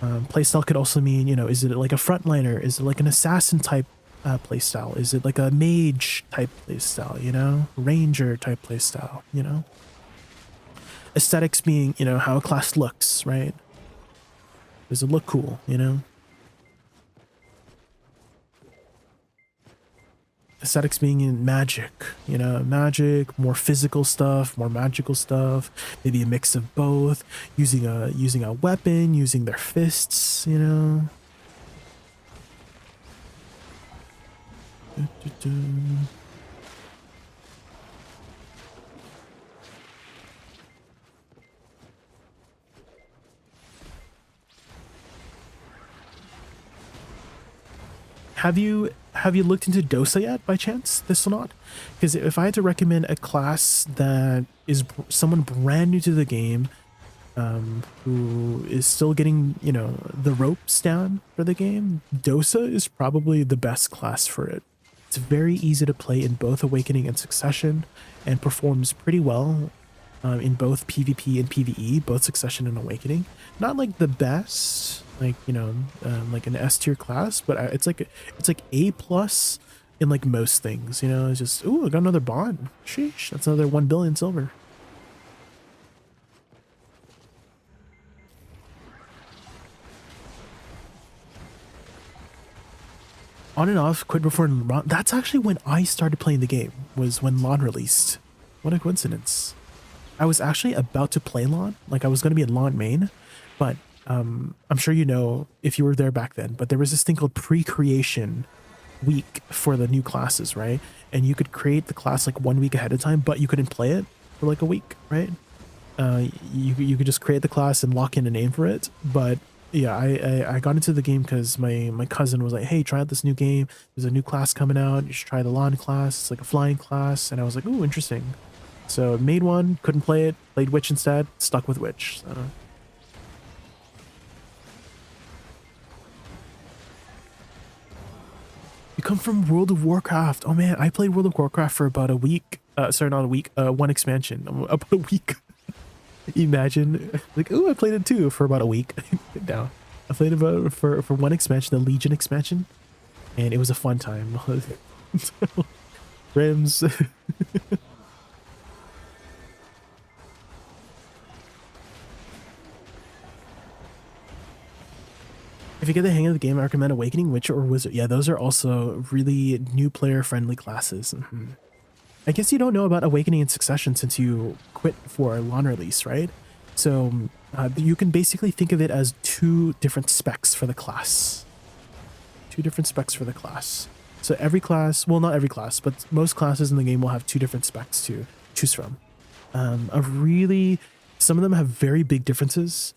playstyle could also mean, you know, is it like a frontliner? Is it like an assassin type playstyle? Is it like a mage type playstyle? You know, ranger type playstyle. You know, aesthetics being, you know, how a class looks, right? Does it look cool? You know. Aesthetics being in magic, you know, magic, more physical stuff, more magical stuff, maybe a mix of both, using a weapon, using their fists, you know. Have you looked into Dosa yet by chance, Thistlenaut? Because if I had to recommend a class that is someone brand new to the game, who is still getting, you know, the ropes down for the game, Dosa is probably the best class for it. It's very easy to play in both Awakening and Succession, and performs pretty well in both PvP and PvE, both Succession and Awakening. Not like the best, like, you know, like an S tier class, but it's like A plus in like most things, you know. It's just, ooh, I got another bond. Sheesh, that's another 1 billion silver. On and off, quit before LAN. That's actually when I started playing the game, was when LAN released. What a coincidence. I was actually about to play LAN, like I was going to be in LAN main, but I'm sure you know if you were there back then, but there was this thing called pre-creation week for the new classes, right? And you could create the class like 1 week ahead of time, but you couldn't play it for like a week, right? You could just create the class and lock in a name for it, but yeah, I got into the game because my cousin was like, hey, try out this new game. There's a new class coming out. You should try the LAN class. It's like a flying class. And I was like, ooh, interesting. So made one, couldn't play it, played Witch instead, stuck with Witch. So. You come from World of Warcraft. Oh man, I played World of Warcraft for about a week. Sorry, not a week, one expansion. About a week. Imagine, like, oh, I played it too for about a week. Now, I played about for one expansion, the Legion expansion, and it was a fun time. Rims. If you get the hang of the game, I recommend Awakening, Witcher, or Wizard. Yeah, those are also really new player friendly classes. I guess you don't know about Awakening and Succession since you quit for a LAN release, right? So you can basically think of it as 2 different specs for the class. 2 different specs for the class. So every class, well, not every class, but most classes in the game will have 2 different specs to choose from. Some of them have very big differences.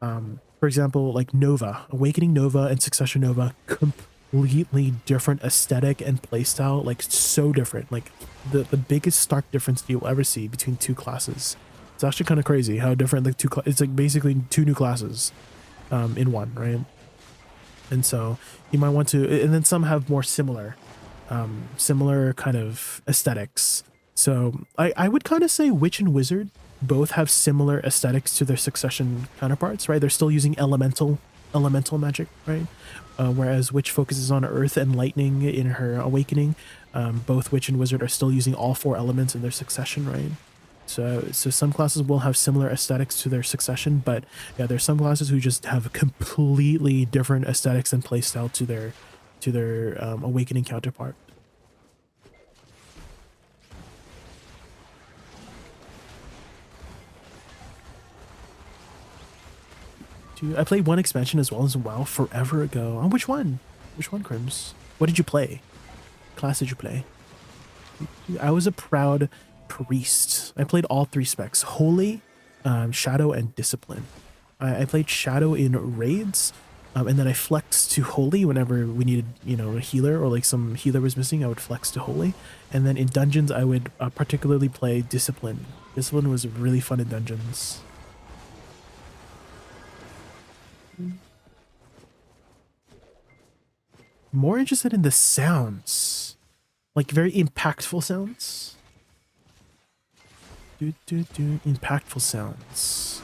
For example, like Nova, Awakening Nova and Succession Nova, completely different aesthetic and playstyle, like so different. Like the biggest stark difference you will ever see between 2 classes. It's actually kind of crazy how different like it's like basically 2 new classes in one, right? And so you might want to, and then some have more similar kind of aesthetics. So I would kind of say Witch and Wizard both have similar aesthetics to their Succession counterparts, right? They're still using elemental magic, right? Whereas Witch focuses on earth and lightning in her Awakening. Both Witch and Wizard are still using all 4 elements in their Succession, right? So some classes will have similar aesthetics to their Succession, but yeah, there's some classes who just have completely different aesthetics and playstyle to their Awakening counterpart. I played one expansion as well as WoW forever ago. Oh, which one? Which one, Crims? What did you play? Class did you play? I was a proud priest. I played all 3 specs: Holy, Shadow, and Discipline. I played Shadow in raids, and then I flexed to Holy whenever we needed, you know, a healer or like some healer was missing. I would flex to Holy, and then in dungeons I would particularly play Discipline. Discipline was really fun in dungeons. More interested in the sounds, like very impactful sounds. Impactful sounds.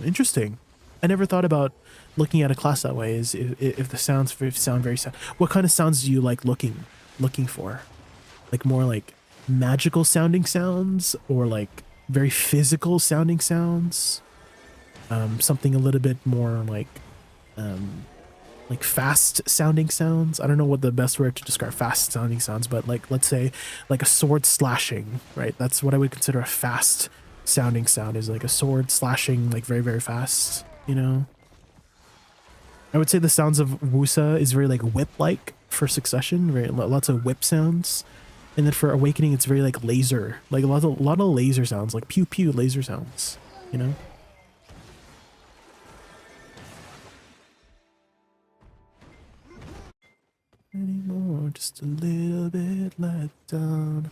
Interesting. I never thought about looking at a class that way. Is if the sounds sound very sad. What kind of sounds do you like looking for? Like more like magical sounding sounds, or like very physical sounding sounds? Something a little bit more like fast sounding sounds. I don't know what the best word to describe fast sounding sounds, but like, let's say like a sword slashing, right? That's what I would consider a fast sounding sound, is like a sword slashing like very, very fast, you know? I would say the sounds of Woosa is very like whip-like for Succession, very lots of whip sounds. And then for Awakening, it's very like laser, like a lot of laser sounds, like pew pew laser sounds, you know? Anymore, just a little bit let down.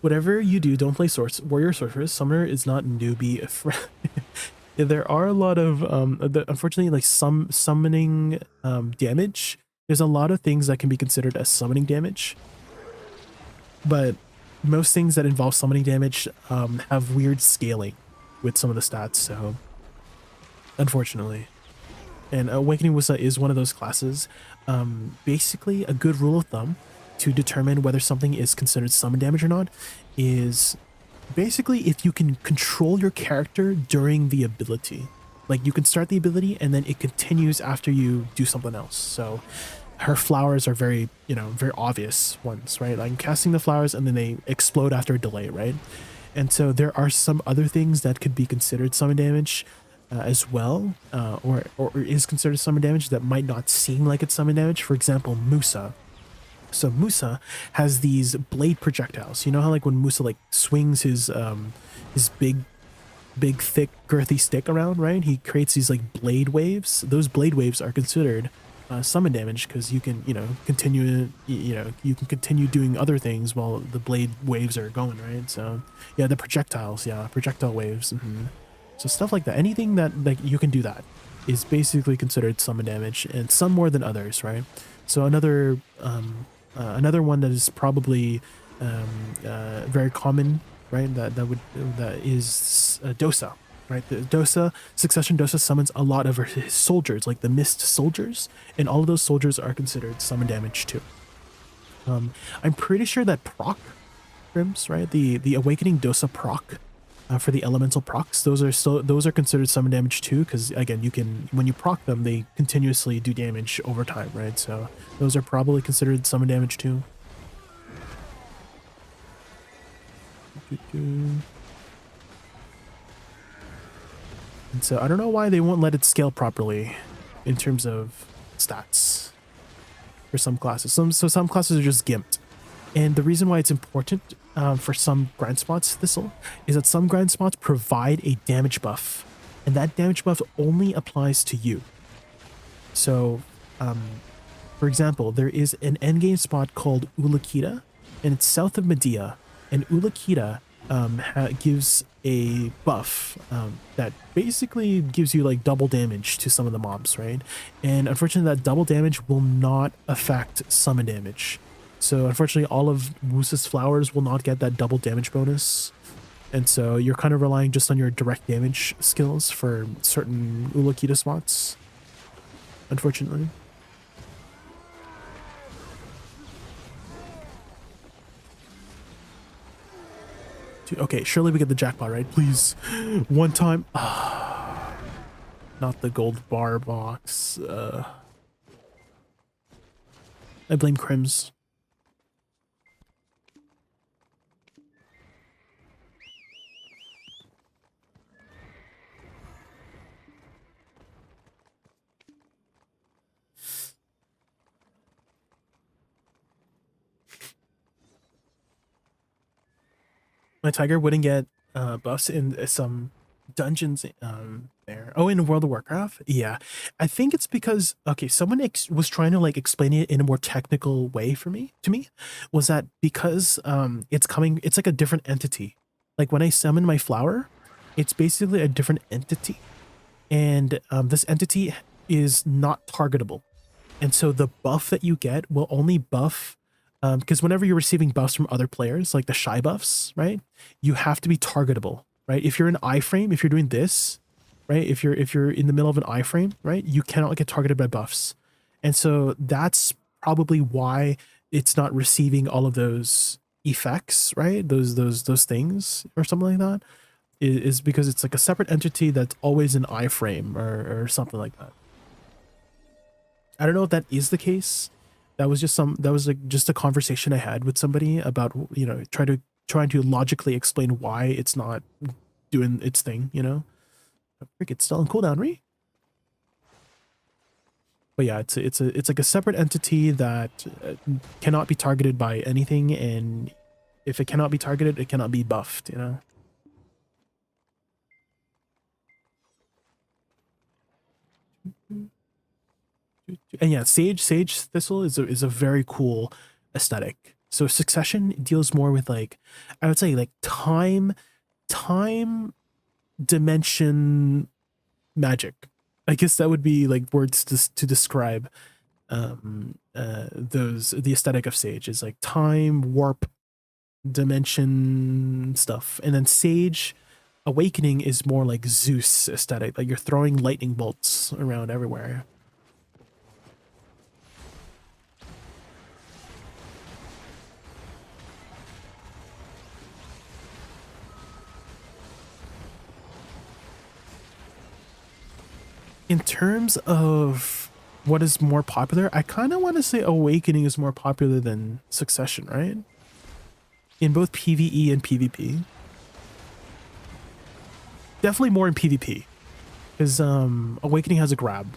Whatever you do, don't play warrior sorceress. Summoner is not newbie friend. There are a lot of unfortunately, like some summoning damage. There's a lot of things that can be considered as summoning damage, but most things that involve summoning damage have weird scaling with some of the stats, so unfortunately. And Awakening Woosa is one of those classes. Basically, a good rule of thumb to determine whether something is considered summon damage or not is basically if you can control your character during the ability. Like, you can start the ability and then it continues after you do something else. So her flowers are very, you know, very obvious ones, right? Like casting the flowers and then they explode after a delay, right? And so there are some other things that could be considered summon damage as well, or is considered summon damage that might not seem like it's summon damage. For example, Musa. So Musa has these blade projectiles. You know how like when Musa like swings his big, thick, girthy stick around, right? He creates these like blade waves. Those blade waves are considered summon damage because you can, you know, continue doing other things while the blade waves are going, right? So yeah, the projectiles, yeah, projectile waves. So stuff like that, anything that like you can do that is basically considered summon damage, and some more than others, right? So another one that is probably very common, right? That is Dosa. Right, the Dosa, Succession Dosa summons a lot of his soldiers, like the Mist soldiers, and all of those soldiers are considered summon damage too. I'm pretty sure that proc Crims, right? The Awakening Dosa proc for the elemental procs, those are considered summon damage too, because again, you can, when you proc them, they continuously do damage over time, right? So those are probably considered summon damage too. And so I don't know why they won't let it scale properly in terms of stats for some classes. Some classes are just gimped. And the reason why it's important for some grind spots, Thistle, is that some grind spots provide a damage buff. And that damage buff only applies to you. So, for example, there is an endgame spot called Ulakita, and it's south of Medea. And Ulakita gives a buff that basically gives you like double damage to some of the mobs, right? And unfortunately, that double damage will not affect summon damage. So unfortunately, all of Woosa's flowers will not get that double damage bonus. And so you're kind of relying just on your direct damage skills for certain Ulakita spots, unfortunately. Okay, surely we get the jackpot, right? Please. One time. Not the gold bar box. I blame Crims. My tiger wouldn't get buffs in some dungeons there. Oh, in World of Warcraft? Yeah. I think it's because, okay, someone was trying to like explain it in a more technical way to me, was that because it's like a different entity. Like when I summon my flower, it's basically a different entity. And this entity is not targetable. And so the buff that you get will only buff, because whenever you're receiving buffs from other players, like the shy buffs, right? You have to be targetable, right? If you're in iframe, if you're doing this, right? If you're in the middle of an iframe, right? You cannot get targeted by buffs. And so that's probably why it's not receiving all of those effects, right? Those things or something like that is because it's like a separate entity that's always in iframe or something like that. I don't know if that is the case. That was like just a conversation I had with somebody about, you know, trying to logically explain why it's not doing its thing, you know. Frick, it's still on cooldown, right? But yeah, it's like a separate entity that cannot be targeted by anything, and if it cannot be targeted, it cannot be buffed, you know. And yeah, Sage Thistle is a very cool aesthetic. So Succession deals more with like, I would say like time dimension magic. I guess that would be like words to describe the aesthetic of Sage is like time, warp, dimension stuff. And then Sage Awakening is more like Zeus aesthetic, like you're throwing lightning bolts around everywhere. In terms of what is more popular, I kind of want to say Awakening is more popular than Succession, right? In both PvE and PvP. Definitely more in PvP. Because Awakening has a grab.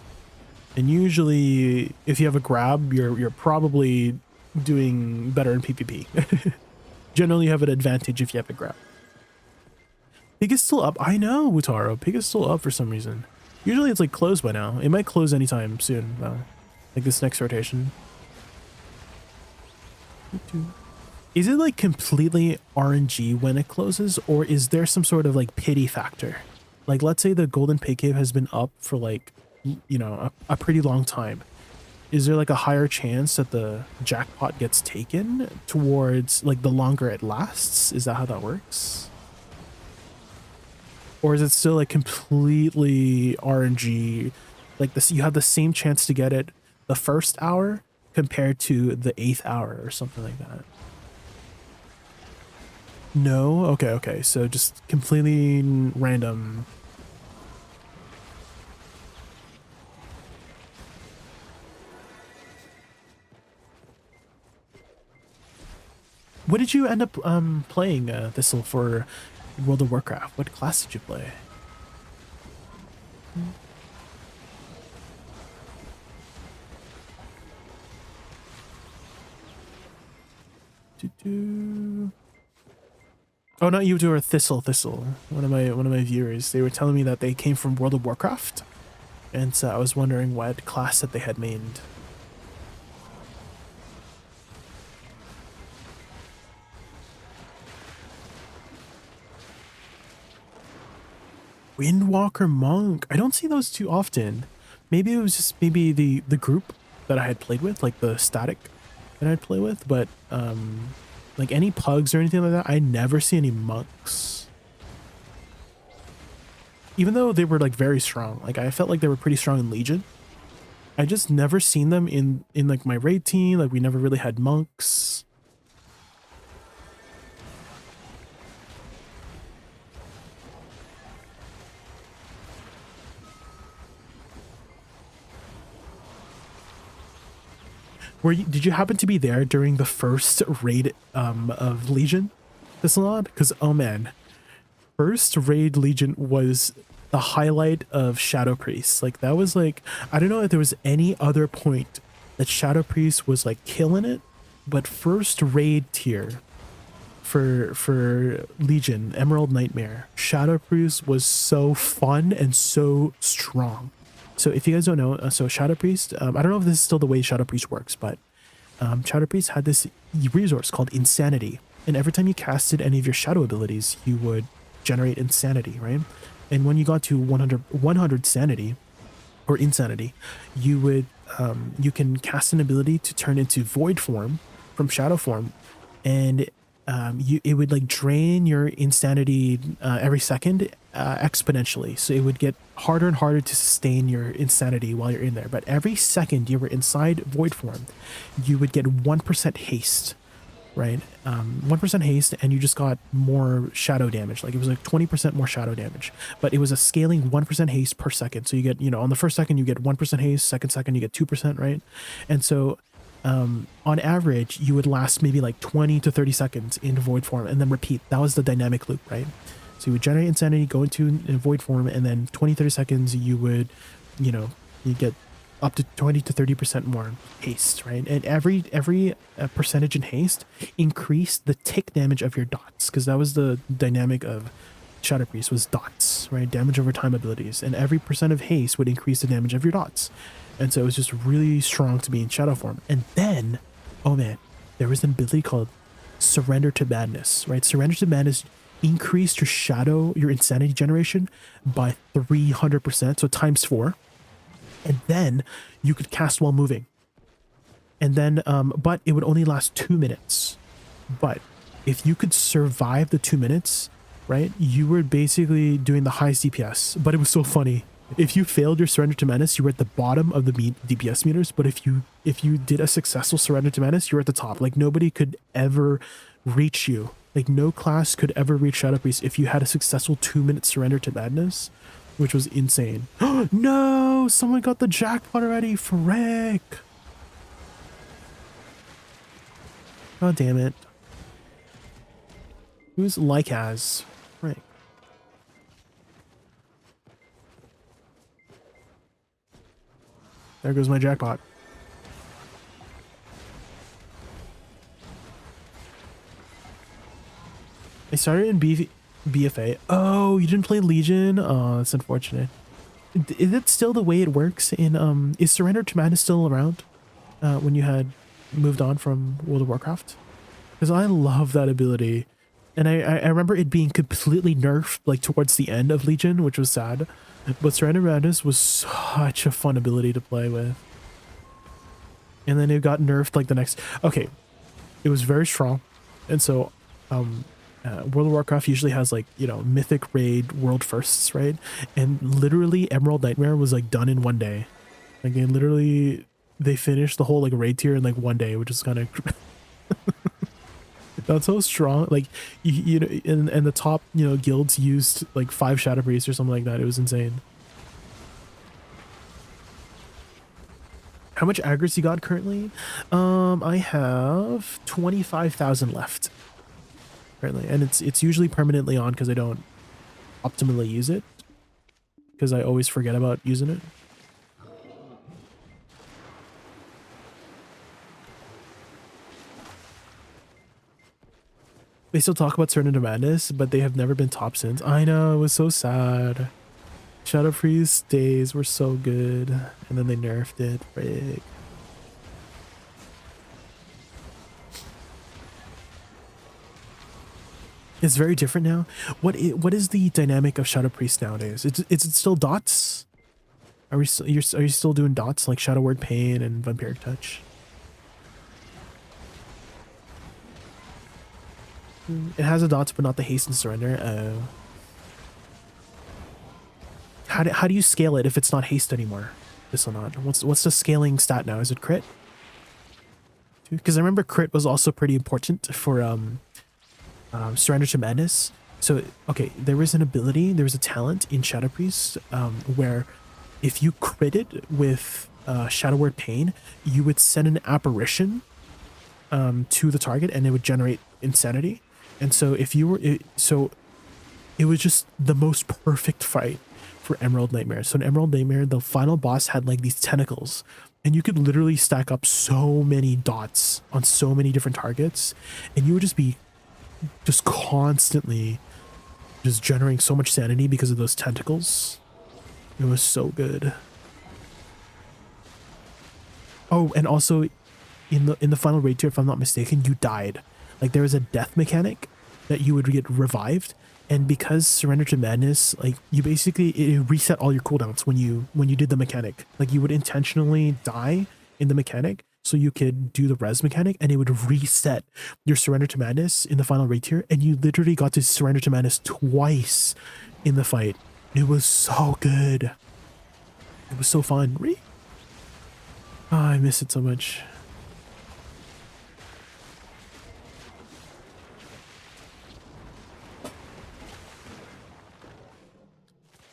And usually if you have a grab, you're probably doing better in PvP. Generally you have an advantage if you have a grab. Pig is still up. I know, Wutaro. Pig is still up for some reason. Usually it's like closed by now. It might close anytime soon, though. Like this next rotation. Is it like completely RNG when it closes, or is there some sort of like pity factor? Like let's say the Golden Pig Cave has been up for like, you know, a pretty long time. Is there like a higher chance that the jackpot gets taken towards like the longer it lasts? Is that how that works? Or is it still like completely RNG? Like this, you have the same chance to get it the first hour compared to the 8th hour or something like that. No? Okay. So just completely random. What did you end up playing Thistle for World of Warcraft? What class did you play? Oh, not you, or Thistle. One of my viewers. They were telling me that they came from World of Warcraft, and so I was wondering what class that they had mained. Windwalker Monk. I don't see those too often. Maybe it was just the group that I had played with, like the static that I'd play with, but like any pugs or anything like that, I never see any monks. Even though they were like very strong. Like I felt like they were pretty strong in Legion. I just never seen them in like my raid team. Like we never really had monks. Did you happen to be there during the first raid of Legion, Thissalon? Because oh man, first raid Legion was the highlight of Shadow Priest. Like that was like, I don't know if there was any other point that Shadow Priest was like killing it, but first raid tier for Legion, Emerald Nightmare, Shadow Priest was so fun and so strong. So if you guys don't know, so Shadow Priest, I don't know if this is still the way Shadow Priest works, but Shadow Priest had this resource called Insanity. And every time you casted any of your Shadow abilities, you would generate Insanity, right? And when you got to 100 Sanity, or Insanity, you would, you can cast an ability to turn into Void form from Shadow form, and it would like drain your Insanity every second exponentially. So it would get harder and harder to sustain your Insanity while you're in there. But every second you were inside Void form, you would get 1% haste, right? 1% haste, and you just got more shadow damage. Like it was like 20% more shadow damage, but it was a scaling 1% haste per second. So you get, you know, on the first second you get 1% haste, second you get 2%, right? And so on average, you would last maybe like 20 to 30 seconds in Void form and then repeat. That was the dynamic loop, right? So you would generate Insanity, go into Void form, and then 20, 30 seconds, you would, you know, you get up to 20 to 30% more haste, right? And every percentage in haste increased the tick damage of your dots, because that was the dynamic of Shadow Priest, was dots, right? Damage over time abilities. And every percent of haste would increase the damage of your dots. And so it was just really strong to be in Shadow form. And then, oh man, there was an ability called Surrender to Madness, right? Surrender to Madness increased your shadow, your Insanity generation by 300%, so times 4. And then you could cast while moving. And then, but it would only last 2 minutes. But if you could survive the 2 minutes, right, you were basically doing the highest DPS. But it was so funny. If you failed your Surrender to Madness, you were at the bottom of the DPS meters. But if you did a successful Surrender to Madness, you were at the top. Like nobody could ever reach you. Like no class could ever reach Shadow Priest if you had a successful 2-minute Surrender to Madness, which was insane. No, someone got the jackpot already. Frick. God damn it. Who's Lycaz? Frick. There goes my jackpot. I started in BFA. Oh, you didn't play Legion? Oh, that's unfortunate. Is it still the way it works in, is Surrender to Madness still around when you had moved on from World of Warcraft? Because I love that ability. And I remember it being completely nerfed like towards the end of Legion, which was sad. But Surrender to Madness was such a fun ability to play with. And then it got nerfed like the next... Okay, it was very strong. And so... World of Warcraft usually has like, you know, mythic raid world firsts, right? And literally Emerald Nightmare was like done in 1 day. Like they finished the whole like raid tier in like 1 day, which is kind of that's so strong. Like you know, and the top, you know, guilds used like 5 Shadow Priests or something like that. It was insane. How much aggros you got currently? I have 25,000 left. Apparently, and it's usually permanently on because I don't optimally use it, because I always forget about using it. They still talk about Surrender to Madness, but they have never been top since. I know, it was so sad. Shadow Priest days were so good, and then they nerfed it. Frick. It's very different now. What is the dynamic of Shadow Priest nowadays? Is it still dots? Are you still doing dots like Shadow Word Pain and Vampiric Touch? It has the dots, but not the haste and surrender. Oh. How do you scale it if it's not haste anymore? This or not? What's the scaling stat now? Is it crit? Because I remember crit was also pretty important for Surrender to Madness. So okay, there was an ability, there was a talent in Shadow Priest where if you critted with Shadow Word Pain, you would send an apparition to the target and it would generate insanity. And so if you were it was just the most perfect fight for Emerald Nightmare. So in Emerald Nightmare, the final boss had like these tentacles, and you could literally stack up so many dots on so many different targets, and you would just be just constantly just generating so much sanity because of those tentacles. It was so good. Oh, and also in the final raid tier, if I'm not mistaken, you died. Like there was a death mechanic that you would get revived, and because Surrender to Madness, like you basically it reset all your cooldowns when you did the mechanic. Like you would intentionally die in the mechanic so you could do the res mechanic, and it would reset your Surrender to Madness in the final raid tier, and you literally got to Surrender to Madness twice in the fight. It was so good. It was so fun. Oh, I miss it so much.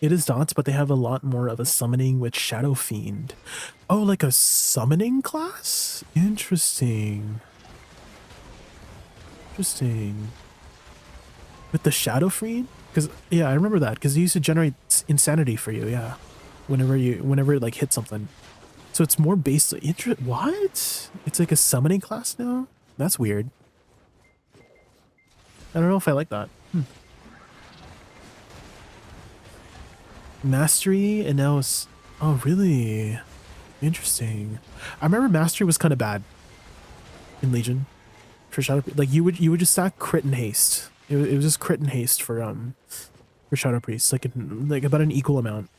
It is dots, but they have a lot more of a summoning with Shadow Fiend. Oh, like a summoning class? Interesting. Interesting. With the Shadow Fiend? Because, yeah, I remember that. Because it used to generate insanity for you, yeah. Whenever it, like, hit something. So it's more based... What? It's like a summoning class now? That's weird. I don't know if I like that. Mastery, and now it's... Oh, really? Interesting. I remember Mastery was kind of bad in Legion for Shadow Priest. Like you would just stack crit and haste. It was just crit and haste for Shadow Priest, like about an equal amount.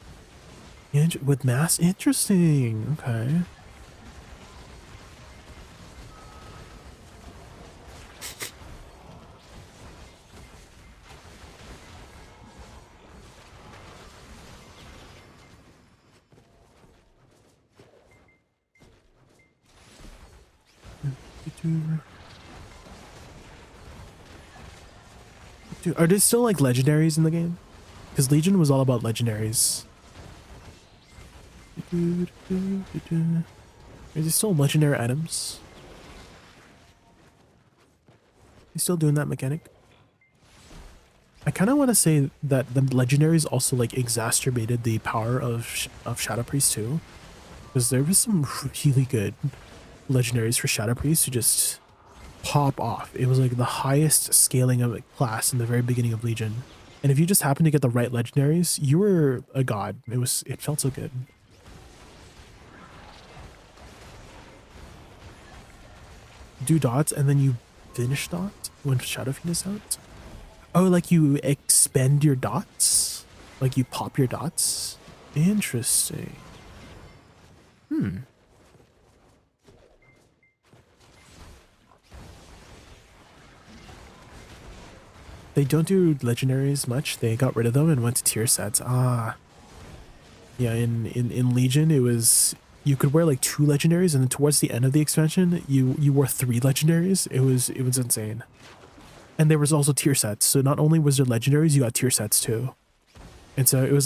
With mass, interesting. Okay. Dude, are there still like legendaries in the game? Because Legion was all about legendaries. Are there still legendary items? You still doing that mechanic? I kind of want to say that the legendaries also like exacerbated the power of Shadow Priest too, because there was some really good legendaries for Shadow Priest who just pop off. It was like the highest scaling of a class in the very beginning of Legion, and if you just happened to get the right legendaries, you were a god. It felt so good. Do dots and then you finish dot when Shadow Fiend is out. Oh, like you expend your dots? Like you pop your dots? Interesting. They don't do legendaries much. They got rid of them and went to tier sets. Ah. Yeah, in Legion, it was... You could wear like 2 legendaries, and then towards the end of the expansion, you wore 3 legendaries. It was insane. And there was also tier sets. So not only was there legendaries, you got tier sets too. And so it was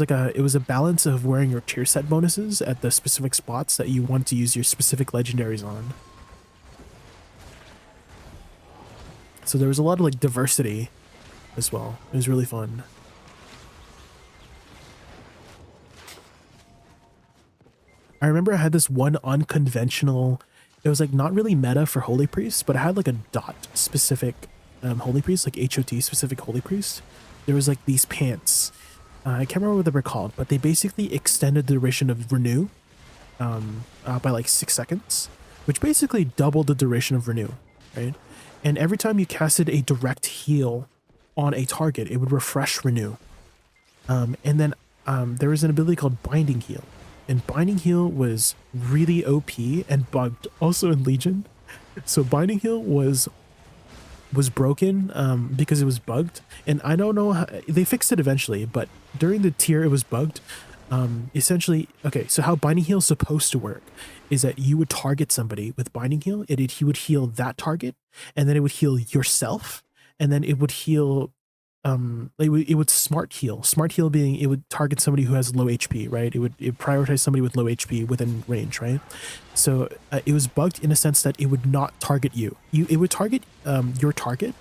a balance of wearing your tier set bonuses at the specific spots that you want to use your specific legendaries on. So there was a lot of like diversity as well. It was really fun. I remember I had this one unconventional, it was like not really meta for Holy Priest, but I had like a dot specific Holy Priest, like HOT specific Holy Priest. There was like these pants. I can't remember what they were called, but they basically extended the duration of Renew by like 6 seconds, which basically doubled the duration of Renew, right? And every time you casted a direct heal on a target, it would refresh Renew. And then there was an ability called Binding Heal. And Binding Heal was really OP and bugged also in Legion. So Binding Heal was broken because it was bugged. And I don't know how, they fixed it eventually, but during the tier it was bugged. Essentially, okay, so how Binding Heal is supposed to work is that you would target somebody with Binding Heal, he would heal that target, and then it would heal yourself, and then it would heal it would smart heal being it would target somebody who has low HP, right? It would prioritize somebody with low HP within range, right? So it was bugged in a sense that it would not target you. It would target your target,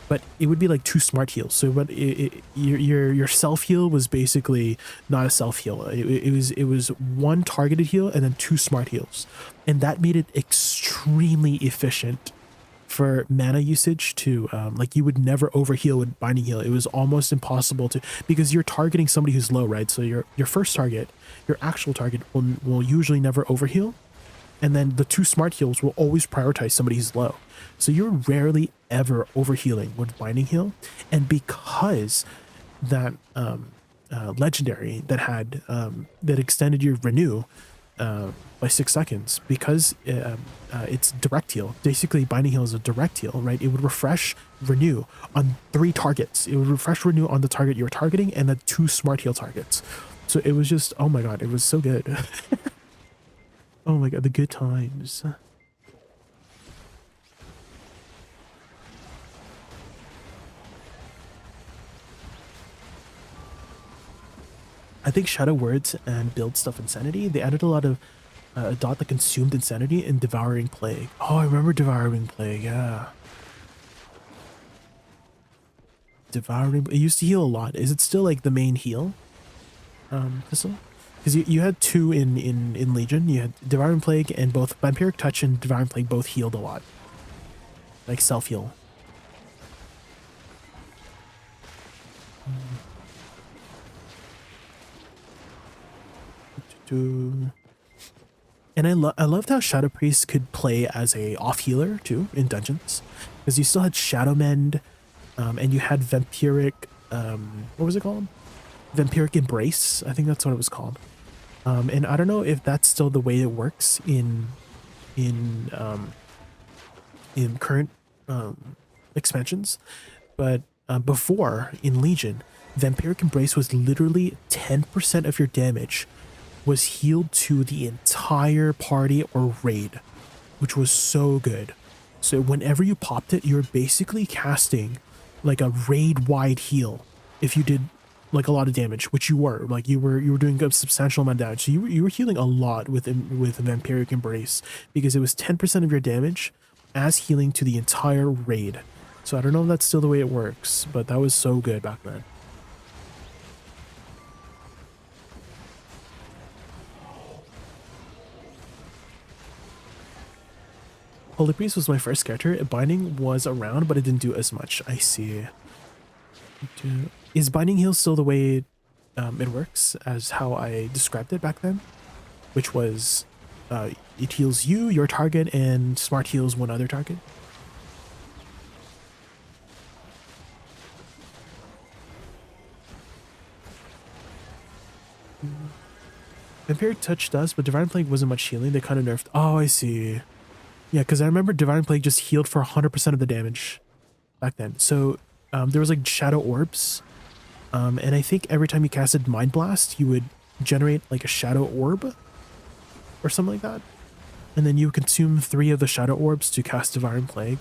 but it would be like two smart heals. So what your self heal was basically not a self heal. It was one targeted heal and then two smart heals, and that made it extremely efficient for mana usage to like you would never overheal with binding heal. It was almost impossible to, because you're targeting somebody who's low, right? So your first target, your actual target will usually never overheal, and then the two smart heals will always prioritize somebody who's low. So you're rarely ever overhealing with binding heal. And because that legendary that had that extended your renew by 6 seconds, because it's direct heal. Basically, binding heal is a direct heal, right? It would refresh renew on 3 targets. It would refresh renew on the target you're targeting and then 2 smart heal targets. So it was just, oh my god, it was so good. Oh my god, the good times. I think Shadow Words and Build Stuff Insanity, they added a lot of a dot that consumed Insanity and Devouring Plague. Oh, I remember Devouring Plague, yeah. Devouring, it used to heal a lot. Is it still like the main heal? Thistle? Because you had 2 in Legion. You had Devouring Plague, and both Vampiric Touch and Devouring Plague both healed a lot. Like self-heal. And I loved how Shadow Priest could play as a off healer too in dungeons, because you still had Shadow Mend, and you had Vampiric, what was it called? Vampiric Embrace, I think that's what it was called. And I don't know if that's still the way it works in current expansions, but before in Legion, Vampiric Embrace was literally 10% of your damage was healed to the entire party or raid, which was so good. So whenever you popped it, you're basically casting like a raid-wide heal if you did like a lot of damage, which you were. Like you were doing a substantial amount of damage. So you were healing a lot with Vampiric Embrace, because it was 10% of your damage as healing to the entire raid. So I don't know if that's still the way it works, but that was so good back then. Holy Priest was my first character. Binding was around, but it didn't do as much. I see. Is Binding Heal still the way it works as how I described it back then? Which was it heals you, your target, and Smart heals one other target? Vampiric Touch does, but Divine Plague wasn't much healing. They kind of nerfed. Oh, I see. Yeah, because I remember Divine Plague just healed for 100% of the damage back then. So there was like Shadow Orbs. And I think every time you casted Mind Blast, you would generate like a Shadow Orb or something like that. And then you would consume 3 of the Shadow Orbs to cast Divine Plague.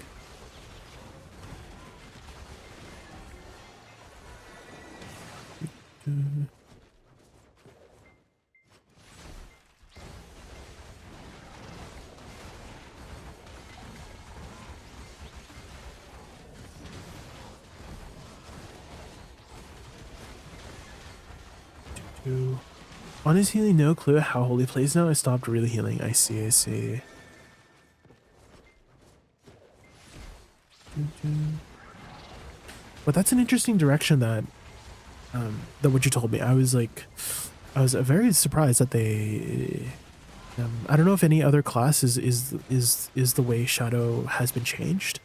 Honestly, no clue how Holy plays now. I stopped really healing. I see, I see. But that's an interesting direction that what you told me. I was very surprised that they I don't know if any other class is the way Shadow has been changed,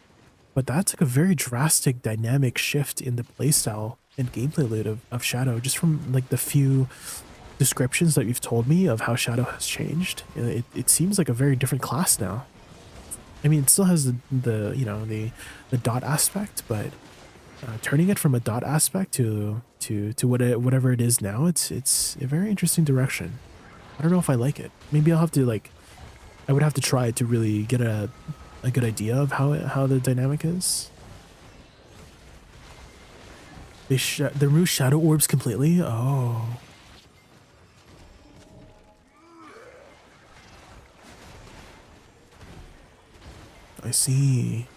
but that's like a very drastic dynamic shift in the playstyle and gameplay loop of Shadow, just from like the few descriptions that you've told me of how Shadow has changed. It seems like a very different class now. I mean, it still has the you know, the dot aspect, but turning it from a dot aspect to whatever it is now, it's a very interesting direction. I don't know if I like it. Maybe I'll have to I would have to try it to really get a good idea of how the dynamic is. They remove shadow orbs completely? Oh. I see.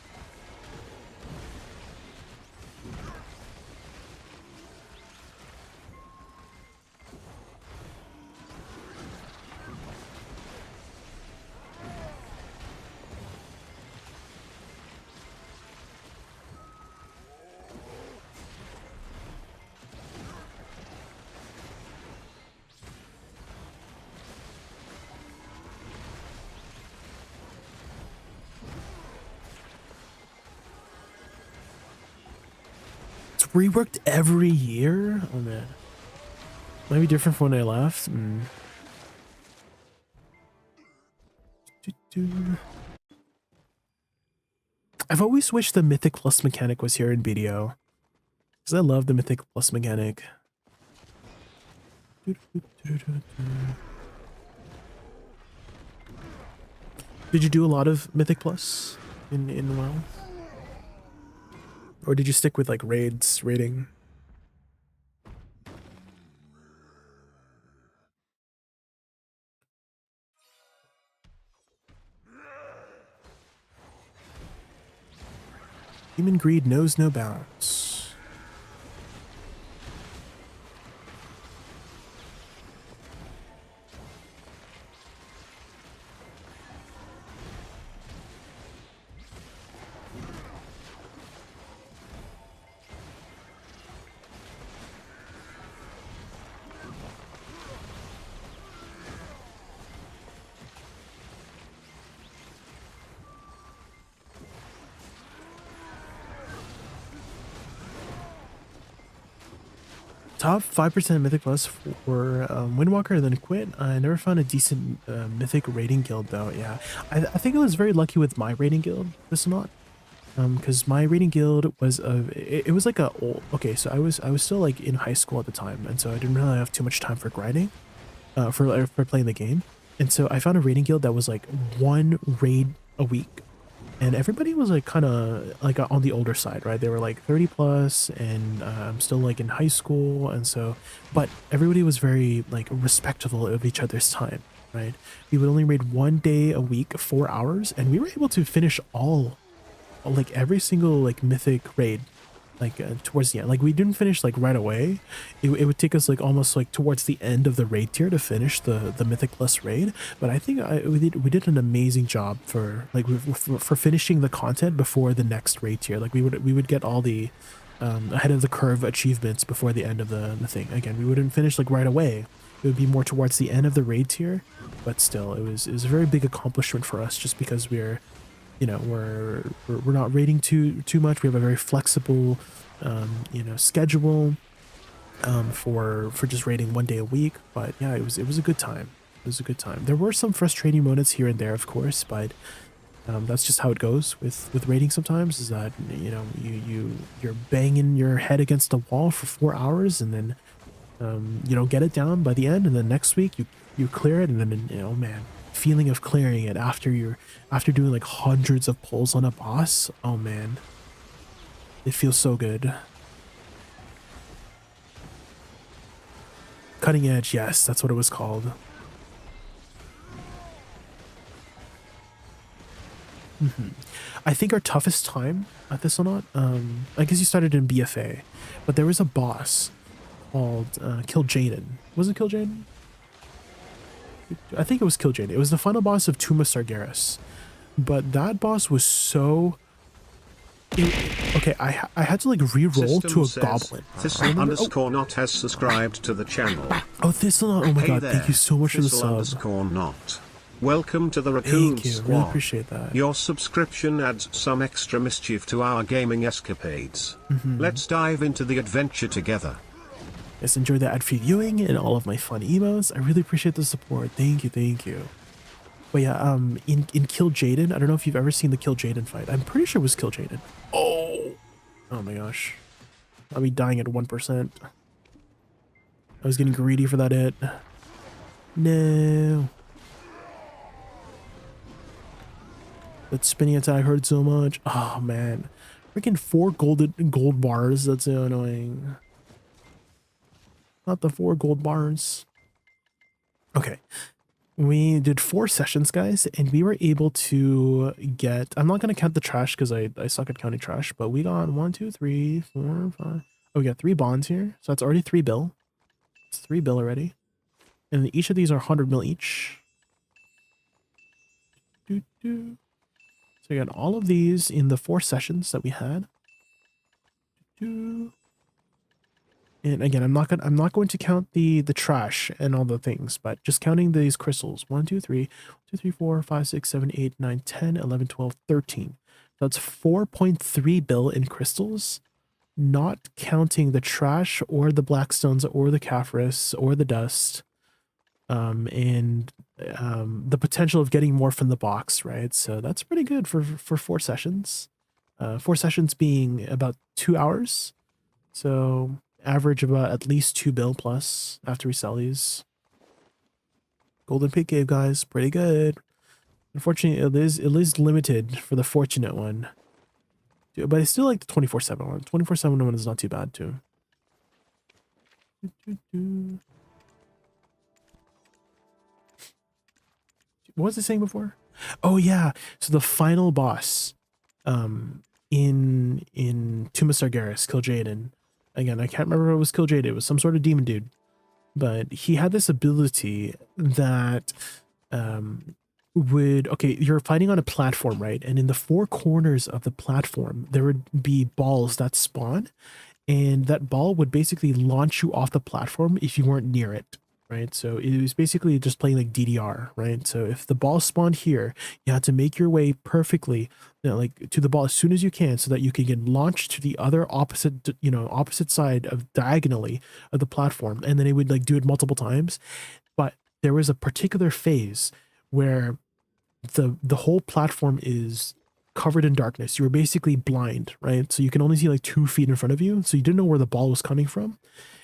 Reworked every year? Oh man. Might be different from when I left. I've always wished the Mythic Plus mechanic was here in BDO. Because I love the Mythic Plus mechanic. Did you do a lot of Mythic Plus in WoW? Or did you stick with like raids, raiding? Human greed knows no bounds. Top 5% Mythic Plus for Windwalker, then quit. I never found a decent Mythic raiding guild though. Yeah, I think I was very lucky with my raiding guild this month, because my raiding guild was it was like a old. Okay, so I was still like in high school at the time, and so I didn't really have too much time for grinding, for playing the game, and so I found a raiding guild that was like one raid a week. And everybody was like kind of like on the older side, right? They were like 30 plus, and I'm still like in high school, and so, but everybody was very like respectful of each other's time, right? We would only raid 1 day a week, 4 hours, and we were able to finish like every single like mythic raid, like towards the end. Like we didn't finish like right away. It would take us like almost like towards the end of the raid tier to finish the mythic plus raid. But I think we did an amazing job for like for finishing the content before the next raid tier. Like we would get all the ahead of the curve achievements before the end of the thing. Again, we wouldn't finish like right away. It would be more towards the end of the raid tier, but still it was a very big accomplishment for us, just because we're, you know, we're not raiding too much. We have a very flexible you know, schedule for just raiding 1 day a week. But yeah, it was a good time. It was a good time. There were some frustrating moments here and there, of course, but that's just how it goes with raiding sometimes, is that, you know, you're banging your head against the wall for 4 hours, and then you don't get it down by the end, and then next week you clear it, and then, you know, man, feeling of clearing it after doing like hundreds of pulls on a boss, oh man, it feels so good. Cutting Edge, yes, that's what it was called. I think our toughest time at this or not, I guess you started in BFA, but there was a boss called Kill Jaden. Was it Kill Jaden? I think it was Kill Jaden. It was the final boss of Tomb of Sargeras. But that boss was so... okay, I had to like re-roll to a goblin. Thistle_not has subscribed to the channel. Oh, Thistle, oh my god, thank you so much for the sub. Thistle_not. Welcome to the Raccoon Thank you, Squad. really appreciate that. Your subscription adds some extra mischief to our gaming escapades. Let's dive into the adventure together. Yes, enjoy the ad-free viewing and all of my fun emotes. I really appreciate the support. Thank you, thank you. But yeah, in Kill Jaden, I don't know if you've ever seen the Kill Jaden fight. I'm pretty sure it was Kill Jaden. Oh my gosh. I'll be dying at 1%. I was getting greedy for that hit. No. That spinning attack hurt so much. Oh man. Freaking 4 gold bars. That's so annoying. Not the 4 gold bars. Okay. We did 4 sessions, guys, and we were able to get, I'm not going to count the trash because I suck at counting trash, but we got 1, 2, 3, 4, 5. Oh, we got 3 bonds here. So that's already 3 bill. It's 3 bill already. And each of these are 100 mil each. So we got all of these in the 4 sessions that we had. And again, I'm not going to count the trash and all the things, but just counting these crystals. 1, 2, 3, 2, 3, 4, 5, 6, 7, 8, 9, 10, 11, 12, 13. That's 4.3 bill in crystals, not counting the trash or the blackstones or the Caphras or the dust. And the potential of getting more from the box, right? So that's pretty good for 4 sessions. 4 sessions being about 2 hours. So average about at least 2 bill plus after we sell these. Golden Pit Cave, guys, pretty good. Unfortunately, it is limited for the fortunate one. But I still like the 24/7 one. 24/7 one is not too bad too. What was I saying before? Oh yeah, so the final boss in Tomb of Sargeras, Kil'jaeden. Again, I can't remember if it was Kil'jaeden. It was some sort of demon dude. But he had this ability that okay, you're fighting on a platform, right? And in the 4 corners of the platform, there would be balls that spawn, and that ball would basically launch you off the platform if you weren't near it. Right, so it was basically just playing like DDR, right? So if the ball spawned here, you had to make your way perfectly, like to the ball as soon as you can, so that you can get launched to the other opposite side of diagonally of the platform, and then it would like do it multiple times. But there was a particular phase where the whole platform is covered in darkness. You were basically blind, right? So you can only see like 2 feet in front of you, so you didn't know where the ball was coming from.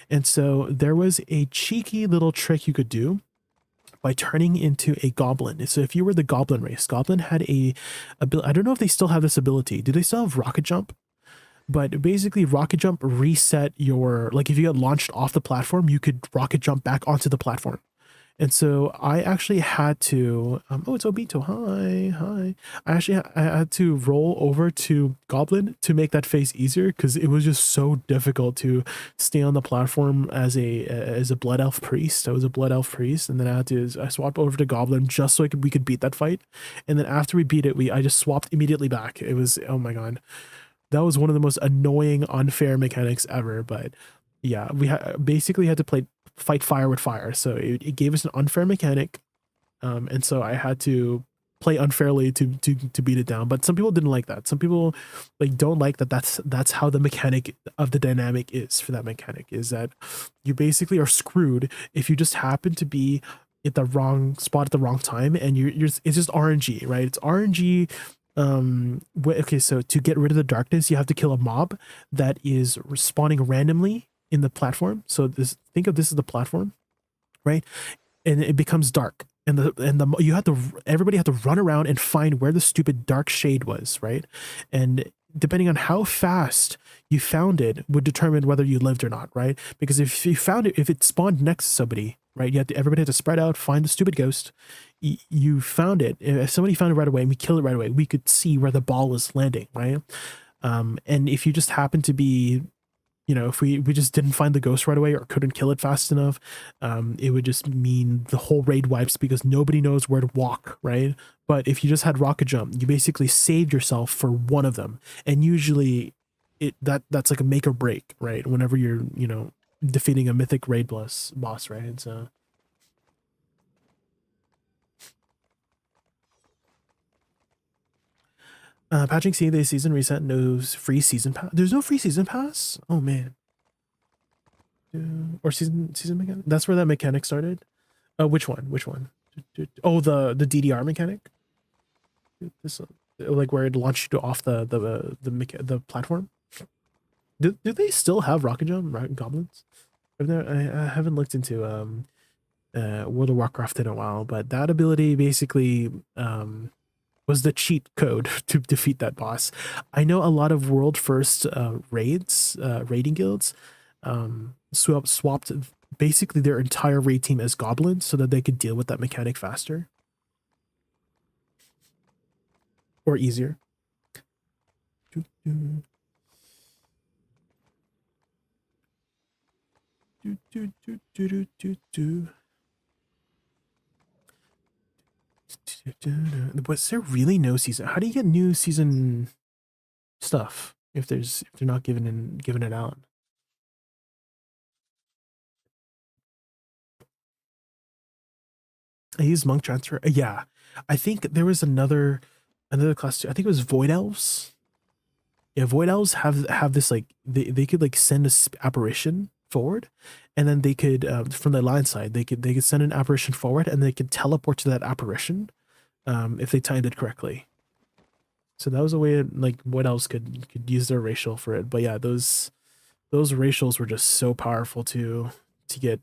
And so there was a cheeky little trick you could do by turning into a goblin. So if you were the goblin race, goblin had I don't know if they still have this ability. Do they still have rocket jump? But basically rocket jump reset your, like if you got launched off the platform, you could rocket jump back onto the platform. And so I actually had to, oh, it's Obito, hi. I had to roll over to Goblin to make that phase easier, because it was just so difficult to stay on the platform as a Blood Elf priest. I was a Blood Elf priest, and then I swapped over to Goblin just so we could beat that fight. And then after we beat it, I just swapped immediately back. It was, oh my god. That was one of the most annoying, unfair mechanics ever, but yeah, we basically had to fight fire with fire, so it gave us an unfair mechanic, and so I had to play unfairly to beat it down. But some people didn't like that. Some people like don't like that. That's how the mechanic of the dynamic is for that mechanic, is that you basically are screwed if you just happen to be at the wrong spot at the wrong time, and it's just RNG, right? It's RNG. Okay, so to get rid of the darkness, you have to kill a mob that is spawning randomly in the platform. So think of this as the platform, right? And it becomes dark, and everybody had to run around and find where the stupid dark shade was, right? And depending on how fast you found it would determine whether you lived or not, right? Because if you found it, if it spawned next to somebody, right, everybody had to spread out, find the stupid ghost. You found it. If somebody found it right away and we killed it right away, we could see where the ball was landing, right? And if you just happened to be, if we just didn't find the ghost right away or couldn't kill it fast enough, it would just mean the whole raid wipes, because nobody knows where to walk, right? But if you just had rocket jump, you basically saved yourself for one of them. And usually that's like a make or break, right? Whenever you're, defeating a mythic raid boss, right? So patching CA season reset, no free season pass. There's no free season pass? Oh man. Or season mechanic? That's where that mechanic started? Which one? Oh, the DDR mechanic? This like where it launched you off the platform? Do they still have rocket jump, goblins? I haven't looked into World of Warcraft in a while, but that ability basically was the cheat code to defeat that boss. I know a lot of world first raiding guilds swapped basically their entire raid team as goblins so that they could deal with that mechanic faster or easier. Was there really no season? How do you get new season stuff if they're not giving it out? I used monk transfer. Yeah, I think there was another class too. I think it was void elves. Yeah, void elves have this like they could like send a apparition forward, and then they could from the line side they could send an apparition forward, and they could teleport to that apparition if they timed it correctly. So that was a way like void elves could use their racial for it. But yeah, those racials were just so powerful to get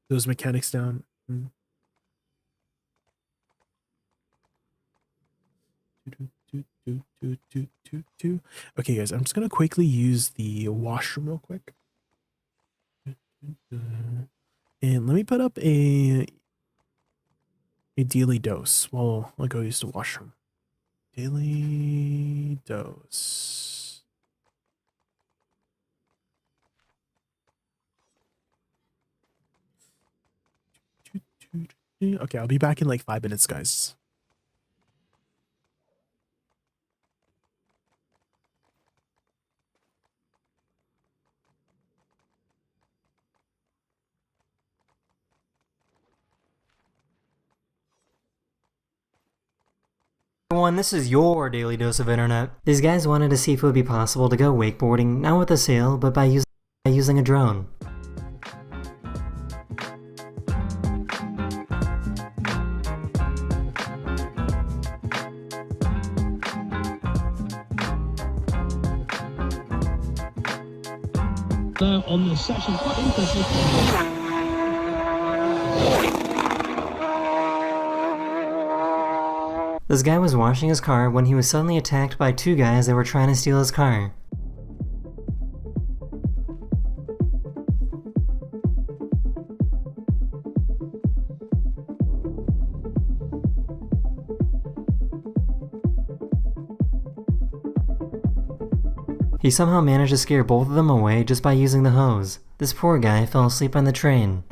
those mechanics down. Okay, guys, I'm just gonna quickly use the washroom real quick, and let me put up a daily dose while I go use the washroom. Daily dose. Okay, I'll be back in like 5 minutes, guys. Everyone, this is your daily dose of internet. These guys wanted to see if it would be possible to go wakeboarding, not with a sail, but by using a drone. Now on the session, quite interesting. This guy was washing his car when he was suddenly attacked by 2 guys that were trying to steal his car. He somehow managed to scare both of them away just by using the hose. This poor guy fell asleep on the train.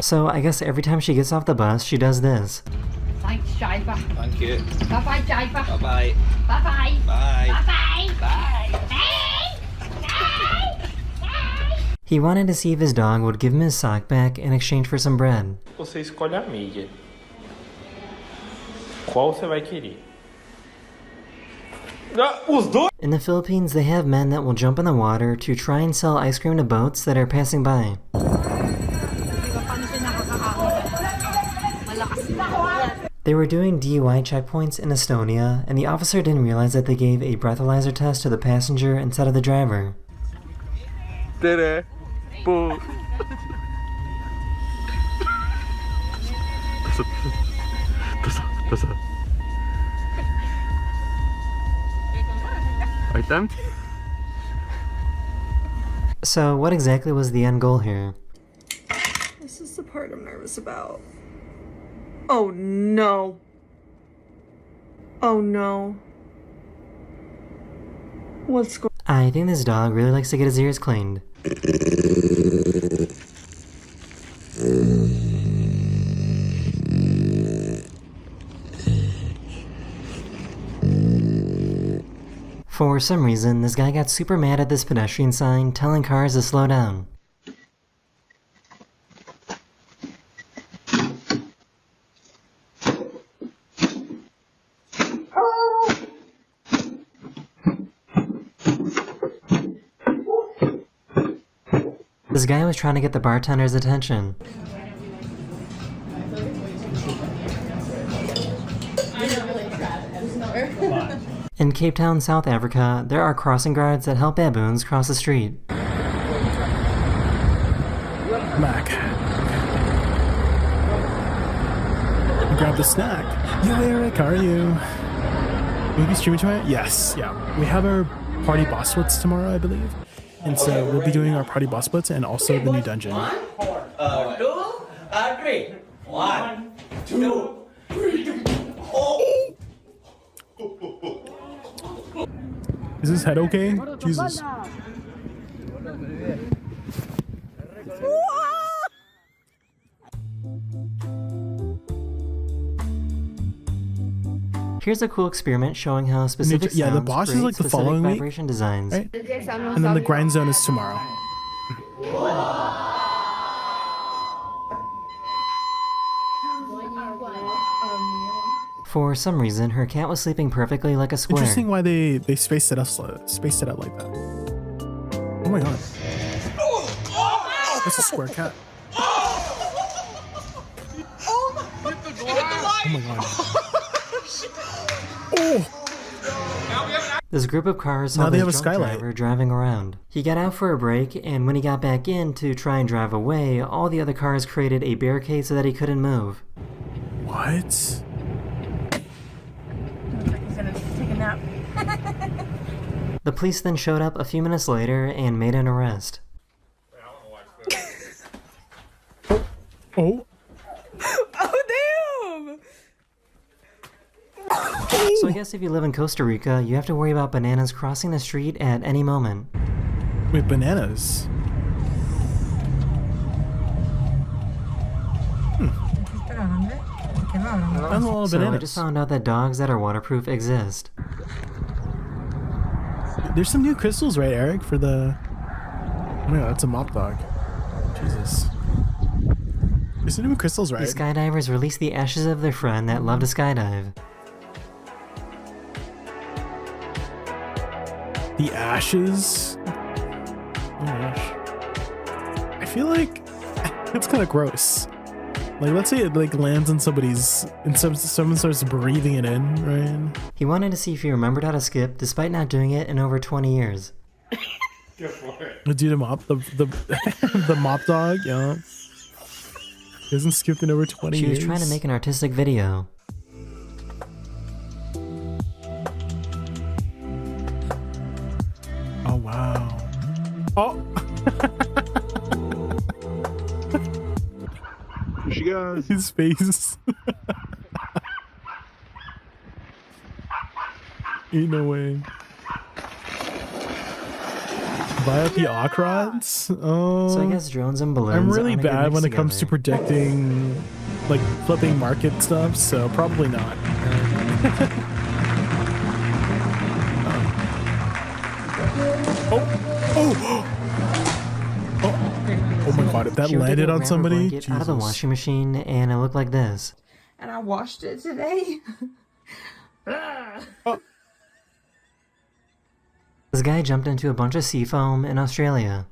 So I guess every time she gets off the bus, she does this. Thanks, Driver. Thank you. Bye-bye, Driver. Bye-bye. Bye-bye. Bye. Bye-bye. Bye. He wanted to see if his dog would give him his sock back in exchange for some bread. Você escolhe a mídia. Qual você vai querer? Os dois! In the Philippines, they have men that will jump in the water to try and sell ice cream to boats that are passing by. They were doing DUI checkpoints in Estonia, and the officer didn't realize that they gave a breathalyzer test to the passenger instead of the driver. Tere. Po. Dosa. Item? So, what exactly was the end goal here? This is the part I'm nervous about. Oh no. Oh no. What's going on? I think this dog really likes to get his ears cleaned. For some reason, this guy got super mad at this pedestrian sign telling cars to slow down. This guy was trying to get the bartender's attention. In Cape Town, South Africa, there are crossing guards that help baboons cross the street. Back. Grab the snack. Yo, Eric, how are you? Will we be streaming tomorrow? Yes, yeah. We have our party boss splits tomorrow, I believe. And so we'll be doing our party boss splits and also the new dungeon. 2, 3. 1, 2, 3. Is his head okay? Jesus. Here's a cool experiment showing how specific Yeah, the sounds boss is create like the specific following week, vibration designs. right? And then the grind zone is tomorrow. For some reason, her cat was sleeping perfectly like a square. Interesting why they spaced it out like that. Oh my god. That's a square cat. Oh my god. Oh! This group of cars Now saw they this have a drunk skylight. driver driving around. He got out for a break, and when he got back in to try and drive away, all the other cars created a barricade so that he couldn't move. What? Looks like he's gonna take a nap. The police then showed up a few minutes later and made an arrest. Oh. Oh, damn! So I guess if you live in Costa Rica, you have to worry about bananas crossing the street at any moment. Wait, bananas? Found a lot of So I bananas. just found out that dogs that are waterproof exist. There's some new crystals, right, Eric, for the... Oh my god, that's a mop dog. Jesus. There's some new crystals, right? These skydivers released the ashes of their friend that loved to skydive. The ashes? Oh my gosh. I feel like that's kind of gross. Like, let's say it like lands on somebody's, and someone starts breathing it in, right? He wanted to see if he remembered how to skip, despite not doing it in over 20 years. The dude, the mop dog, yeah. He hasn't skipped in over 20 She years. was trying to make an artistic video. Oh wow. Oh. Here she goes. His face. Ain't no way. Buy up the Ocrods? Oh. So I guess drones and balloons. I'm really aren't a good bad mix when it comes to together. predicting, like, flipping market stuff, so probably not. Oh my god, if that She would landed take a on rubber somebody, blanket out of the washing machine, and it looked like this. And I washed it today. This guy jumped into a bunch of sea foam in Australia.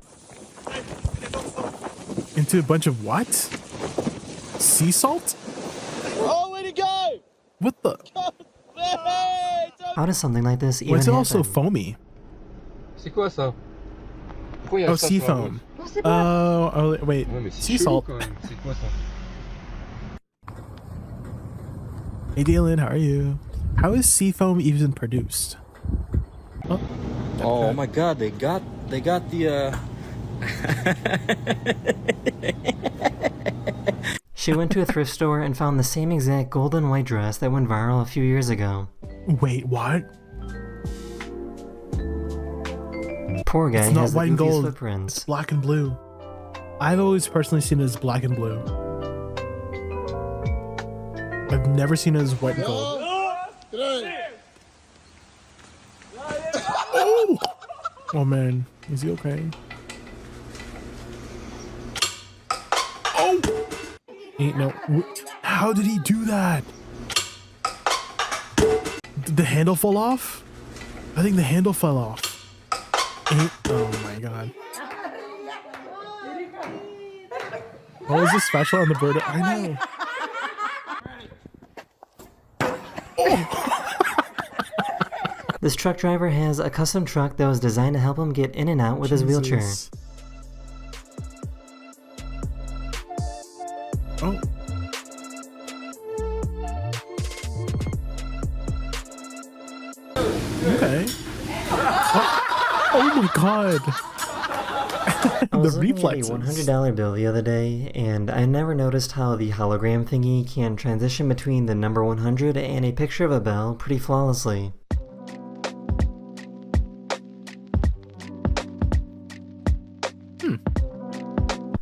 Into a bunch of what? Sea salt? Oh, way to go! What the? How does something like this even Why is it all so happen? foamy? C'est quoi ça? Pourquoi il y a Oh, ça sea sur la foam. gauche? Oh, wait. Ouais, mais c'est Sea chelou, salt. quand même. C'est quoi ça? Hey Dylan, how are you? How is sea foam even produced? Oh, Oh my god, they got the She went to a thrift store and found the same exact golden white dress that went viral a few years ago. wait, what? Poor guy It's not has the white and goofiest gold. footprints. Black and blue. I've always personally seen it as black and blue. I've never seen it as white and gold. Oh! Oh man, is he okay? Oh! Ain't no. How did he do that? Did the handle fall off? I think the handle fell off. Oh my god. What was this special on the bird? I know. This truck driver has a custom truck that was designed to help him get in and out with his wheelchair. Jesus. Oh. Oh my god. I was The looking reflexes. at a $100 bill the other day, and I never noticed how the hologram thingy can transition between the number 100 and a picture of a bell pretty flawlessly.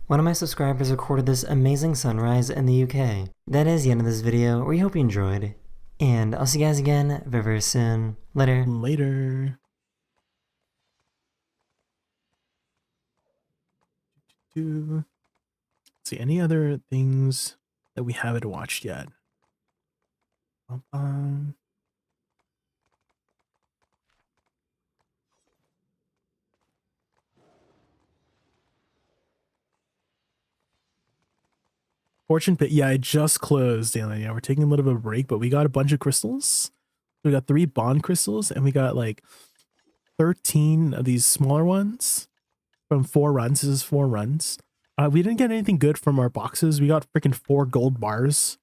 One of my subscribers recorded this amazing sunrise in the UK. That is the end of this video. We hope you enjoyed, and I'll see you guys again very, very soon. Later. Later. Let's see, any other things that we haven't watched yet? Fortune Pit, yeah, I just closed, Alan. Yeah, we're taking a little bit of a break, but we got a bunch of crystals. We got 3 bond crystals, and we got like 13 of these smaller ones from 4 runs. This is 4 runs. We didn't get anything good from our boxes. We got freaking 4 gold bars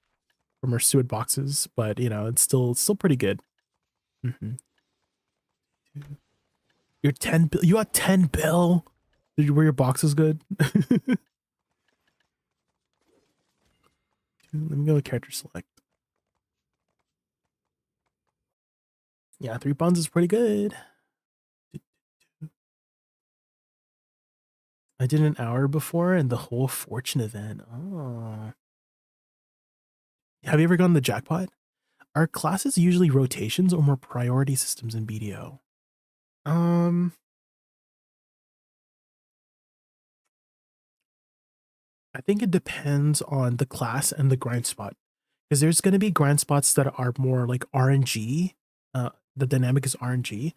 from our suet boxes, but you know, it's still pretty good. You're 10 bill. You got 10 bill. Were your boxes good? Let me go with character select. Yeah, 3 bonds is pretty good. I did an hour before and the whole fortune event. Oh. Have you ever gotten the jackpot? Are classes usually rotations or more priority systems in BDO? I think it depends on the class and the grind spot. Because there's going to be grind spots that are more like RNG. The dynamic is RNG.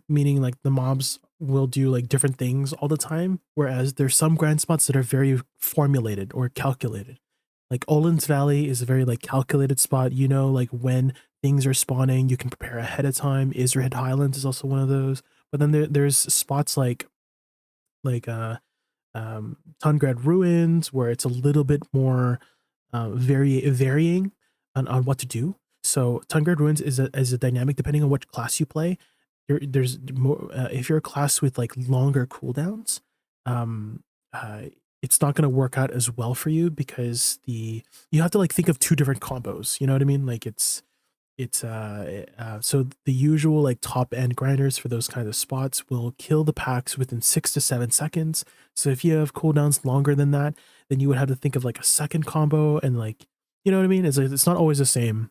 Meaning like the mobs will do like different things all the time, whereas there's some grind spots that are very formulated or calculated. Like Olin's Valley is a very like calculated spot, you know, like when things are spawning, you can prepare ahead of time. Israel Highlands is also one of those. But then there's spots like Tungrad Ruins, where it's a little bit more varying on what to do. So Tungrad Ruins is a dynamic depending on which class you play. There's more if you're a class with like longer cooldowns, it's not going to work out as well for you because you have to like think of 2 different combos. You know what I mean? Like so the usual like top end grinders for those kinds of spots will kill the packs within 6 to 7 seconds. So if you have cooldowns longer than that, then you would have to think of like a second combo, and like, you know what I mean? It's like, it's not always the same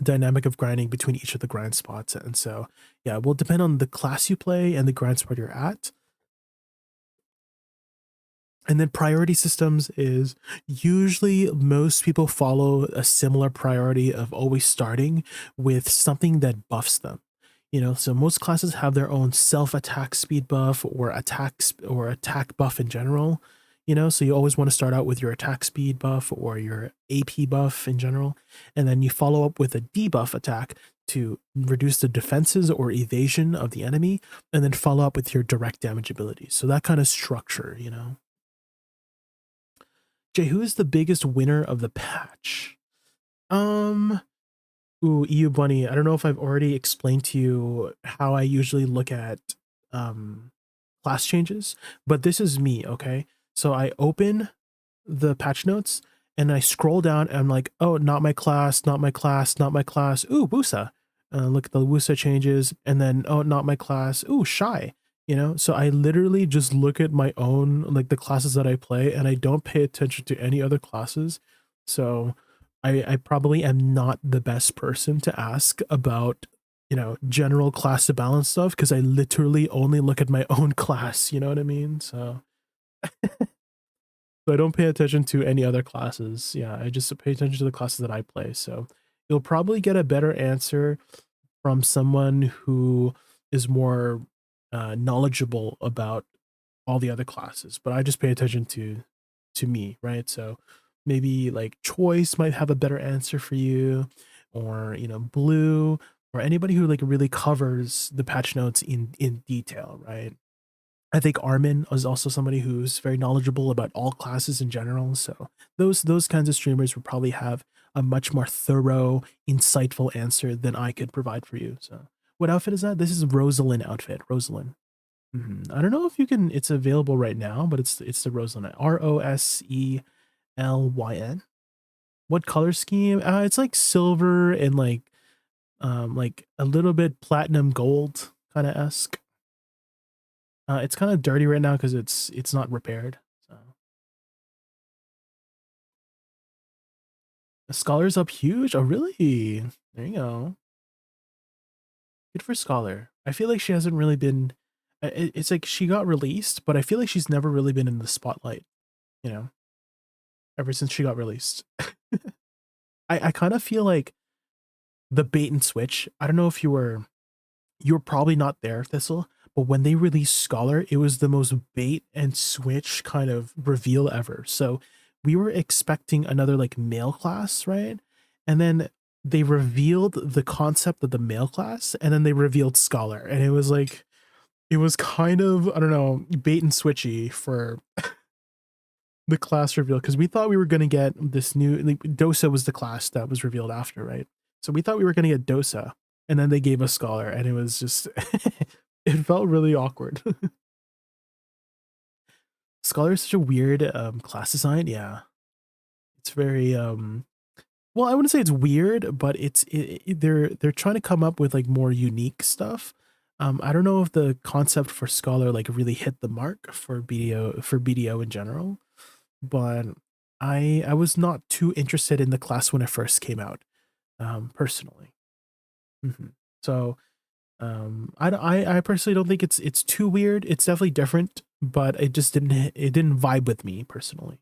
dynamic of grinding between each of the grind spots. And so yeah, it will depend on the class you play and the grind spot you're at. And then priority systems is usually most people follow a similar priority of always starting with something that buffs them. You know, so most classes have their own self-attack speed buff or attack buff in general. You know, so you always want to start out with your attack speed buff or your AP buff in general. And then you follow up with a debuff attack to reduce the defenses or evasion of the enemy. And then follow up with your direct damage ability. So that kind of structure, you know. Jay, who is the biggest winner of the patch? Ooh, EU Bunny, I don't know if I've already explained to you how I usually look at class changes, but this is me, okay? So I open the patch notes and I scroll down and I'm like, oh, not my class, not my class, not my class. Ooh, Woosa. Look at the Woosa changes, and then, oh, not my class. Ooh, Shy. You know, so I literally just look at my own, like the classes that I play, and I don't pay attention to any other classes. So I probably am not the best person to ask about, you know, general class to balance stuff, because I literally only look at my own class, you know what I mean? So, so I don't pay attention to any other classes. Yeah, I just pay attention to the classes that I play. So you'll probably get a better answer from someone who is more knowledgeable about all the other classes, but I just pay attention to me, right? So maybe like Choice might have a better answer for you, or you know, Blue, or anybody who like really covers the patch notes in detail, right? I think Armin is also somebody who's very knowledgeable about all classes in general. So those kinds of streamers would probably have a much more thorough, insightful answer than I could provide for you. So What outfit is that? This is Rosalind outfit. Rosalind. I don't know if you can. It's available right now, but it's the Rosalind. Roselyn. What color scheme? It's like silver and like a little bit platinum gold kind of esque. It's kind of dirty right now because it's not repaired. So the Scholar's up huge. Oh really? There you go. Good for Scholar. I feel like she hasn't really been. It's like she got released, but I feel like she's never really been in the spotlight. You know, ever since she got released. I kind of feel like the bait and switch. I don't know if you were probably not there, Thistle, but when they released Scholar, it was the most bait and switch kind of reveal ever. So we were expecting another like male class, right? And then they revealed the concept of the male class, and then they revealed Scholar, and it was like, it was kind of, I don't know, bait and switchy for the class reveal, because we thought we were going to get this new, like, Dosa was the class that was revealed after, right? So we thought we were going to get Dosa, and then they gave us Scholar, and it was just, it felt really awkward. Scholar is such a weird class design. Yeah, it's very well, I wouldn't say it's weird, but they're trying to come up with like more unique stuff. I don't know if the concept for Scholar like really hit the mark for BDO in general, but I was not too interested in the class when it first came out, personally. So I personally don't think it's too weird. It's definitely different, but it didn't vibe with me personally.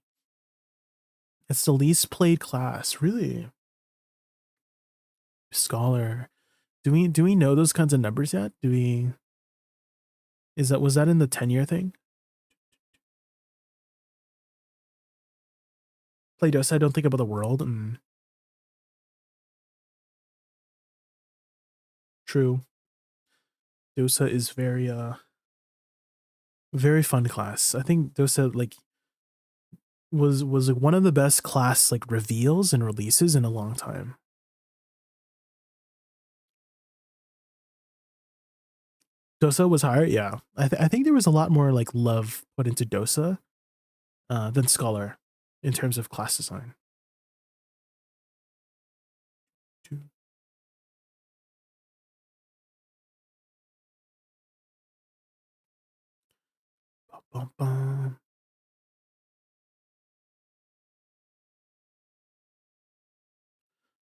It's the least played class, really. Scholar. Do we know those kinds of numbers yet? Was that in the 10-year thing? Play Dosa, don't think about the world. True. Dosa is very very fun class. I think Dosa like was like one of the best class like reveals and releases in a long time. Dosa was higher, yeah. I think there was a lot more like love put into Dosa than Scholar in terms of class design. Bum, bum.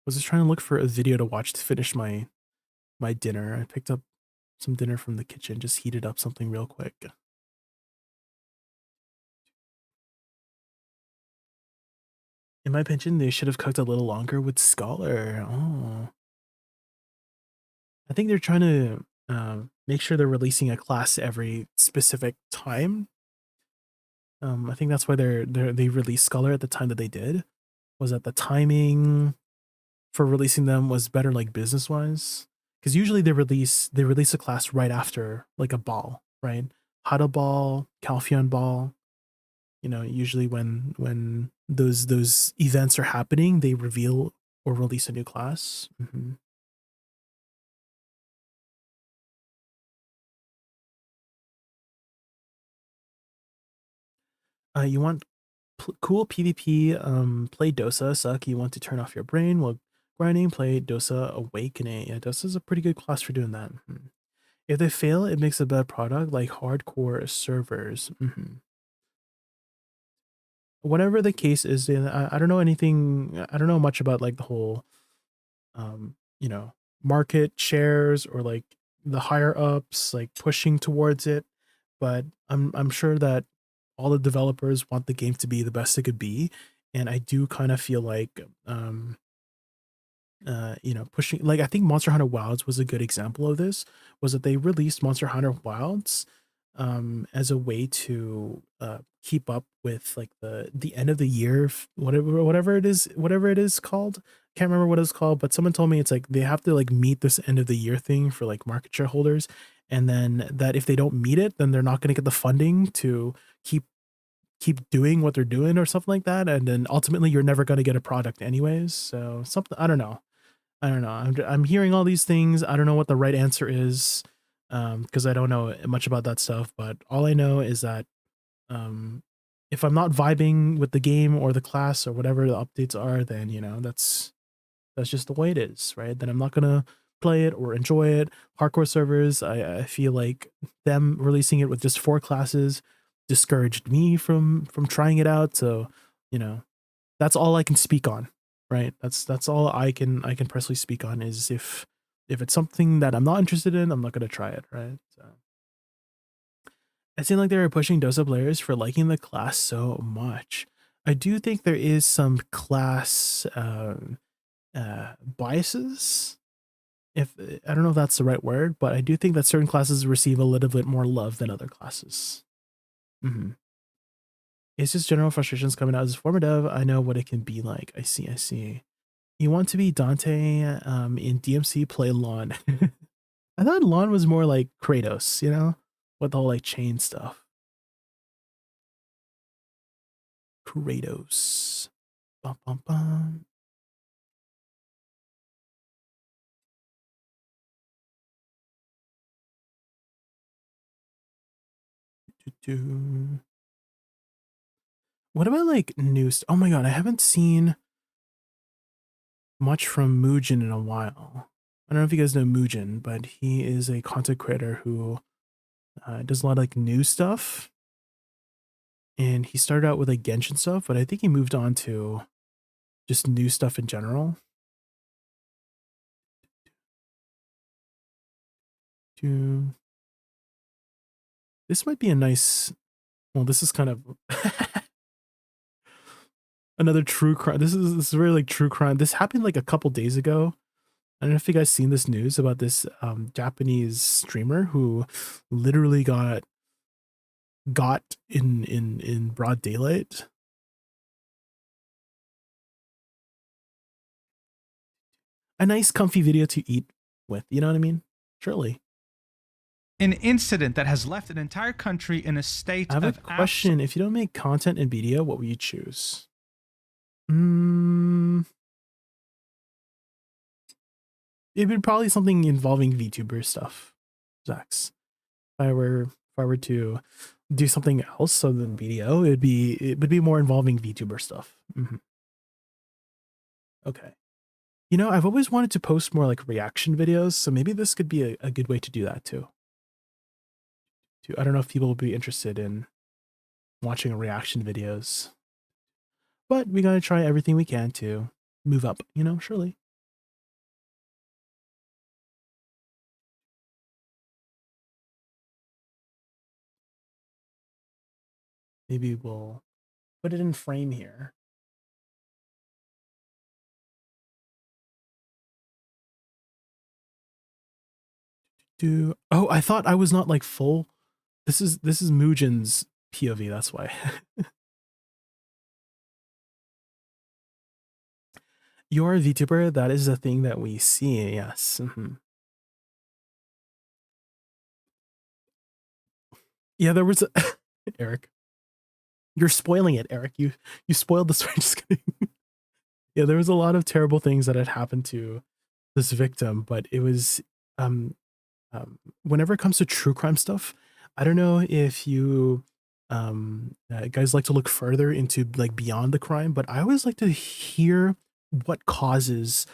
Was just trying to look for a video to watch to finish my dinner. I picked up some dinner from the kitchen, just heated up something real quick. In my opinion, they should have cooked a little longer with Scholar. Oh. I think they're trying to make sure they're releasing a class every specific time. I think that's why they released Scholar at the time that they did. Was that the timing for releasing them was better, like business wise? Because usually they release a class right after like a ball, right? Hada ball, Calpheon ball. You know, usually when those events are happening, they reveal or release a new class. You want cool PvP, play Dosa. Suck, you want to turn off your brain while grinding, play Dosa Awakening. Yeah, Dosa's a pretty good class for doing that. If they fail, it makes a bad product, like hardcore servers. Whatever the case is, I don't know anything. I don't know much about like the whole, you know, market shares or like the higher ups like pushing towards it, but I'm sure that all the developers want the game to be the best it could be, and I do kind of feel like you know, pushing, like, I think Monster Hunter Wilds was a good example of this. Was that they released Monster Hunter Wilds as a way to keep up with like the end of the year, whatever it is called. Can't remember what it's called, but someone told me it's like they have to like meet this end of the year thing for like market shareholders, and then that if they don't meet it, then they're not going to get the funding to keep doing what they're doing or something like that, and then ultimately you're never going to get a product anyways. So something, I don't know. I don't know. I'm hearing all these things. I don't know what the right answer is, because I don't know much about that stuff. But all I know is that if I'm not vibing with the game or the class or whatever the updates are, then that's just the way it is, right? Then I'm not gonna play it or enjoy it. Hardcore servers, I feel like them releasing it with just 4 classes discouraged me from trying it out. So that's all I can speak on, right? That's all I can personally speak on, is if it's something that I'm not interested in, I'm not gonna try it, right? So it seemed like they were pushing Dosa players for liking the class so much. I do think there is some class biases. If I don't know if that's the right word, but I do think that certain classes receive a little bit more love than other classes. It's just general frustrations coming out as a former dev. I know what it can be like. I see. You want to be Dante in DMC, play Lon. I thought Lon was more like Kratos, with the whole like chain stuff. Kratos. Bum, bum, bum. What about like news? Oh my god, I haven't seen much from Muujin in a while. I don't know if you guys know Muujin, but he is a content creator who does a lot of like new stuff. And he started out with like Genshin stuff, but I think he moved on to just new stuff in general. This might be a nice, well, this is kind of another true crime. This is really like true crime. This happened like a couple days ago. I don't know if you guys seen this news about this Japanese streamer who literally got in broad daylight. A nice comfy video to eat with, you know what I mean? Surely. An incident that has left an entire country in a state of... I have a question. If you don't make content and video, what would you choose? It would probably something involving VTuber stuff, Zax. If I were to do something else other than video, it would be more involving VTuber stuff. Okay. I've always wanted to post more like reaction videos, so maybe this could be a good way to do that too. I don't know if people will be interested in watching reaction videos, but we gotta try everything we can to move up, surely. Maybe we'll put it in frame here. Oh, I thought I was not like full. This is Muujin's POV, that's why. You're a VTuber, that is a thing that we see, yes. Yeah, there was a Eric. You're spoiling it, Eric. You spoiled the story. Just kidding. Yeah, there was a lot of terrible things that had happened to this victim, but it was whenever it comes to true crime stuff, I don't know if you guys like to look further into like beyond the crime, but I always like to hear what causes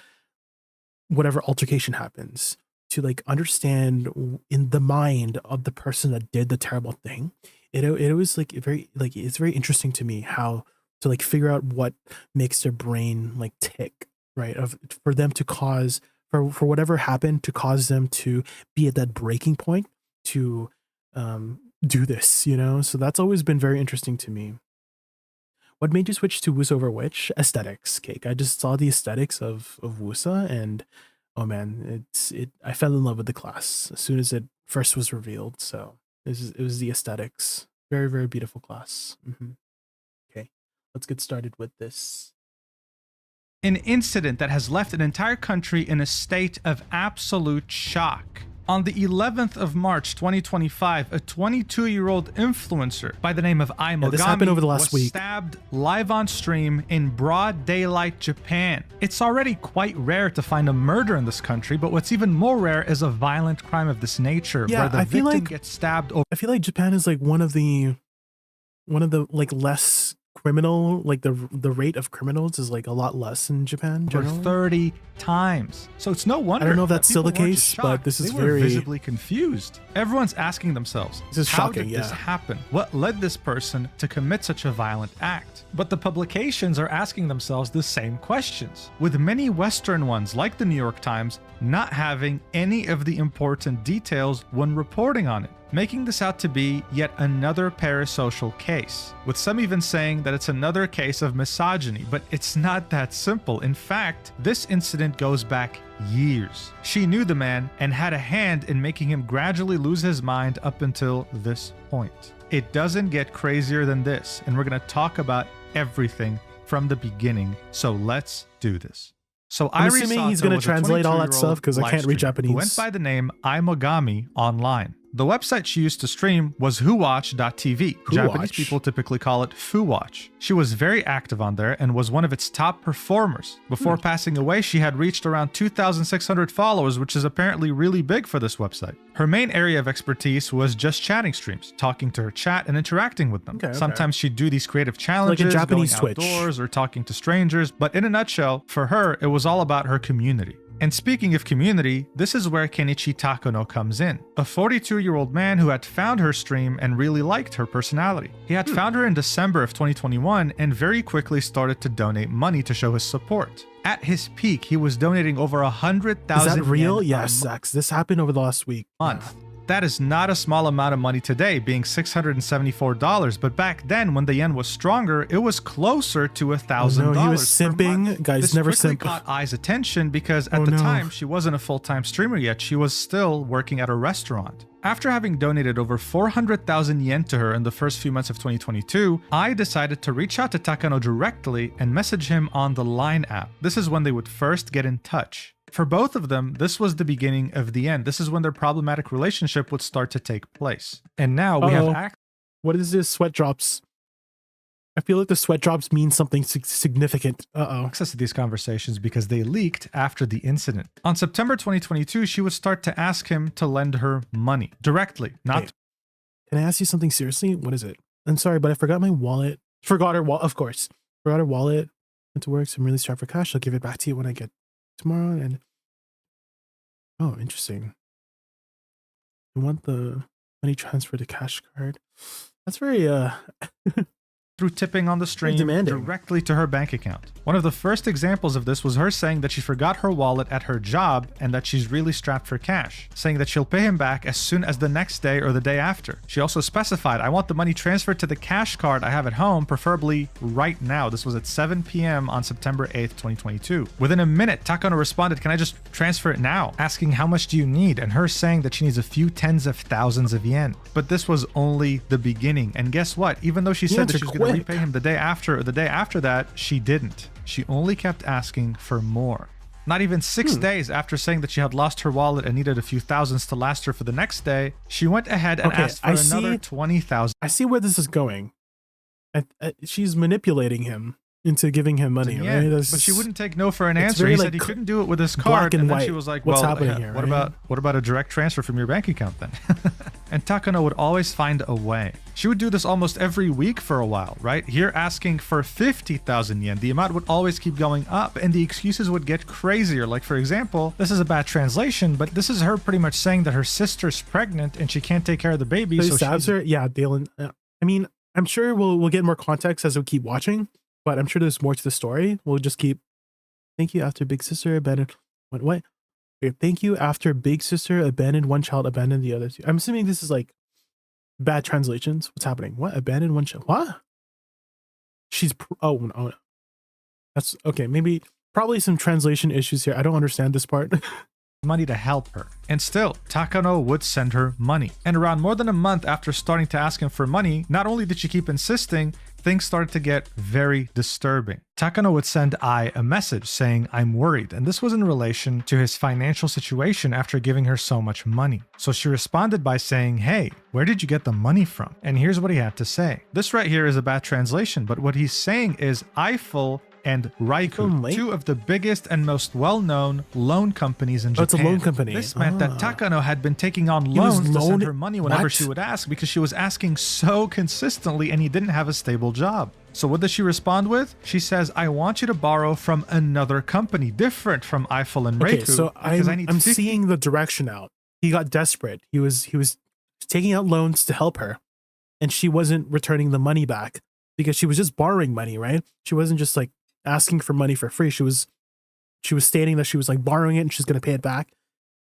whatever altercation happens, to like understand in the mind of the person that did the terrible thing. It was like it's very interesting to me how to like figure out what makes their brain like tick, right? For them to cause for whatever happened to cause them to be at that breaking point to do this, so that's always been very interesting to me. What made you switch to Woosa over which? Aesthetics, Cake. I just saw the aesthetics of Woosa, and oh man, I fell in love with the class as soon as it first was revealed. So it was the aesthetics. Very, very beautiful class. Okay, let's get started with this. An incident that has left an entire country in a state of absolute shock. On the 11th of March 2025, a 22-year-old influencer by the name of Aimogami this happened over the last was week. stabbed live on stream in broad daylight Japan. It's already quite rare to find a murder in this country, but what's even more rare is a violent crime of this nature, Yeah, where the I feel victim like- gets stabbed over I feel like Japan is like one of the like less criminal, like the rate of criminals is like a lot less in Japan generally. 30 times. So it's no wonder. I don't know if that that's still the people weren't just case, but shocked. this is They were very- visibly confused. Everyone's asking themselves, This is how shocking, did this yeah. happen? What led this person to commit such a violent act? But the publications are asking themselves the same questions, with many Western ones, like the New York Times, not having any of the important details when reporting on it, making this out to be yet another parasocial case, with some even saying that it's another case of misogyny, but it's not that simple. In fact, this incident goes back years. She knew the man and had a hand in making him gradually lose his mind up until this point. It doesn't get crazier than this, and we're going to talk about everything from the beginning, so let's do this. So I'm Irie assuming he's Sato gonna was a translate all that 22-year-old stuff 'cause I live can't read streamer who Japanese. went by the name Aimogami online. The website she used to stream was whowatch.tv. Japanese people typically call it Fuwatch. She was very active on there and was one of its top performers. Before passing away, she had reached around 2,600 followers, which is apparently really big for this website. Her main area of expertise was just chatting streams, talking to her chat and interacting with them. Okay. Sometimes she'd do these creative challenges, Japanese going Twitch. outdoors or talking to strangers, but in a nutshell, for her, it was all about her community. And speaking of community, this is where Kenichi Takano comes in, a 42-year-old man who had found her stream and really liked her personality. He had found her in December of 2021 and very quickly started to donate money to show his support. At his peak, he was donating over 100,000 Is that real? yen Yes, Zax. This happened over the last week. a month. That is not a small amount of money today, being $674, but back then, when the yen was stronger, it was closer to $1,000. Oh no, he was per simping. month. Guys, This never quickly simp. caught Ai's attention because at Oh, the no. time, she wasn't a full-time streamer yet. She was still working at a restaurant. After having donated over 400,000 yen to her in the first few months of 2022, I decided to reach out to Takano directly and message him on the Line app. This is when they would first get in touch. For both of them, this was the beginning of the end. This is when their problematic relationship would start to take place. And now we Uh-oh. have What is this? Sweat drops. I feel like the sweat drops mean something significant. Uh-oh. access to these conversations because they leaked after the incident. On September 2022, she would start to ask him to lend her money directly, not Hey, can I ask you something seriously? What is it? I'm sorry, but I forgot my wallet. Forgot her wallet, of course. Forgot her wallet. Went to work, so I'm really strapped for cash. I'll give it back to you when I get tomorrow. And oh, interesting. You want the money transfer to cash card? That's very through tipping on the stream demanding. directly to her bank account. One of the first examples of this was her saying that she forgot her wallet at her job and that she's really strapped for cash, saying that she'll pay him back as soon as the next day or the day after. She also specified, I want the money transferred to the cash card I have at home, preferably right now. This was at 7 p.m. on September 8th, 2022. Within a minute, Takano responded, can I just transfer it now? Asking how much do you need? And her saying that she needs a few tens of thousands of yen. But this was only the beginning. And guess what? Even though she said that she was going to repay him the day after or the day after that, she didn't. She only kept asking for more. Not even 6 days after saying that she had lost her wallet and needed a few thousands to last her for the next day, she went ahead and asked for another 20,000. I see where this is going. She's manipulating him into giving him money, Yeah, right? but she wouldn't take no for an it's answer. very, He like, said he couldn't do it with his black card, and and then white. she was like, What's "Well, happening here, what right? about a direct transfer from your bank account then?" And Takano would always find a way. She would do this almost every week for a while, right? Here asking for 50,000 yen. The amount would always keep going up, and the excuses would get crazier. Like, for example, this is a bad translation, but this is her pretty much saying that her sister's pregnant and she can't take care of the baby. So he So stabs she's her. Yeah, Dalen. I mean, I'm sure we'll get more context as we keep watching, but I'm sure there's more to the story. We'll just keep. Thank you after big sister abandoned. What? Okay, thank you after big sister abandoned one child, abandoned the other two. I'm assuming this is like bad translations. What's happening? What? Abandoned one child? What? She's oh no. That's okay. Maybe probably some translation issues here. I don't understand this part. money to help her. And still, Takano would send her money. And around more than a month after starting to ask him for money, not only did she keep insisting, things started to get very disturbing. Takano would send Ai a message saying, "I'm worried," and this was in relation to his financial situation after giving her so much money. So she responded by saying, "Hey, where did you get the money from?" And here's what he had to say. This right here is a bad translation, but what he's saying is Eiffel and Raiku, two of the biggest and most well-known loan companies in Japan. It's a loan company. This meant that Takano had been taking on loans to send her money whenever she would ask, because she was asking so consistently and he didn't have a stable job. So what does she respond with? She says, "I want you to borrow from another company, different from Eiffel and Raiku." Okay, so I'm seeing the direction out. He got desperate. He was taking out loans to help her, and she wasn't returning the money back because she was just borrowing money, right? She wasn't just like asking for money for free. She was stating that she was like borrowing it and she's going to pay it back,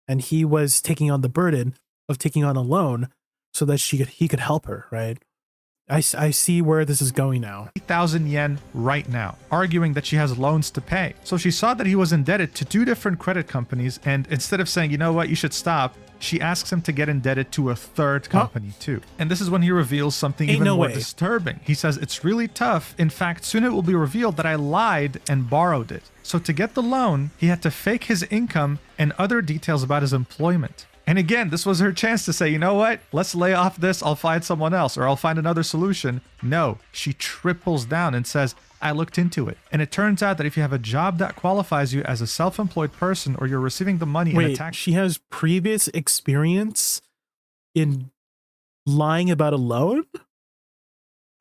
and he was taking on the burden of taking on a loan so that he could help her, right? I see where this is going now. 8,000 yen right now, arguing that she has loans to pay. So she saw that he was indebted to 2 different credit companies, and instead of saying, "You know what, you should stop," she asks him to get indebted to a 3rd company too. And this is when he reveals something even more disturbing. He says, "It's really tough. In fact, soon it will be revealed that I lied and borrowed it." So to get the loan, he had to fake his income and other details about his employment. And again, this was her chance to say, "You know what? Let's lay off this. I'll find someone else, or I'll find another solution." No, she triples down and says, "I looked into it. And it turns out that if you have a job that qualifies you as a self-employed person, or you're receiving the money in a tax..." She has previous experience in lying about a loan?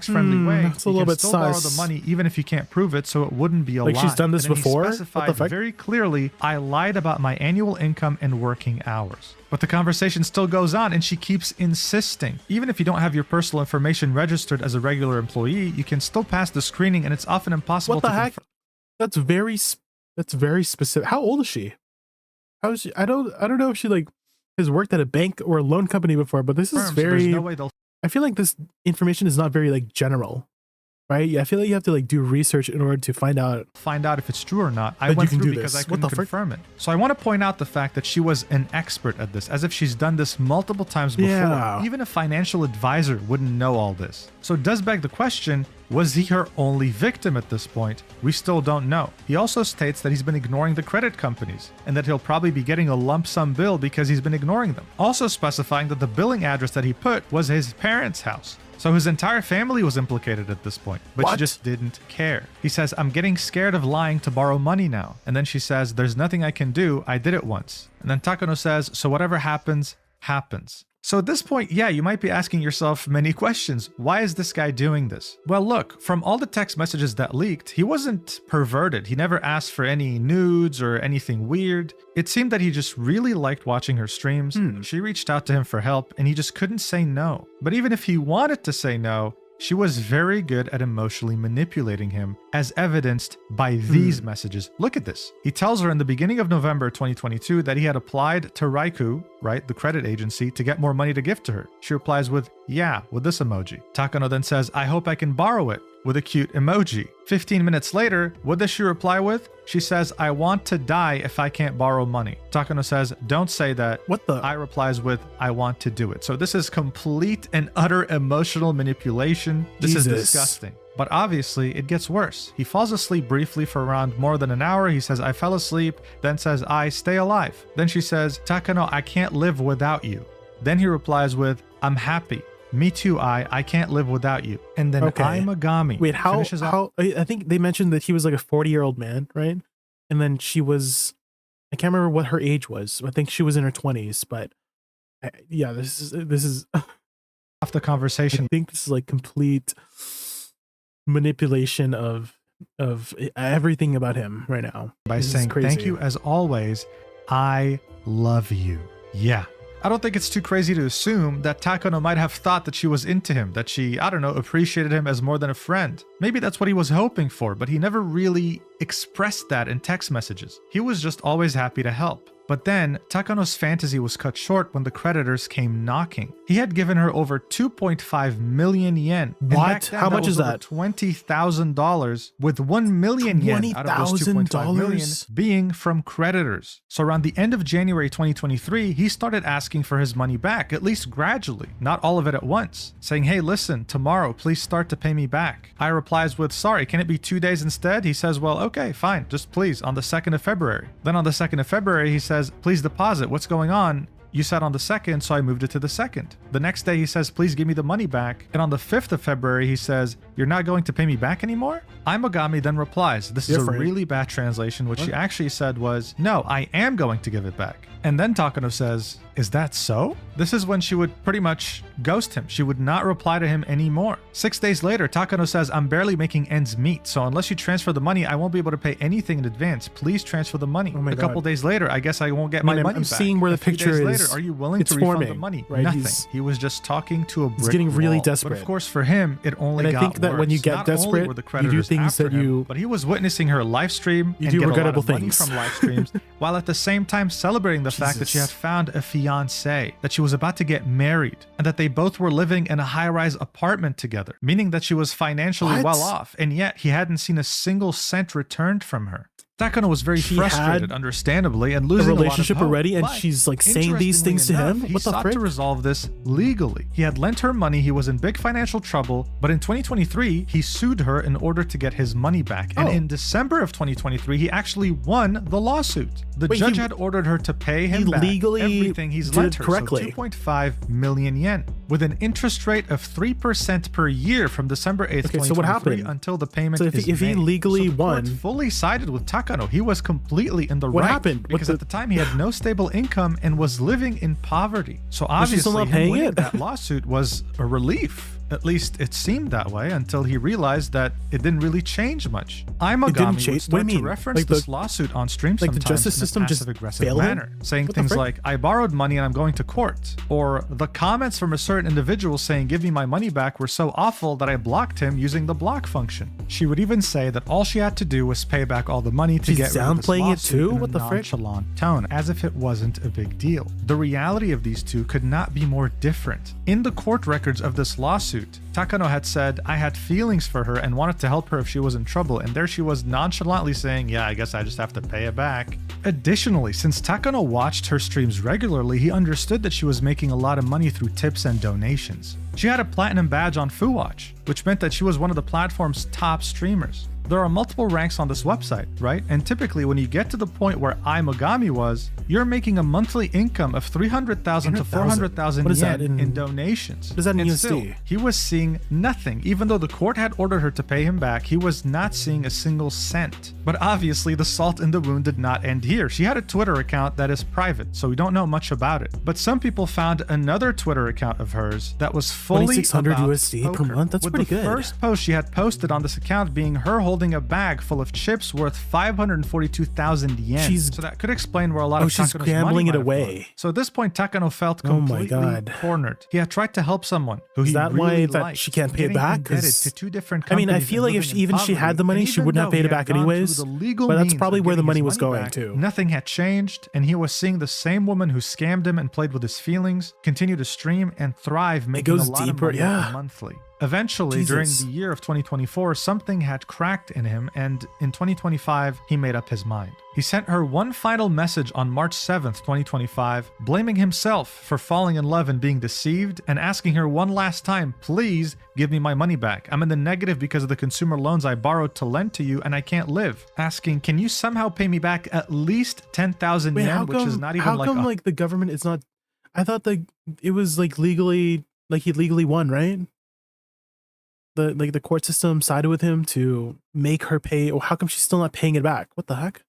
Friendly way, that's a little bit still borrow the money even if you can't prove it, so it wouldn't be a lie. Like she's done this before? He specified very clearly, "I lied about my annual income and working hours." But the conversation still goes on, and she keeps insisting. Even if you don't have your personal information registered as a regular employee, you can still pass the screening, and it's often impossible What the heck? That's very specific. How old is she? How is she? I don't know if she like has worked at a bank or a loan company before, but this is very... There's no way they'll... I feel like this information is not very like general, right? Yeah, I feel like you have to like do research in order to find out if it's true or not. I went through because I couldn't confirm it. So I want to point out the fact that she was an expert at this, as if she's done this multiple times before. Yeah. Even a financial advisor wouldn't know all this. So it does beg the question, was he her only victim at this point? We still don't know. He also states that he's been ignoring the credit companies, and that he'll probably be getting a lump sum bill because he's been ignoring them. Also specifying that the billing address that he put was his parents' house. So his entire family was implicated at this point, but she just didn't care. He says, "I'm getting scared of lying to borrow money now." And then she says, "There's nothing I can do. I did it once." And then Takano says, "So whatever happens, happens." So at this point, yeah, you might be asking yourself many questions. Why is this guy doing this? Well, look, from all the text messages that leaked, he wasn't perverted. He never asked for any nudes or anything weird. It seemed that he just really liked watching her streams. She reached out to him for help, and he just couldn't say no. But even if he wanted to say no, she was very good at emotionally manipulating him, as evidenced by these messages. Look at this. He tells her in the beginning of November 2022 that he had applied to Raiku, right, the credit agency, to get more money to gift to her. She replies with, "Yeah," with this emoji. Takano then says, "I hope I can borrow it," with a cute emoji. 15 minutes later, what does she reply with? She says, "I want to die if I can't borrow money." Takano says, "Don't say that." What the? I replies with, "I want to do it." So this is complete and utter emotional manipulation. This is disgusting. But obviously, it gets worse. He falls asleep briefly for around more than an hour. He says, "I fell asleep," then says, "I stay alive." Then she says, "Takano, I can't live without you." Then he replies with, "I'm happy. Me too, I can't live without you." And then I'm Agami. Wait, how I think they mentioned that he was like a 40-year-old man, right? And then she was, I can't remember what her age was. I think she was in her 20s, but yeah, this is off the conversation. I think this is like complete manipulation of everything about him right now. By saying, "Thank you as always. I love you." Yeah. I don't think it's too crazy to assume that Takano might have thought that she was into him, that she, I don't know, appreciated him as more than a friend. Maybe that's what he was hoping for, but he never really expressed that in text messages. He was just always happy to help. But then, Takano's fantasy was cut short when the creditors came knocking. He had given her over 2.5 million yen. And What? back then, How much was is over that? $20,000, with 1 million yen out of those 2.5 million $20,000 being from creditors. So around the end of January 2023, he started asking for his money back, at least gradually, not all of it at once, saying, hey, listen, tomorrow, please start to pay me back. I replies with, sorry, can it be 2 days instead? He says, well, okay, fine, just please, on the 2nd of February. Then on the 2nd of February, he says, please deposit, what's going on? You said on the 2nd, so I moved it to the 2nd. The next day, he says, please give me the money back. And on the 5th of February, he says, you're not going to pay me back anymore? Imogami then replies, this is a really bad translation. What she actually said was, no, I am going to give it back. And then Takano says, is that so? This is when she would pretty much ghost him. She would not reply to him anymore. 6 days later, Takano says, I'm barely making ends meet, so unless you transfer the money, I won't be able to pay anything in advance. Please transfer the money. A couple days later, I guess I won't get my money back. I'm seeing where the picture is. Later, are you willing to refund the money? Right? Nothing. He was just talking to a brick He's getting really wall. desperate. But of course, for him, it only got worse. I think that when you get Not desperate, only were the you do creditors things that after him, you... but he was witnessing her live stream You and do get regrettable a lot of money things. from live streams, while at the same time celebrating the fact that she had found a fiancé, that she was about to get married, and that they both were living in a high-rise apartment together, meaning that she was financially well off, and yet he hadn't seen a single cent returned from her. Takano was very frustrated, understandably, and losing a relationship a lot of hope, already, and but she's like saying these things to him. He What the sought frick? to resolve this legally. He had lent her money. He was in big financial trouble, but in 2023, he sued her in order to get his money back. And in December of 2023, he actually won the lawsuit. The judge had ordered her to pay him back legally everything he's did lent it her, correctly. so 2.5 million yen, with an interest rate of 3% per year from December 8th, Okay, so what 2023 happened? until the payment So is if he made. legally So the court won- fully sided with Takano. He was completely in the What right. happened? What Because the- at the time he had no stable income and was living in poverty. So Was she still obviously not paying winning it? that lawsuit was a relief. At least it seemed that way until he realized that it didn't really change much. Imogami would change- start what do you to mean? reference Like the- this lawsuit on stream like the sometimes justice in system a just passive-aggressive failed him? manner, saying What the things frick? like, I borrowed money and I'm going to court. Or the comments from a certain individual saying, give me my money back were so awful that I blocked him using the block function. She would even say that all she had to do was pay back all the money to She's get rid of this downplaying it lawsuit too? in What a the frick? nonchalant tone, as if it wasn't a big deal. The reality of these two could not be more different. In the court records of this lawsuit, Takano had said, I had feelings for her and wanted to help her if she was in trouble, and there she was nonchalantly saying, yeah, I guess I just have to pay it back. Additionally, since Takano watched her streams regularly, he understood that she was making a lot of money through tips and donations. She had a platinum badge on FuWatch, which meant that she was one of the platform's top streamers. There are multiple ranks on this website, right? And typically when you get to the point where Imogami was, you're making a monthly income of 300,000 to 400,000 What is that yen in donations. What is that in And USD? still, he was seeing nothing. Even though the court had ordered her to pay him back, he was not seeing a single cent. But obviously the salt in the wound did not end here. She had a Twitter account that is private, so we don't know much about it. But some people found another Twitter account of hers that was fully 2,600 about USD per poker, month? That's with pretty the good. first post she had posted on this account being her holding a bag full of chips worth 542,000 yen. So that could explain where a lot of she's Takano's gambling money it might have away. gone. So at this point, Takano felt Oh my completely God. cornered. He had tried to help someone who Is he that really why that liked, she can't pay it getting back? indebted 'Cause- to two different I mean, I companies feel and like if living in even she had poverty. the money, And she even wouldn't have though paid he it had back gone through anyways. the legal But that's means probably of where the getting money his was going back, to. Nothing had changed, and he was seeing the same woman who scammed him and played with his feelings continue to stream and thrive, making goes a lot deeper, of money yeah. monthly. Eventually, during the year of 2024, something had cracked in him, and in 2025, he made up his mind. He sent her one final message on March 7th, 2025, blaming himself for falling in love and being deceived, and asking her one last time, please give me my money back. I'm in the negative because of the consumer loans I borrowed to lend to you, and I can't live. Asking, can you somehow pay me back at least 10,000 yen, which is not even how like come like the government is not? I thought it was like legally, like he legally won, right? The court system sided with him to make her pay. Or how come she's still not paying it back? What the heck?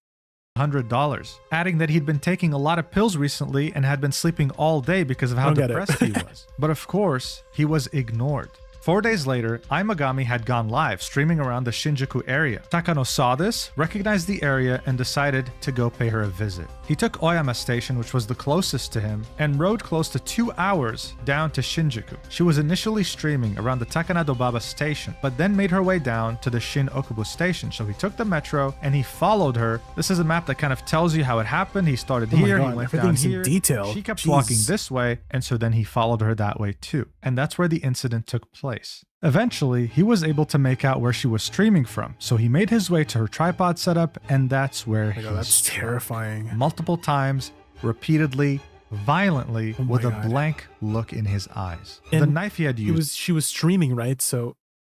$100, adding that he'd been taking a lot of pills recently and had been sleeping all day because of how depressed he was. But of course, he was ignored. 4 days later, Imogami had gone live, streaming around the Shinjuku area. Takano saw this, recognized the area, and decided to go pay her a visit. He took Oyama Station, which was the closest to him, and rode close to 2 hours down to Shinjuku. She was initially streaming around the Takanadobaba station, but then made her way down to the Shin Okubo station. So he took the metro and he followed her. This is a map that kind of tells you how it happened. He started here, he went down here. In detail. She kept walking this way, and so then he followed her that way too. And that's where the incident took place. Eventually, he was able to make out where she was streaming from, so he made his way to her tripod setup, and that's where he that's struck. terrifying. Multiple times, repeatedly, violently, with a blank look in his eyes. And the knife he had used she was streaming, right? So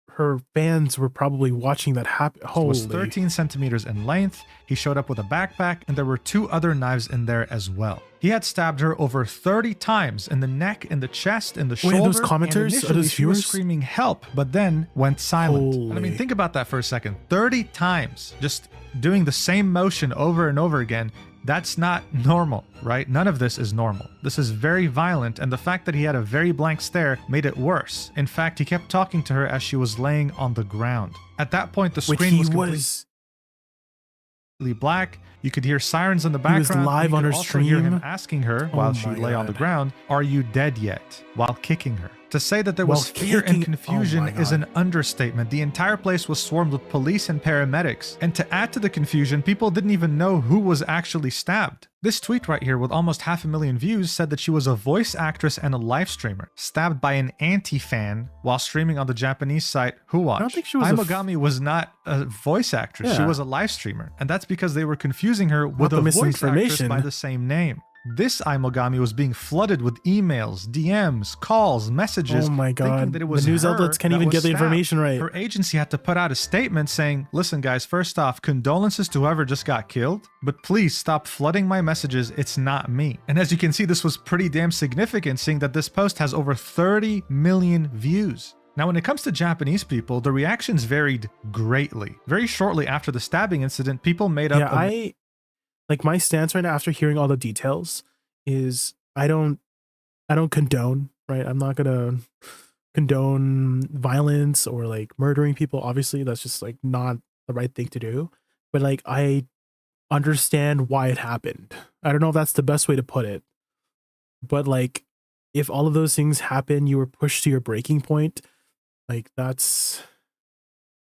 her fans were probably watching that happen. was 13 centimeters in length. He showed up with a backpack, and there were 2 other knives in there as well. He had stabbed her over 30 times in the neck, in the chest, in the shoulder. Those commenters, and are those she was viewers? screaming help, but then went silent. And I mean, Holy. think about that for a second. 30 times, just doing the same motion over and over again. That's not normal, right? None of this is normal. This is very violent, and the fact that he had a very blank stare made it worse. In fact, he kept talking to her as she was laying on the ground. At that point, the screen was completely black. You could hear sirens in the background. He was live on her stream. Hear him stream. asking her while she lay on the ground, "Are you dead yet?" while kicking her. To say that there was fear and confusion is an understatement. The entire place was swarmed with police and paramedics. And to add to the confusion, people didn't even know who was actually stabbed. This tweet right here with almost 500,000 views said that she was a voice actress and a live streamer, stabbed by an anti-fan while streaming on the Japanese site Who Watch. I don't think she was Aimogami was not a voice actress. She Yeah. was a live streamer. And that's because they were confusing her with the a voice actress misinformation. by the same name. This Aimogami was being flooded with emails, DMs, calls, messages. Oh my thinking God. that it was The news her outlets can't that even was get the stabbed. information right. Her agency had to put out a statement saying, "Listen guys, first off, condolences to whoever just got killed, but please stop flooding my messages. It's not me." And as you can see, this was pretty damn significant, seeing that this post has over 30 million views. Now, when it comes to Japanese people, the reactions varied greatly. Very shortly after the stabbing incident, people made up my stance right now after hearing all the details is I don't condone, right? I'm not gonna condone violence or like murdering people. Obviously, that's just like not the right thing to do. But like I understand why it happened. I don't know if that's the best way to put it. But like if all of those things happen, you were pushed to your breaking point, like that's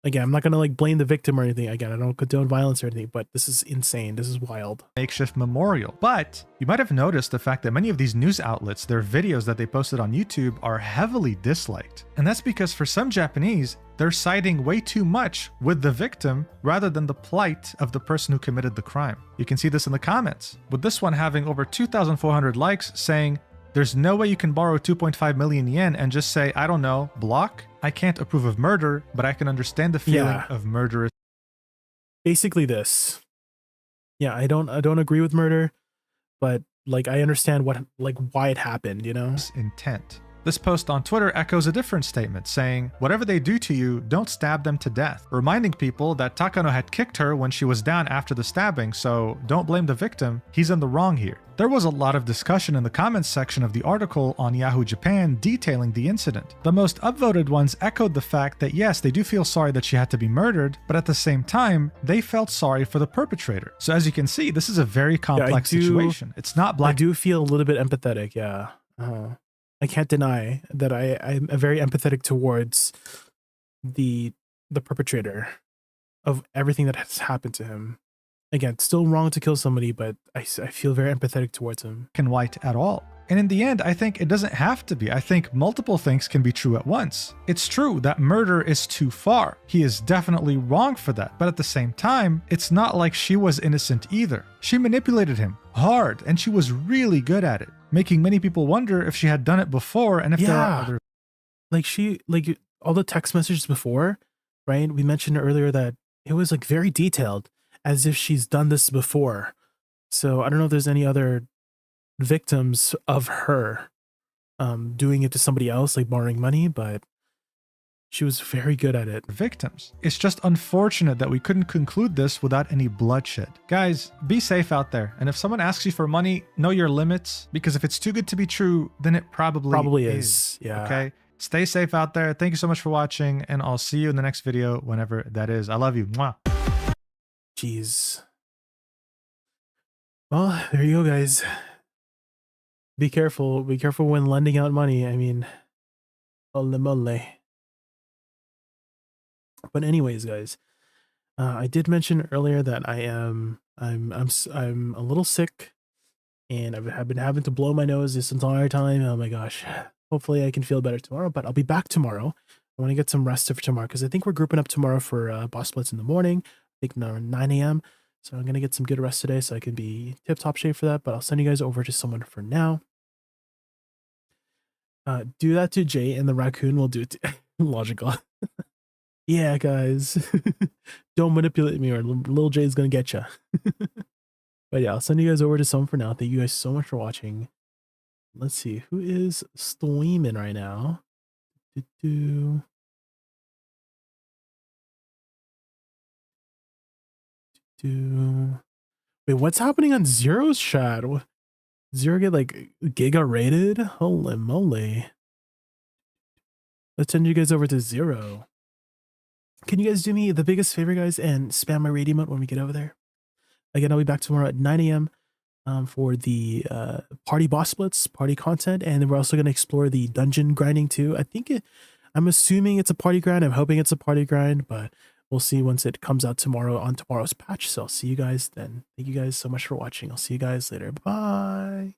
again, I'm not gonna like blame the victim or anything. Again, I don't condone violence or anything, but this is insane. This is wild. Makeshift memorial. But you might have noticed the fact that many of these news outlets, their videos that they posted on YouTube are heavily disliked. And that's because for some Japanese, they're siding way too much with the victim rather than the plight of the person who committed the crime. You can see this in the comments, with this one having over 2,400 likes saying, "There's no way you can borrow 2.5 million yen and just say, I don't know, block. I can't approve of murder, but I can understand the feeling of murderous." Basically this. Yeah, I don't agree with murder, but like I understand why it happened, you know? Intent. This post on Twitter echoes a different statement saying, "Whatever they do to you, don't stab them to death," reminding people that Takano had kicked her when she was down after the stabbing, so don't blame the victim, he's in the wrong here. There was a lot of discussion in the comments section of the article on Yahoo Japan detailing the incident. The most upvoted ones echoed the fact that yes, they do feel sorry that she had to be murdered, but at the same time, they felt sorry for the perpetrator. So as you can see, this is a very complex situation. It's not black. I do feel a little bit empathetic, yeah. I can't deny that I'm very empathetic towards the perpetrator of everything that has happened to him. Again, still wrong to kill somebody, but I feel very empathetic towards him. And white at all. And in the end, I think it doesn't have to be. I think multiple things can be true at once. It's true that murder is too far. He is definitely wrong for that. But at the same time, it's not like she was innocent either. She manipulated him hard, and she was really good at it, making many people wonder if she had done it before and if there are other. Like all the text messages before, right? We mentioned earlier that it was like very detailed, as if she's done this before. So I don't know if there's any other victims of her doing it to somebody else, like borrowing money, but she was very good at it. Victims. It's just unfortunate that we couldn't conclude this without any bloodshed. Guys, be safe out there. And if someone asks you for money, know your limits, because if it's too good to be true, then it probably is. Yeah. Okay? Stay safe out there. Thank you so much for watching, and I'll see you in the next video whenever that is. I love you. Mwah. Jeez. Well, there you go, guys. Be careful. Be careful when lending out money. I mean, ole mole. But anyways, guys, I did mention earlier that I'm a little sick, and I've been having to blow my nose this entire time. Oh my gosh. Hopefully I can feel better tomorrow, but I'll be back tomorrow. I want to get some rest for tomorrow because I think we're grouping up tomorrow for boss splits in the morning. I think 9 a.m. So I'm gonna get some good rest today so I can be tip-top shape for that. But I'll send you guys over to someone for now. Do that to Jay, and the raccoon will do it to Logical. Yeah, guys. Don't manipulate me or little Jay's gonna get you. But yeah, I'll send you guys over to someone for now. Thank you guys so much for watching. Let's see, who is streaming right now? Wait, what's happening on Zero's chat? Zero get like giga rated? Holy moly. Let's send you guys over to Zero. Can you guys do me the biggest favor, guys, and spam my raid emote when we get over there? Again, I'll be back tomorrow at 9 a.m. For the party boss splits, party content, and then we're also going to explore the dungeon grinding too. I'm assuming it's a party grind. I'm hoping it's a party grind, but we'll see once it comes out tomorrow on tomorrow's patch. So I'll see you guys then. Thank you guys so much for watching. I'll see you guys later. Bye.